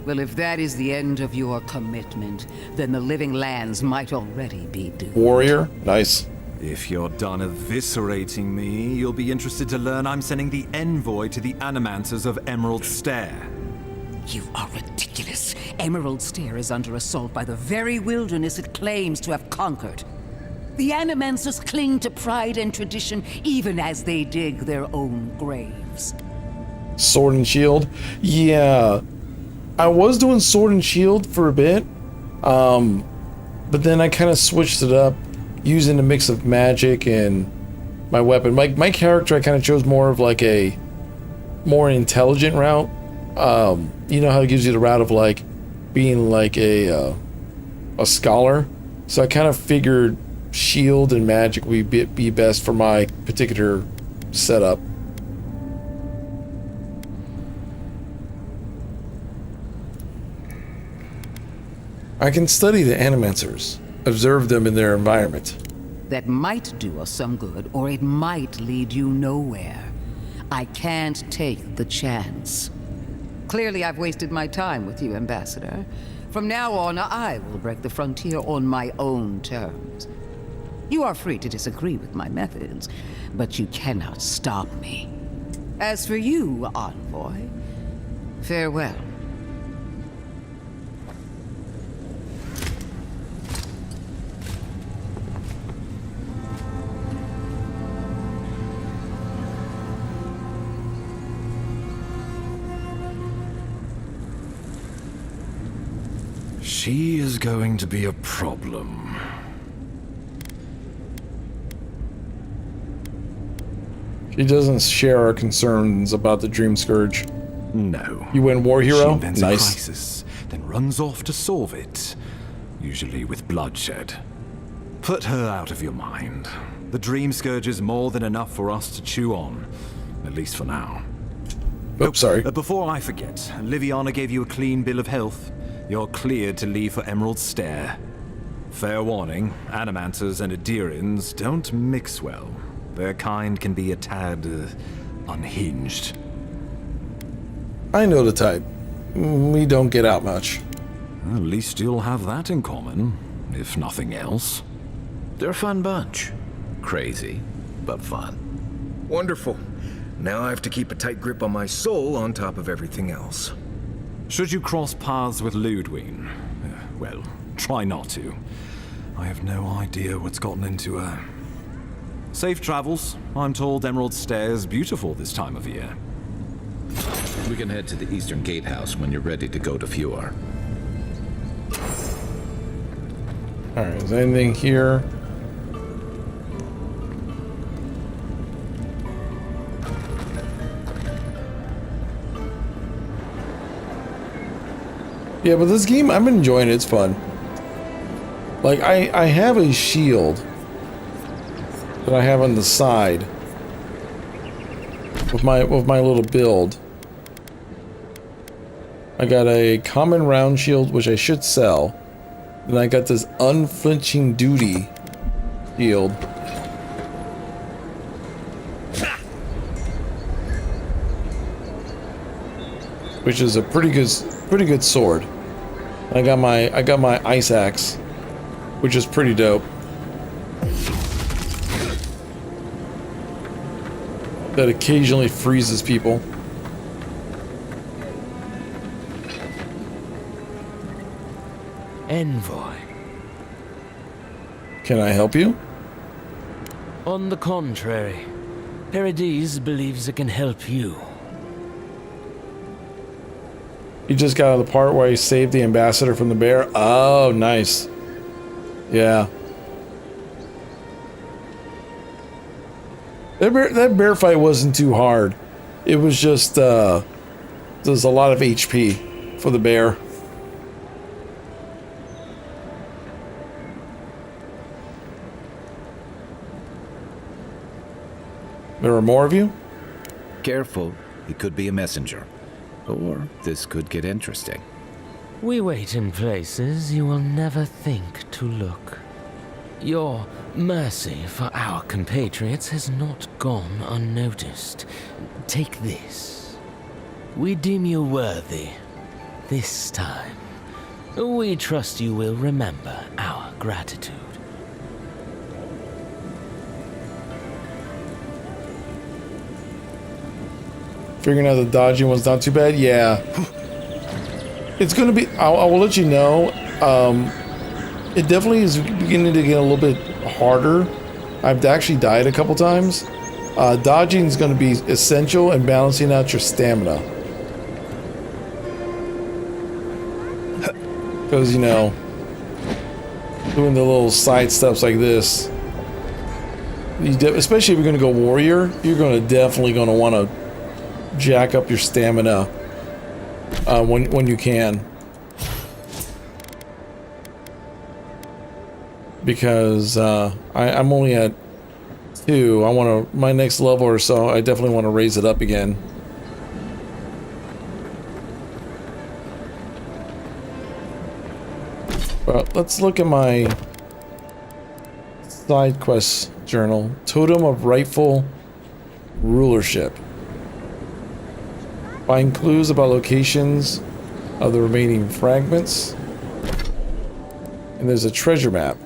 Well, if that is the end of your commitment, then the living lands might already be doomed. Warrior? Nice. If you're done eviscerating me, you'll be interested to learn I'm sending the envoy to the Animancers of Emerald Stair. You are ridiculous. Emerald Stair is under assault by the very wilderness it claims to have conquered. The Animancers cling to pride and tradition even as they dig their own graves. Sword and shield? Yeah. I was doing sword and shield for a bit. But then I kind of switched it up using a mix of magic and my weapon. My character, I kind of chose more of like a more intelligent route. You know how it gives you the route of like being like a scholar. So I kind of figured shield and magic would be best for my particular setup. I can study the Animancers, observe them in their environment. That might do us some good, or it might lead you nowhere. I can't take the chance. Clearly, I've wasted my time with you, Ambassador. From now on, I will break the frontier on my own terms. You are free to disagree with my methods, but you cannot stop me. As for you, Envoy, farewell. She is going to be a problem. She doesn't share our concerns about the Dream Scourge. No. You went war hero? She invents Nice. a crisis, then runs off to solve it, usually with bloodshed. Put her out of your mind. The Dream Scourge is more than enough for us to chew on, at least for now. Oops, sorry. Before I forget, Liviana gave you a clean bill of health. You're cleared to leave for Emerald Stair. Fair warning, Animancers and Adirians don't mix well. Their kind can be a tad unhinged. I know the type. We don't get out much. At least you'll have that in common, if nothing else. They're a fun bunch. Crazy, but fun. Wonderful. Now I have to keep a tight grip on my soul on top of everything else. Should you cross paths with Ludwig, well, try not to. I have no idea what's gotten into her. Safe travels. I'm told Emerald Stair is beautiful this time of year. We can head to the Eastern Gatehouse when you're ready to go to Fjord. Alright, is there anything here? Yeah, but this game, I'm enjoying it. It's fun. Like, I have a shield that I have on the side with my little build. I got a common round shield, which I should sell. And I got this unflinching duty shield. Which is a pretty good sword. I got my ice axe, which is pretty dope. That occasionally freezes people. Envoy. Can I help you? On the contrary, Paradise believes it can help you. You just got to the part where I saved the ambassador from the bear? Oh, nice. Yeah. That bear fight wasn't too hard. It was just, there's a lot of HP for the bear. There are more of you? Careful, he could be a messenger. Or this could get interesting. We wait in places you will never think to look. Your mercy for our compatriots has not gone unnoticed. Take this. We deem you worthy. This time, we trust you will remember our gratitude. Figuring out the dodging one's not too bad? Yeah. It's gonna be, I will let you know, it definitely is beginning to get a little bit harder. I've actually died a couple times. Dodging is gonna be essential and balancing out your stamina. Because, you know, doing the little side steps like this, especially if you're gonna go warrior, you're definitely gonna want to jack up your stamina when you can, because I'm only at 2. I want to, my next level or so, I definitely want to raise it up again. But let's look at my side quest journal. Totem of Rightful Rulership. Find clues about locations of the remaining fragments. And there's a treasure map.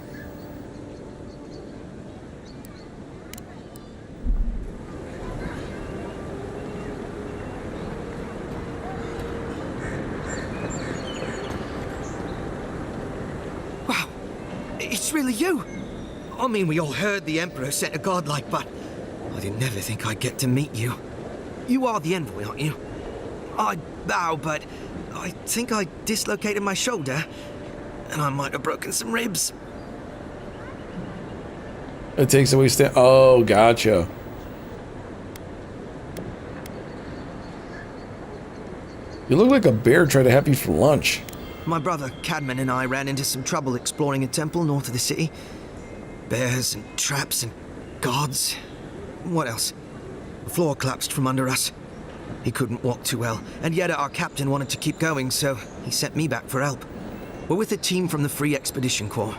Wow, it's really you. I mean, we all heard the Emperor sent a godlike, but I didn't never think I'd get to meet you. You are the envoy, aren't you? I bow, but I think I dislocated my shoulder, and I might have broken some ribs. It takes away oh, gotcha. You look like a bear trying to have you for lunch. My brother Cadman and I ran into some trouble exploring a temple north of the city. Bears and traps and guards. What else? The floor collapsed from under us. He couldn't walk too well, and yet our captain wanted to keep going, so he sent me back for help. We're with a team from the Free Expedition Corps.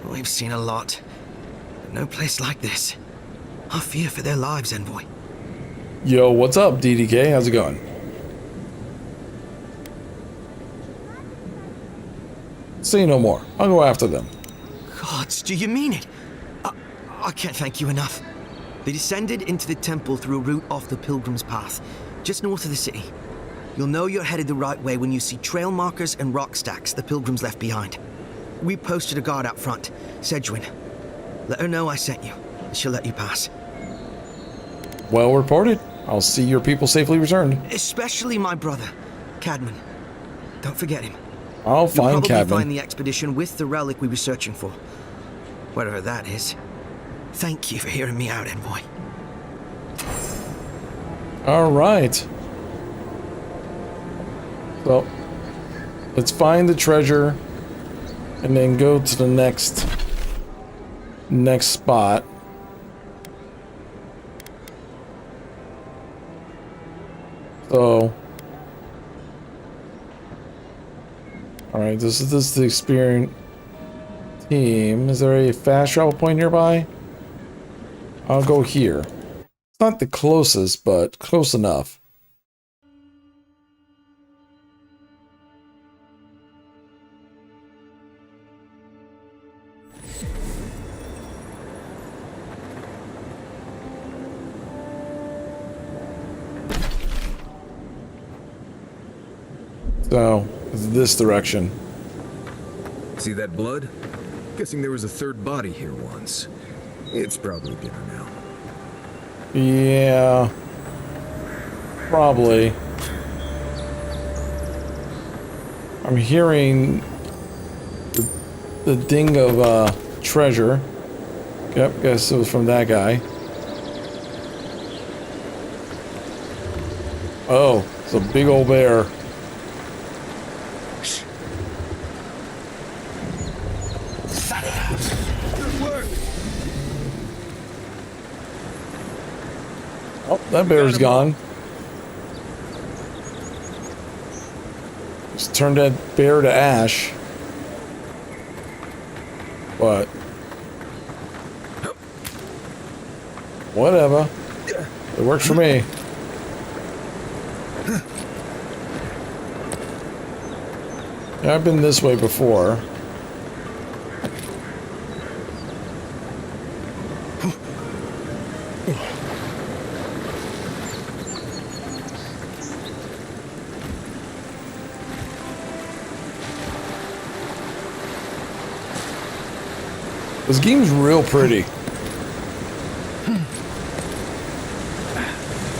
We've seen a lot, but no place like this. I fear for their lives, Envoy. Yo, what's up, DDK? How's it going? Say no more. I'll go after them. Gods, do you mean it? I can't thank you enough. They descended into the temple through a route off the Pilgrim's Path, just north of the city. You'll know you're headed the right way when you see trail markers and rock stacks the Pilgrims left behind. We posted a guard out front, Sedgwin. Let her know I sent you, and she'll let you pass. Well reported. I'll see your people safely returned. Especially my brother, Cadman. Don't forget him. I'll find You'll Cadman. probably find the expedition with the relic we were searching for. Whatever that is. Thank you for hearing me out, Envoy. All right. So, let's find the treasure and then go to the next spot. So, all right, this is the experienced team. Is there a fast travel point nearby? I'll go here. It's not the closest, but close enough. So, it's this direction. See that blood? Guessing there was a third body here once. It's probably dinner now. Yeah, probably. I'm hearing the ding of treasure. Yep, guess it was from that guy. Oh, it's a big old bear. Oh, that bear's gone. Just turn that bear to ash. What? Whatever. It works for me. Yeah, I've been this way before. This game's real pretty.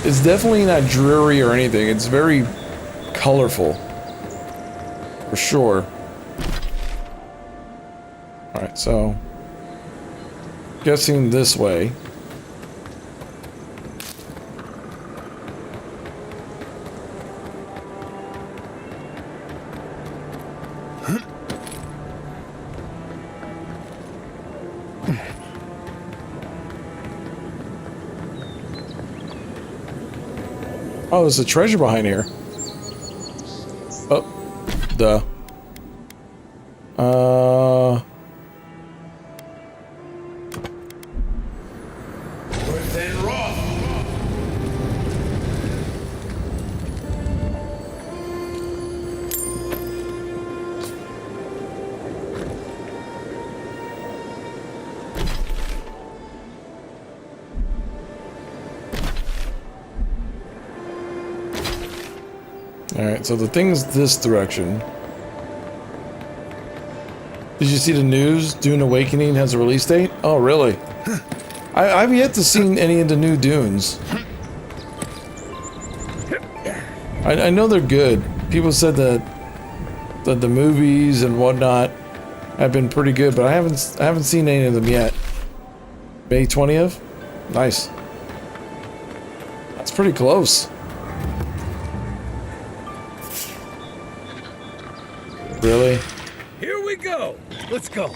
It's definitely not dreary or anything. It's very colorful. For sure. Alright, so... guessing this way. Oh, there's a treasure behind here. Oh, duh. Alright, so the thing's this direction. Did you see the news? Dune Awakening has a release date? Oh, really? I've yet to see any of the new Dunes. I know they're good. People said that the movies and whatnot have been pretty good, but I haven't seen any of them yet. May 20th? Nice. That's pretty close. Really? Here we go. Let's go.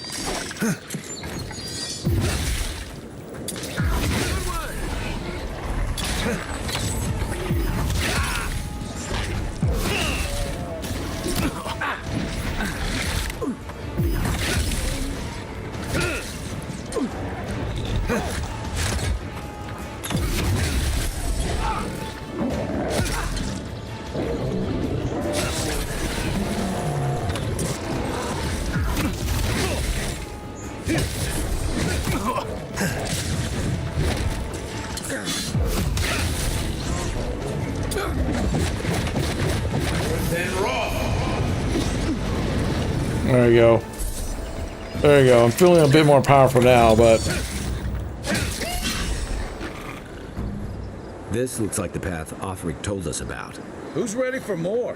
There we go. There you go. I'm feeling a bit more powerful now, but... This looks like the path Offrig told us about. Who's ready for more?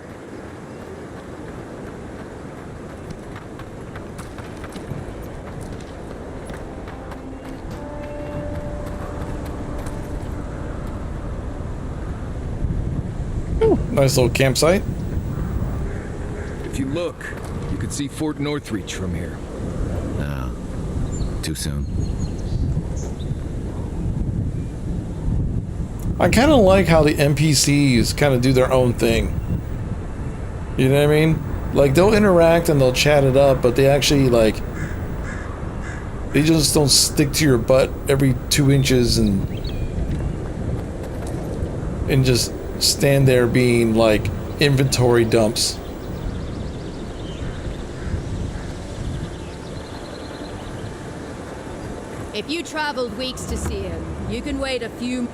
Ooh, nice little campsite. If you look, you could see Fort Northreach from here. No. Too soon. I kind of like how the NPCs kind of do their own thing. You know what I mean? Like, they'll interact and they'll chat it up, but they actually, like... they just don't stick to your butt every 2 inches and just stand there being, like, inventory dumps. If you traveled weeks to see him, you can wait a few...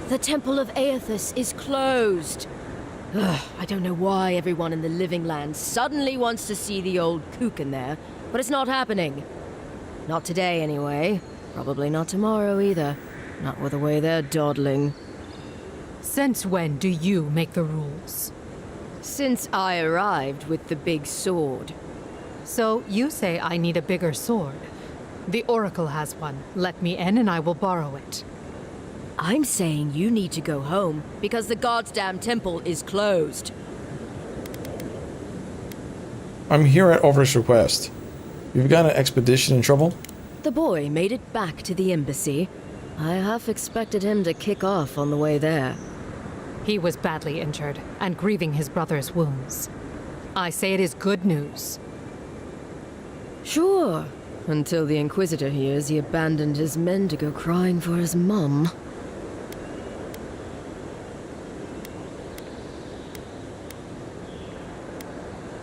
The Temple of Aethys is closed. Ugh, I don't know why everyone in the Living Land suddenly wants to see the old kook in there, but it's not happening. Not today, anyway. Probably not tomorrow, either. Not with the way they're dawdling. Since when do you make the rules? Since I arrived with the big sword. So you say I need a bigger sword. The Oracle has one. Let me in and I will borrow it. I'm saying you need to go home because the goddamn temple is closed. I'm here at Over's request. You've got an expedition in trouble? The boy made it back to the embassy. I half expected him to kick off on the way there. He was badly injured and grieving his brother's wounds. I say it is good news. Sure. Until the Inquisitor hears he abandoned his men to go crying for his mum.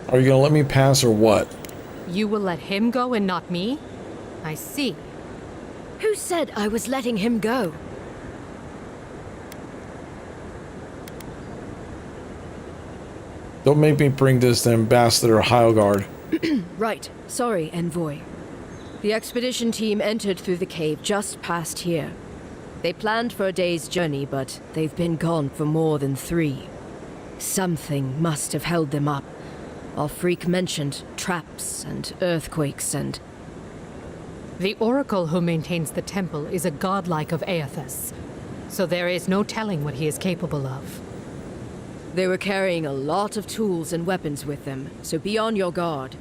Are you gonna let me pass or what? You will let him go and not me? I see. Who said I was letting him go? Don't make me bring this to Ambassador Heilgard. Right. Sorry, Envoy. The expedition team entered through the cave just past here. They planned for a day's journey, but they've been gone for more than 3. Something must have held them up. Our freak mentioned traps and earthquakes and... The oracle who maintains the temple is a godlike of Aethys, so there is no telling what he is capable of. They were carrying a lot of tools and weapons with them, so be on your guard.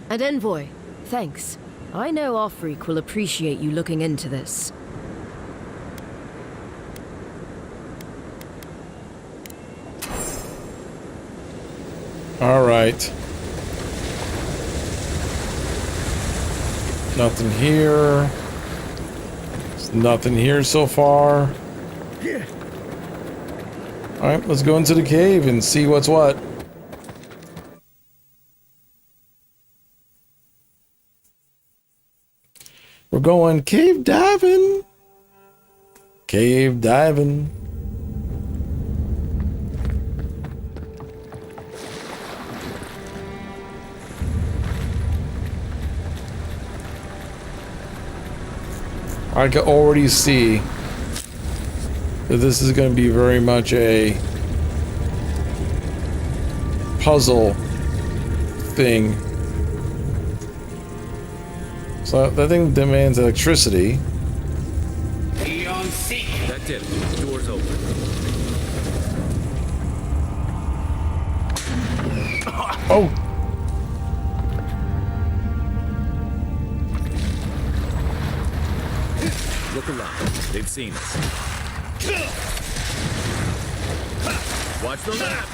And Envoy, thanks. I know our freak will appreciate you looking into this. All right. Nothing here. There's nothing here so far. All right, let's go into the cave and see what's what. We're going cave diving. Cave diving. I can already see that this is going to be very much a puzzle thing. So that thing demands electricity. That did it. The door's open. Oh! Look around. They've seen us. Watch the left.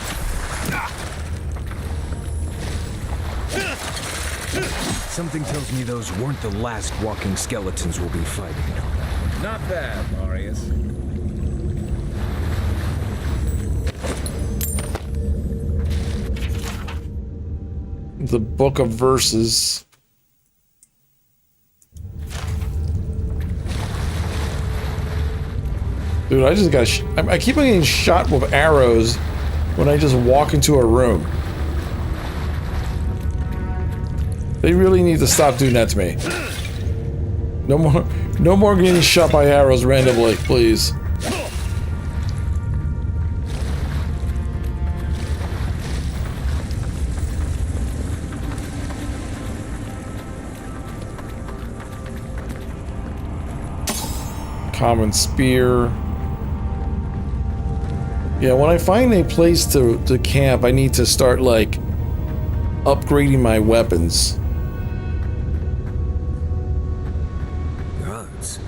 Something tells me those weren't the last walking skeletons we'll be fighting. Not bad, Marius. The Book of Verses. Dude, I just got I keep on getting shot with arrows when I just walk into a room. They really need to stop doing that to me. No more getting shot by arrows randomly, please. Common spear. Yeah, when I find a place to camp, I need to start, like, upgrading my weapons. Gods,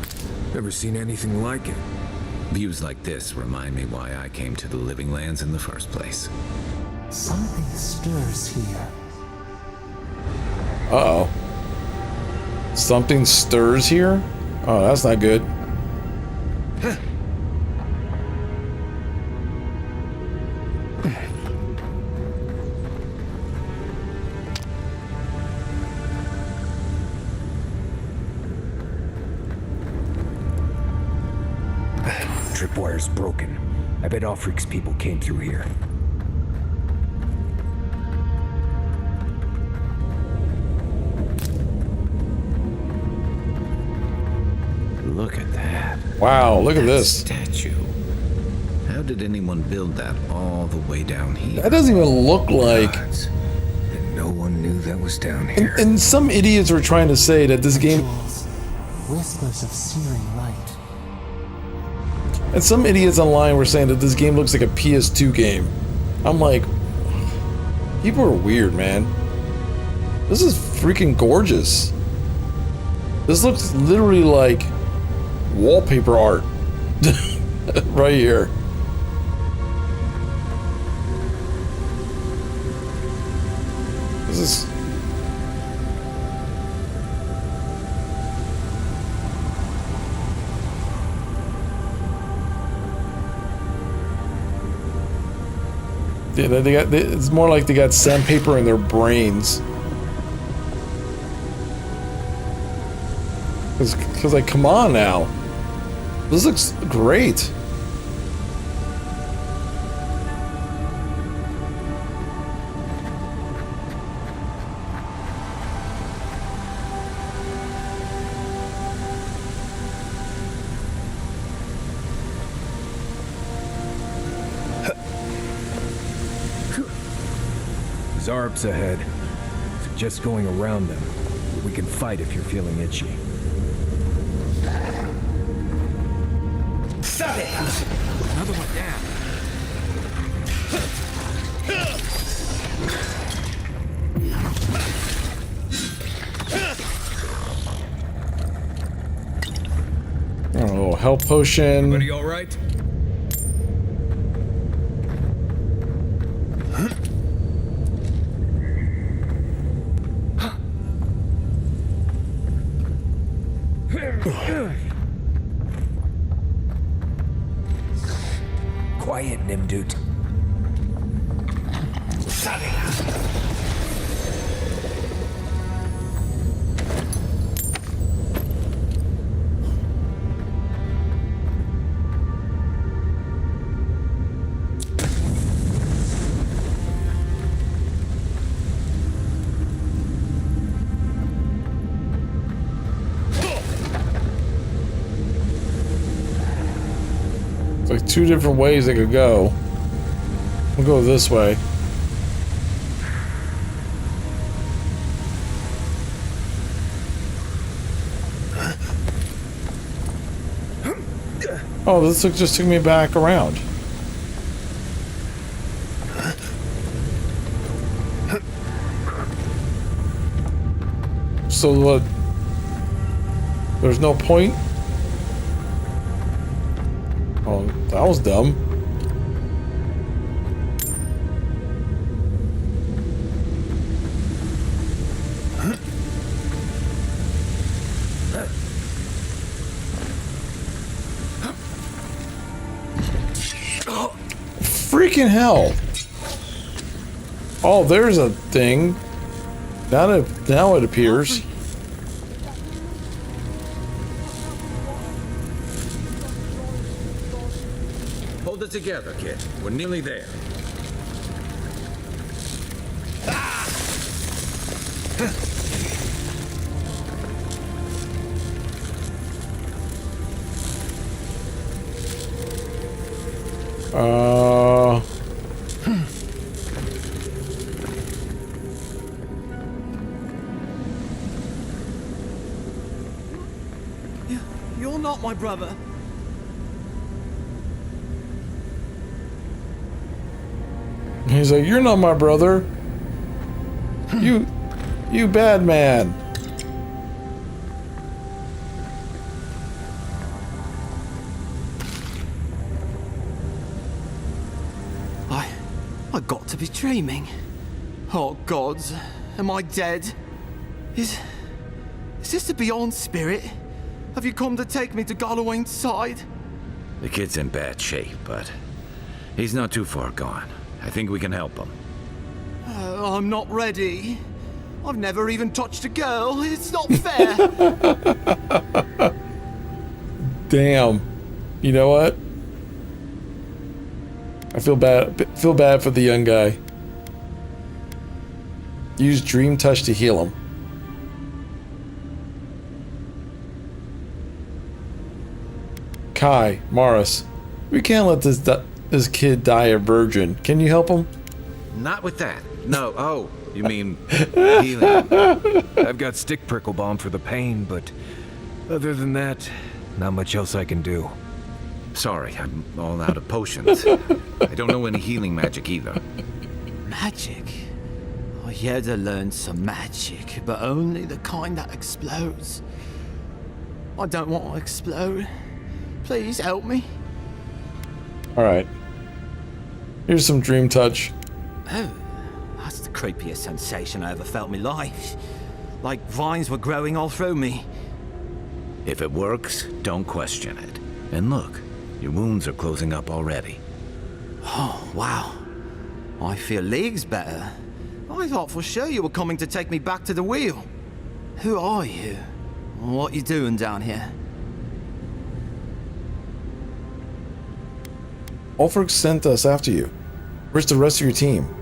never seen anything like it. Views like this remind me why I came to the Living Lands in the first place. Something stirs here. Uh-oh. Something stirs here? Oh, that's not good. Tripwire's broken. I bet Offreak's people came through here. Look at that. Wow, look at this. Statue. How did anyone build that all the way down here? That doesn't even look like... Gods. And no one knew that was down here. And some idiots were trying to say that this game... Whispers of searing light. And some idiots online were saying that this game looks like a PS2 game. I'm like... People are weird, man. This is freaking gorgeous. This looks literally like wallpaper art. Right here. is... Yeah, it's more like they got sandpaper in their brains. Because like, come on now. This looks great. Zarps ahead. Suggest going around them. We can fight if you're feeling itchy. Stop it! Another one down. Oh, health potion. Everybody all right? Quiet, Nimdut. It's like two different ways they could go. We'll go this way. Oh, this just took me back around. So what? There's no point? Oh, that was dumb. Freaking hell. Oh, there's a thing. Now it appears. Hold it together, kid. We're nearly there. You're not my brother. He's like, you're not my brother. You bad man. I got to be dreaming. Oh gods, am I dead? Is this the Beyond Spirit? Have you come to take me to Gallowayne's side? The kid's in bad shape, but he's not too far gone. I think we can help him. I'm not ready. I've never even touched a girl. It's not fair. Damn. You know what? I feel bad for the young guy. Use Dream Touch to heal him. Kai, Morris, we can't let this kid die a virgin. Can you help him? Not with that. No. Oh, you mean healing? I've got stick prickle balm for the pain, but other than that, not much else I can do. Sorry, I'm all out of potions. I don't know any healing magic either. Magic? I had to learn some magic, but only the kind that explodes. I don't want to explode. Please help me. Alright. Here's some Dream Touch. Oh, that's the creepiest sensation I ever felt in my life. Like vines were growing all through me. If it works, don't question it. And look, your wounds are closing up already. Oh, wow. I feel leagues better. I thought for sure you were coming to take me back to the wheel. Who are you? What you doing down here? Ulfric sent us after you. Where's the rest of your team?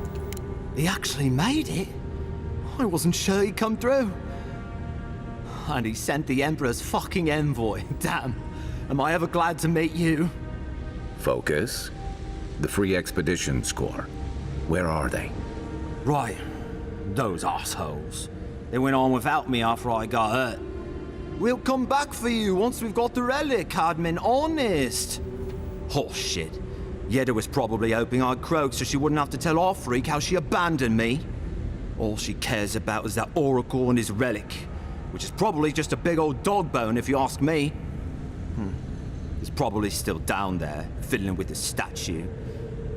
He actually made it? I wasn't sure he'd come through. And he sent the Emperor's fucking envoy. Damn. Am I ever glad to meet you? Focus. The free expedition score. Where are they? Right. Those assholes. They went on without me after I got hurt. We'll come back for you once we've got the relic, Admin. Honest. Oh, shit. Yeda was probably hoping I'd croak so she wouldn't have to tell our freak how she abandoned me. All she cares about is that Oracle and his relic, which is probably just a big old dog bone if you ask me. It's probably still down there, fiddling with the statue.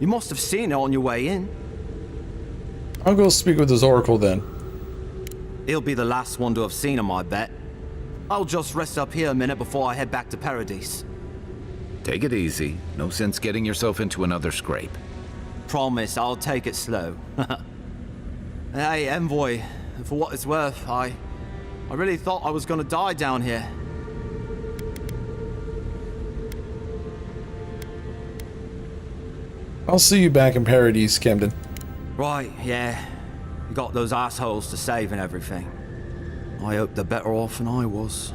You must have seen it on your way in. I'll go speak with this Oracle then. He'll be the last one to have seen him, I bet. I'll just rest up here a minute before I head back to Paradise. Take it easy. No sense getting yourself into another scrape. Promise, I'll take it slow. Hey, Envoy, for what it's worth, I really thought I was gonna die down here. I'll see you back in Paradise, Camden. Right, yeah. You got those assholes to save and everything. I hope they're better off than I was.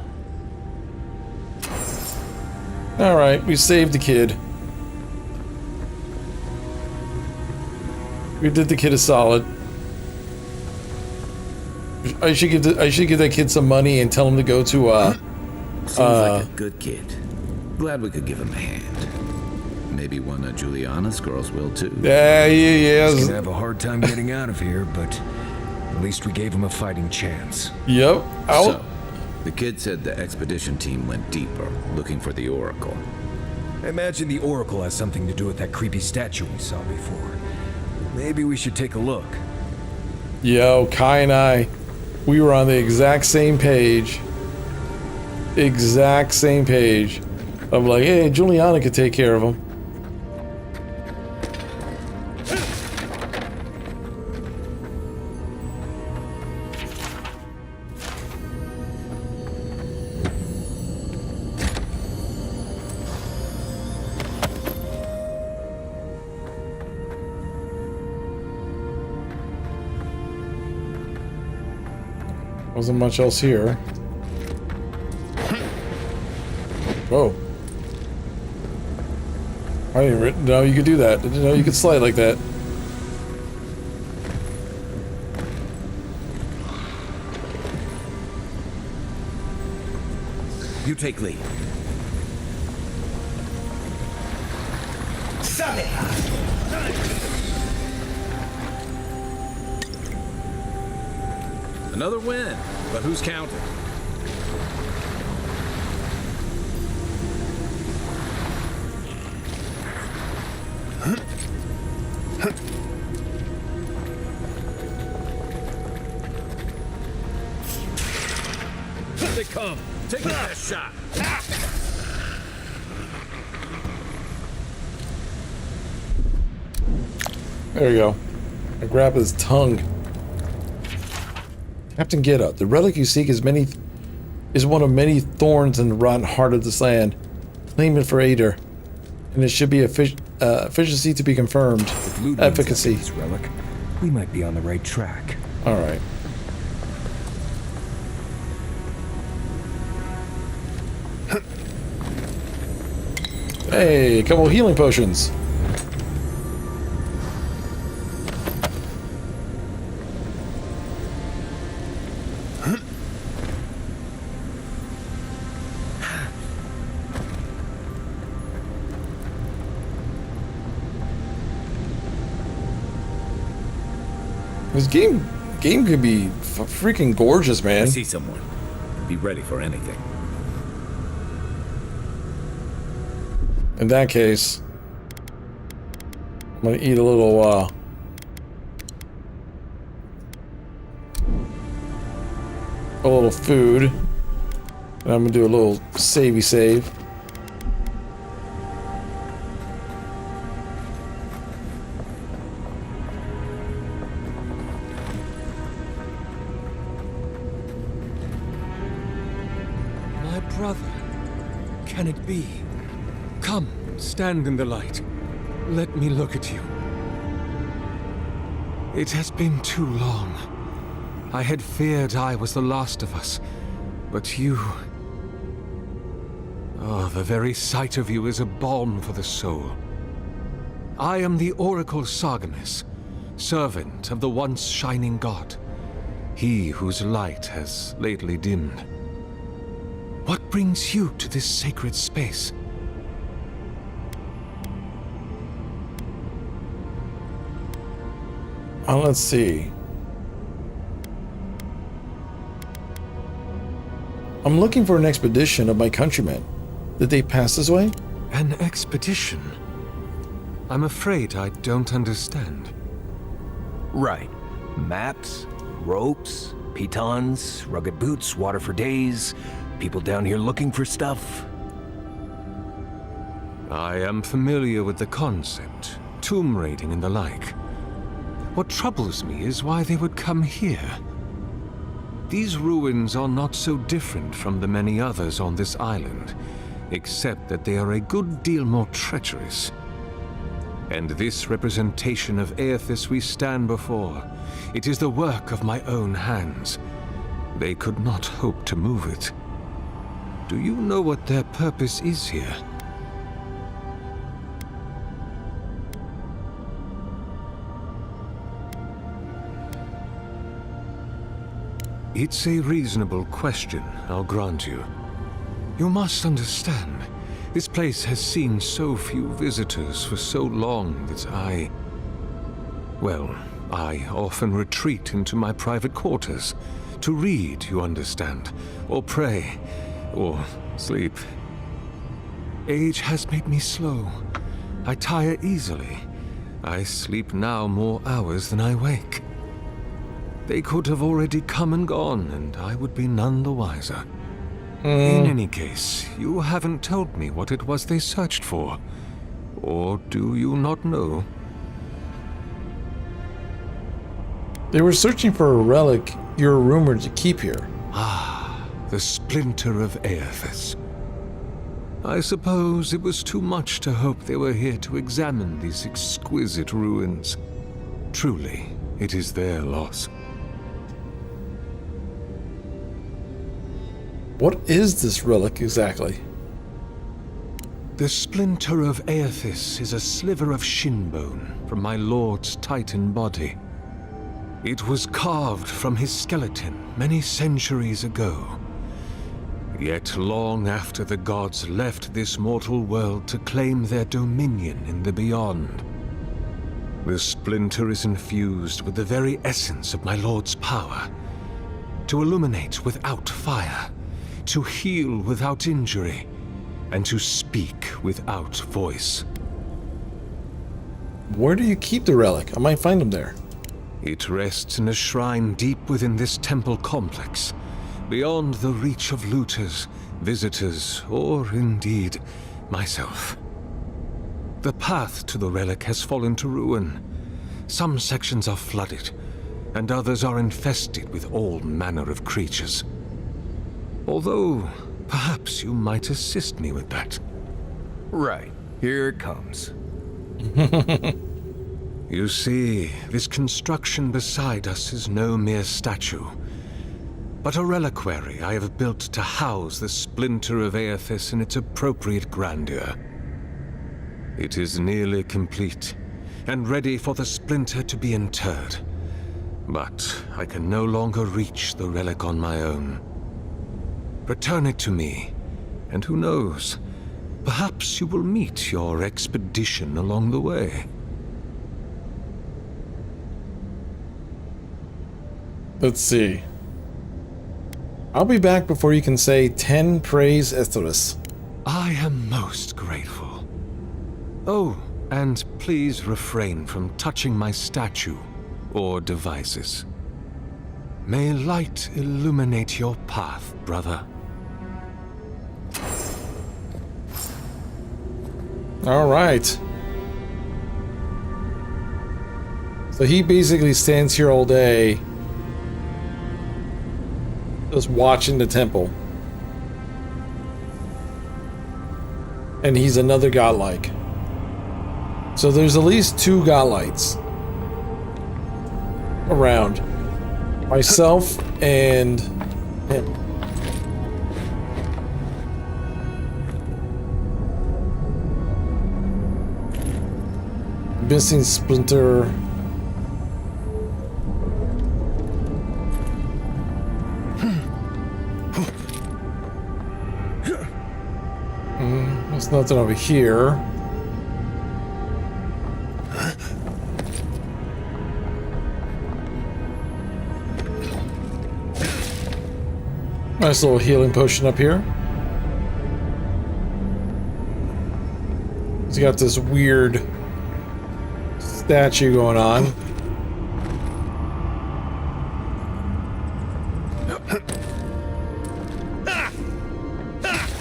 Alright, we saved the kid. We did the kid a solid. I should give that kid some money and tell him to go to Seems like a good kid. Glad we could give him a hand. Maybe one of Juliana's girls will too. Yeah, He's gonna have a hard time getting out of here, but at least we gave him a fighting chance. Yep. So, the kid said the expedition team went deeper, looking for the Oracle. I imagine the Oracle has something to do with that creepy statue we saw before. Maybe we should take a look. Yo, Kai and I, we were on the exact same page. Exact same page. I'm like, hey, Juliana could take care of him. Wasn't much else here. Whoa. I didn't know you could do that. I didn't know you could slide like that. You take lead. Another win, but who's counting? Here they come. Take the best shot. There you go. I grab his tongue. Captain Geta, the relic you seek is one of many thorns in the rotten heart of this land. Claim it for Ader, and it should be efficiency to be confirmed. Efficacy. This relic, we might be on the right track. All right. Hey, a couple of healing potions. This game could be freaking gorgeous, man. I see someone. Be ready for anything. In that case, I'm gonna eat a little a little food. And I'm gonna do a little savey save. My brother, can it be? Come, stand in the light. Let me look at you. It has been too long. I had feared I was the last of us, but you... Oh, the very sight of you is a balm for the soul. I am the Oracle Sargemus, servant of the once shining god, he whose light has lately dimmed. What brings you to this sacred space? Let's see. I'm looking for an expedition of my countrymen. Did they pass this way? An expedition? I'm afraid I don't understand. Right. Maps, ropes, pitons, rugged boots, water for days, people down here looking for stuff. I am familiar with the concept, tomb raiding and the like. What troubles me is why they would come here. These ruins are not so different from the many others on this island, except that they are a good deal more treacherous. And this representation of Aethys we stand before, it is the work of my own hands. They could not hope to move it. Do you know what their purpose is here? It's a reasonable question, I'll grant you. You must understand, this place has seen so few visitors for so long that I often retreat into my private quarters. To read, you understand, or pray, or sleep. Age has made me slow. I tire easily. I sleep now more hours than I wake. They could have already come and gone, and I would be none the wiser. In any case, you haven't told me what it was they searched for. Or do you not know? They were searching for a relic you're rumored to keep here. Ah, the splinter of Aethys. I suppose it was too much to hope they were here to examine these exquisite ruins. Truly, it is their loss. What is this relic exactly? The splinter of Aethys is a sliver of shin bone from my lord's titan body. It was carved from his skeleton many centuries ago. Yet long after the gods left this mortal world to claim their dominion in the beyond, the splinter is infused with the very essence of my lord's power, to illuminate without fire, to heal without injury, and to speak without voice. Where do you keep the relic? I might find them there. It rests in a shrine deep within this temple complex, beyond the reach of looters, visitors, or indeed, myself. The path to the relic has fallen to ruin. Some sections are flooded, and others are infested with all manner of creatures. Although, perhaps you might assist me with that. Right, here it comes. You see, this construction beside us is no mere statue, but a reliquary I have built to house the splinter of Aethys in its appropriate grandeur. It is nearly complete, and ready for the splinter to be interred. But I can no longer reach the relic on my own. Return it to me, and who knows, perhaps you will meet your expedition along the way. Let's see. I'll be back before you can say 10 praise Aethys. I am most grateful. Oh, and please refrain from touching my statue or devices. May light illuminate your path, brother. All right. So he basically stands here all day, just watching the temple. And he's another godlike. So there's at least 2 godlights around. Myself and him. Missing Splinter. There's nothing over here. Nice little healing potion up here. He's got this weird statue going on.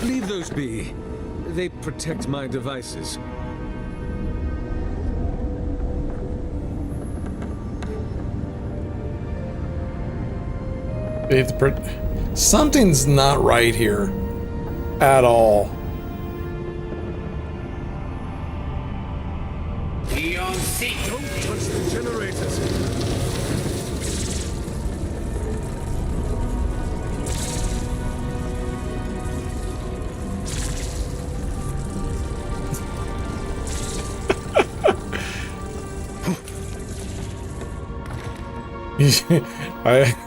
Leave those be. They protect my devices. They have to something's not right here at all. Don't touch the generators.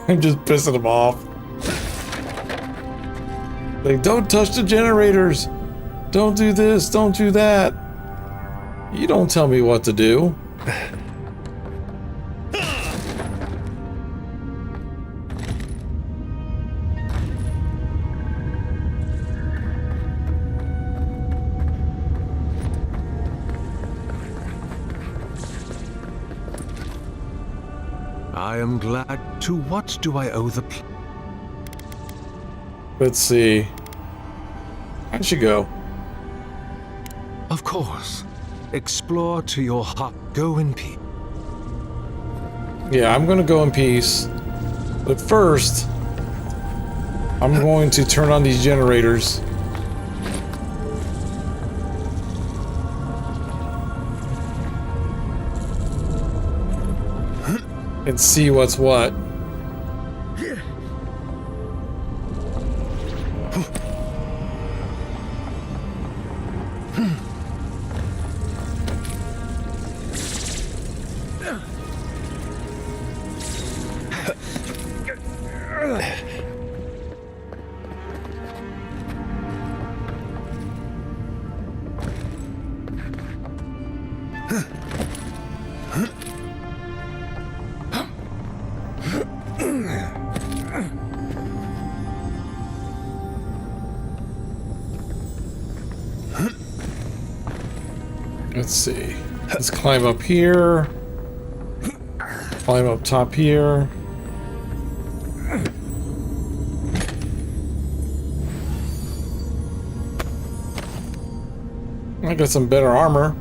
I'm just pissing him off. Like, don't touch the generators. Don't do this. Don't do that. You don't tell me what to do. I am glad. To what do I owe the... Let's see. I should go. Of course. Explore to your heart. Go in peace. Yeah, I'm gonna go in peace. But first, I'm going to turn on these generators. And see what's what. Let's see. Let's climb up here. Climb up top here. I got some better armor.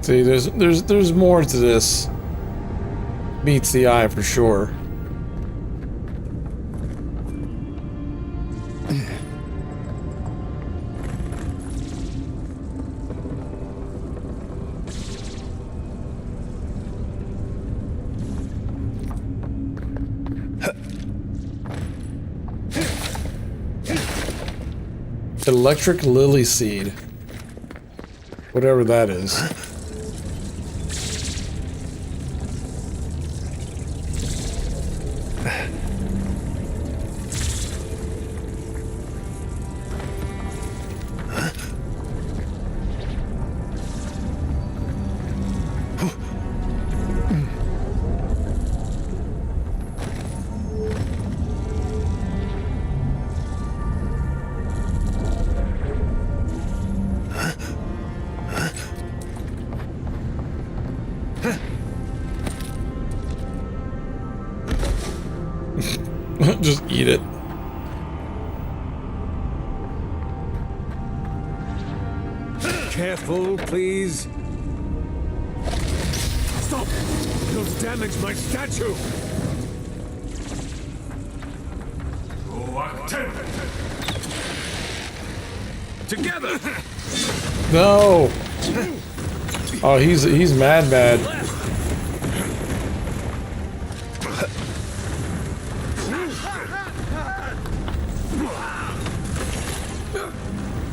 See, there's more to this. Meets the eye for sure. Electric lily seed. Whatever that is. Just eat it. Careful, please. Stop! You'll damage my statue! Together! No! Oh, he's mad.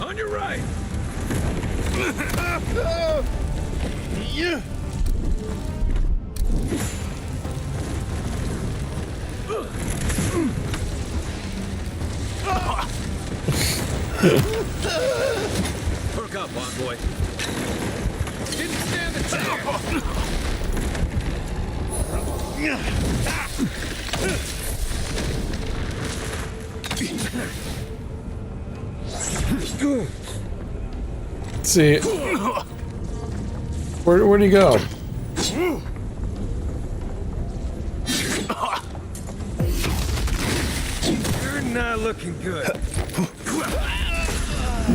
On your right! Perk up, bond boy. Didn't stand a chance. See, where'd he go? You're not looking good.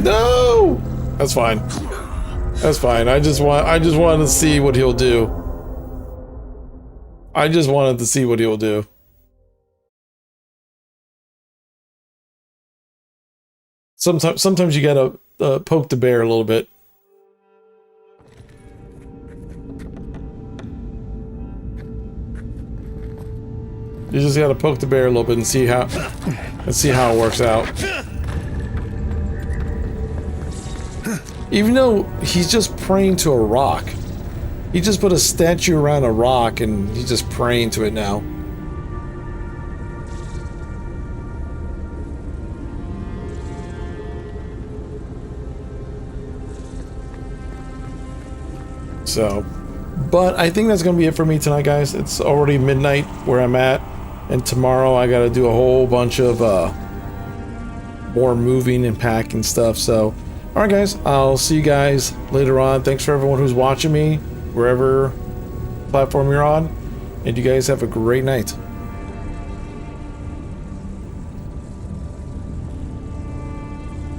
No, that's fine. That's fine. I just wanted to see what he'll do. I just wanted to see what he'll do. Sometimes you gotta poke the bear a little bit. You just gotta poke the bear a little bit and see how it works out. Even though he's just praying to a rock. He just put a statue around a rock and he's just praying to it now. So, but I think that's going to be it for me tonight, guys. It's already midnight where I'm at. And tomorrow I got to do a whole bunch of more moving and packing stuff. So, alright guys, I'll see you guys later on. Thanks for everyone who's watching me, wherever platform you're on. And you guys have a great night.